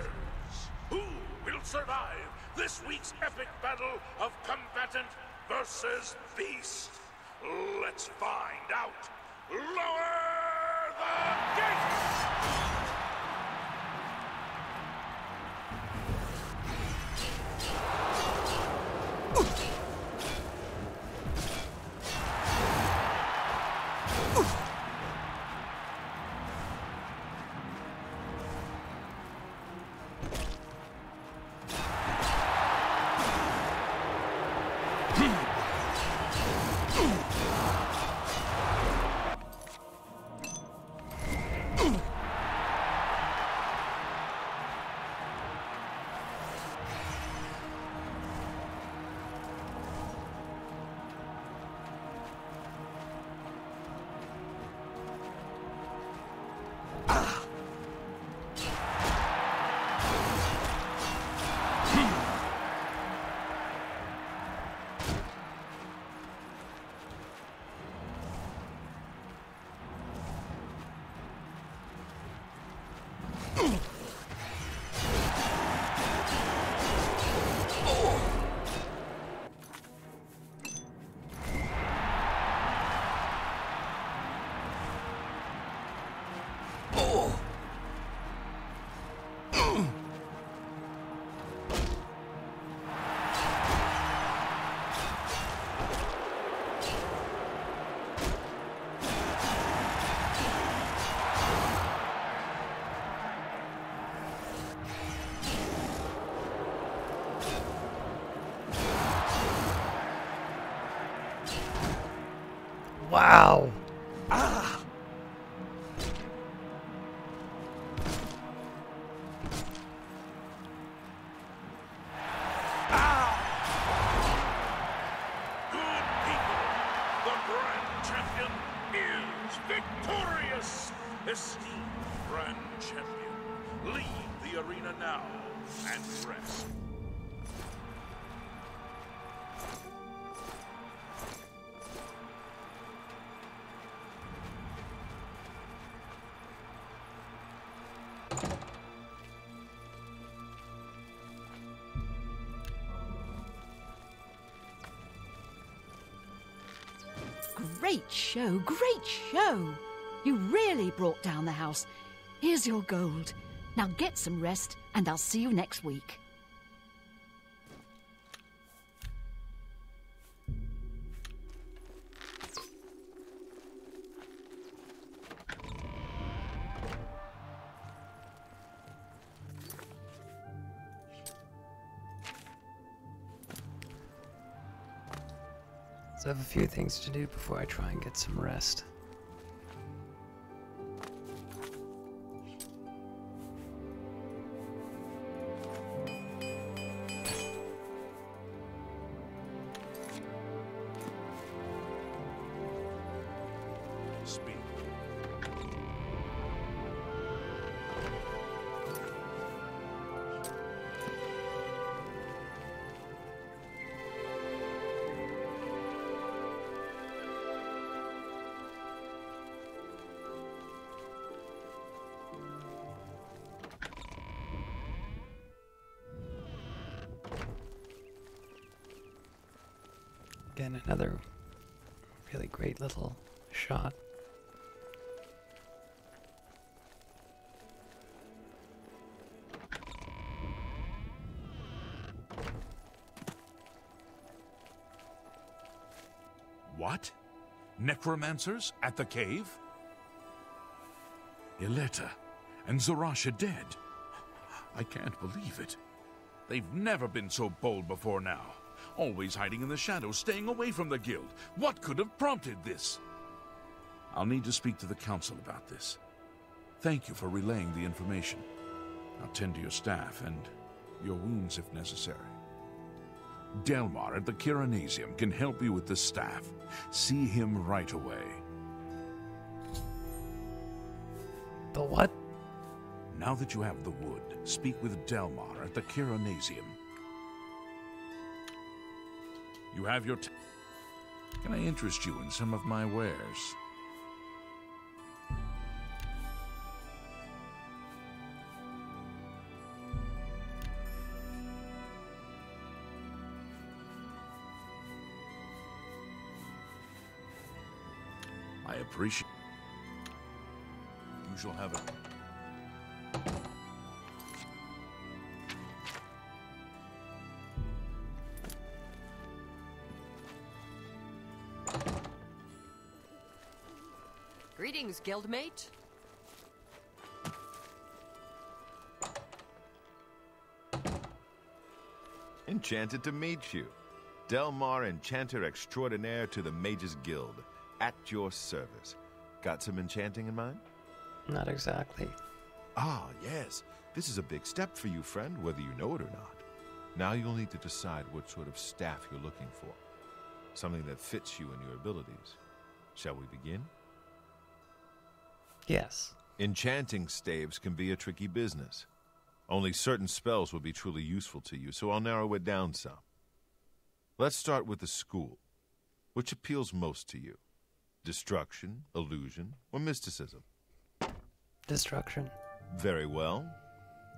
Who will survive this week's epic battle of combatant versus beast? Let's find out. Lower the gates! Wow. Good people, the Grand Champion is victorious! Esteemed Grand Champion, leave the arena now and rest. Great show, great show! You really brought down the house. Here's your gold. Now get some rest, and I'll see you next week. So I have a few things to do before I try and get some rest. Speak. Again, another really great little shot. What? Necromancers at the cave? Ileta and Zarasha dead. I can't believe it. They've never been so bold before now. Always hiding in the shadows, staying away from the guild. What could have prompted this? I'll need to speak to the council about this. Thank you for relaying the information. Now tend to your staff and your wounds if necessary. Delmar at the Kiranasium can help you with the staff. See him right away. The what? Now that you have the wood, speak with Delmar at the Kiranasium. You have your Can I interest you in some of my wares? I appreciate. You shall have it. Greetings, guildmate. Enchanted to meet you. Delmar, Enchanter Extraordinaire to the Mages Guild. At your service. Got some enchanting in mind? Not exactly. Ah, yes. This is a big step for you, friend, whether you know it or not. Now you'll need to decide what sort of staff you're looking for. Something that fits you and your abilities. Shall we begin? Yes. Enchanting staves can be a tricky business. Only certain spells will be truly useful to you, so I'll narrow it down some. Let's start with the school. Which appeals most to you? Destruction, illusion, or mysticism? Destruction. Very well.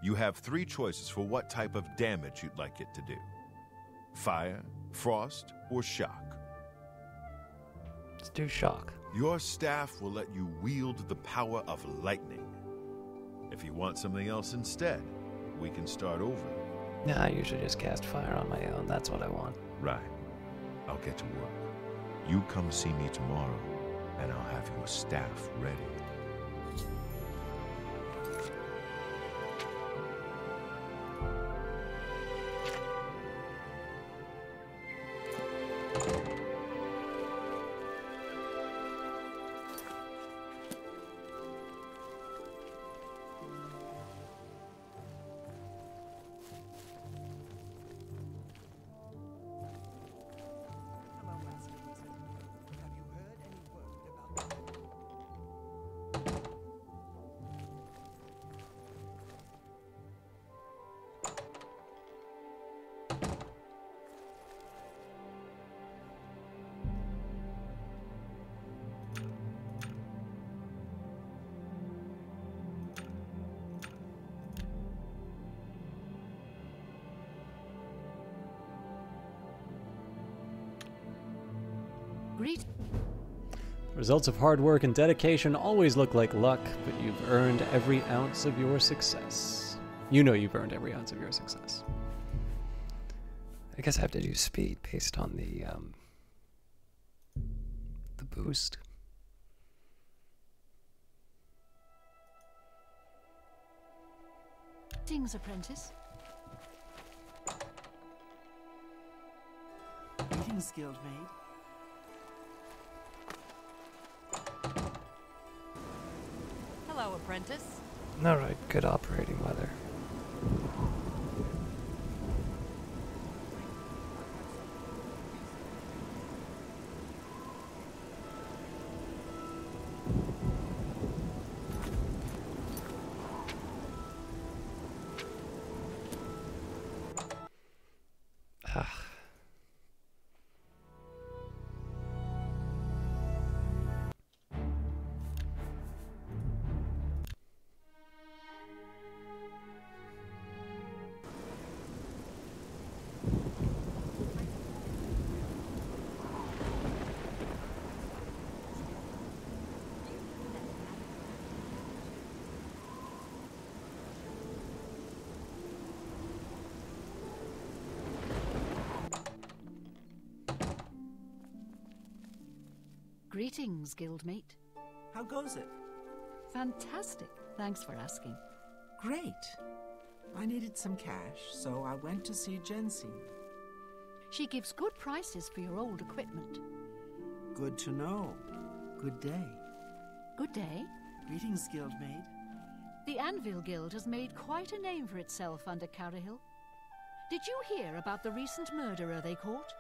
You have 3 choices for what type of damage you'd like it to do. Fire, frost, or shock. Let's do shock. Your staff will let you wield the power of lightning. If you want something else instead, we can start over. Yeah, I usually just cast fire on my own. That's what I want. Right. I'll get to work. You come see me tomorrow, and I'll have your staff ready. Great. Results of hard work and dedication always look like luck, but you've earned every ounce of your success. You know you've earned every ounce of your success. I guess I have to do speed based on the boost. Greetings, apprentice. Greetings, guildmate. Hello, apprentice. Alright, good operating weather. Greetings, guildmate. How goes it? Fantastic. Thanks for asking. Great. I needed some cash, so I went to see Jensen. She gives good prices for your old equipment. Good to know. Good day. Good day. Greetings, guildmaid. The Anvil Guild has made quite a name for itself under Carahill. Did you hear about the recent murderer they caught?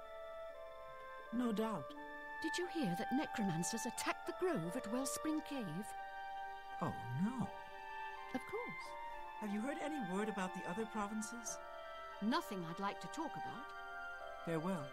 No doubt. Did you hear that necromancers attacked the grove at Wellspring Cave? Oh, no. Of course. Have you heard any word about the other provinces? Nothing I'd like to talk about. Farewell.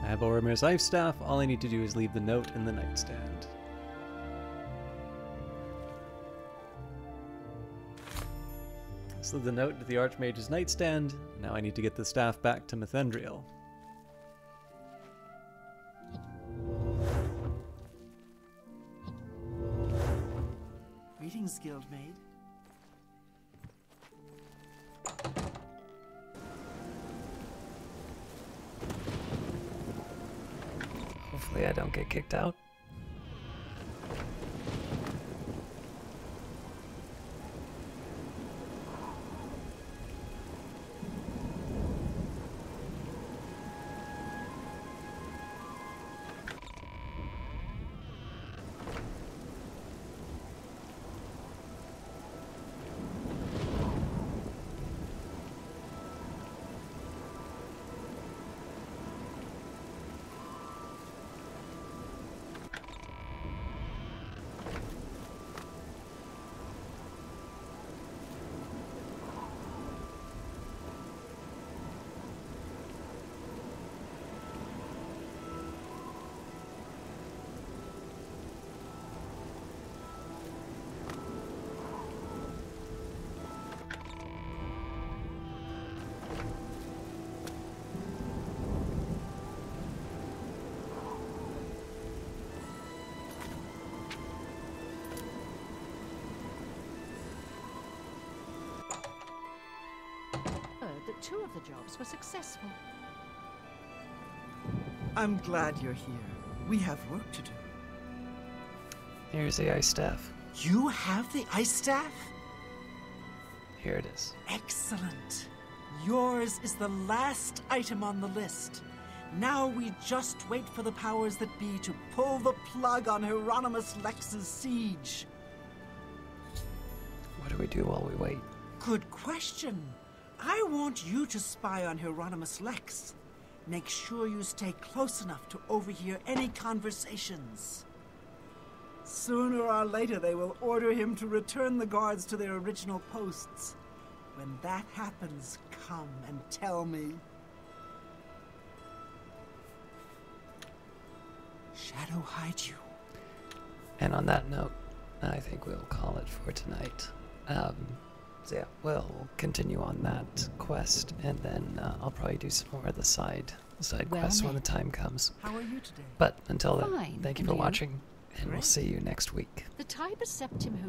I have Oromir's Ice Staff. All I need to do is leave the note in the nightstand. Slid the note into the Archmage's nightstand. Now I need to get the staff back to Methendriel. Greetings, guildmaid. Hopefully I don't get kicked out. That 2 of the jobs were successful. I'm glad you're here. We have work to do. Here's the ice staff. You have the ice staff? Here it is. Excellent. Yours is the last item on the list. Now we just wait for the powers that be to pull the plug on Hieronymus Lex's siege. What do we do while we wait? Good question. I want you to spy on Hieronymus Lex. Make sure you stay close enough to overhear any conversations. Sooner or later, they will order him to return the guards to their original posts. When that happens, come and tell me. Shadow hide you. And on that note, I think we'll call it for tonight. So yeah, we'll continue on that quest, and then I'll probably do some more of the side side Well quests when the met. time comes. How are you today? But until then, Fine, thank you and for you? watching, and we'll Great. see you next week. The Tiber Septim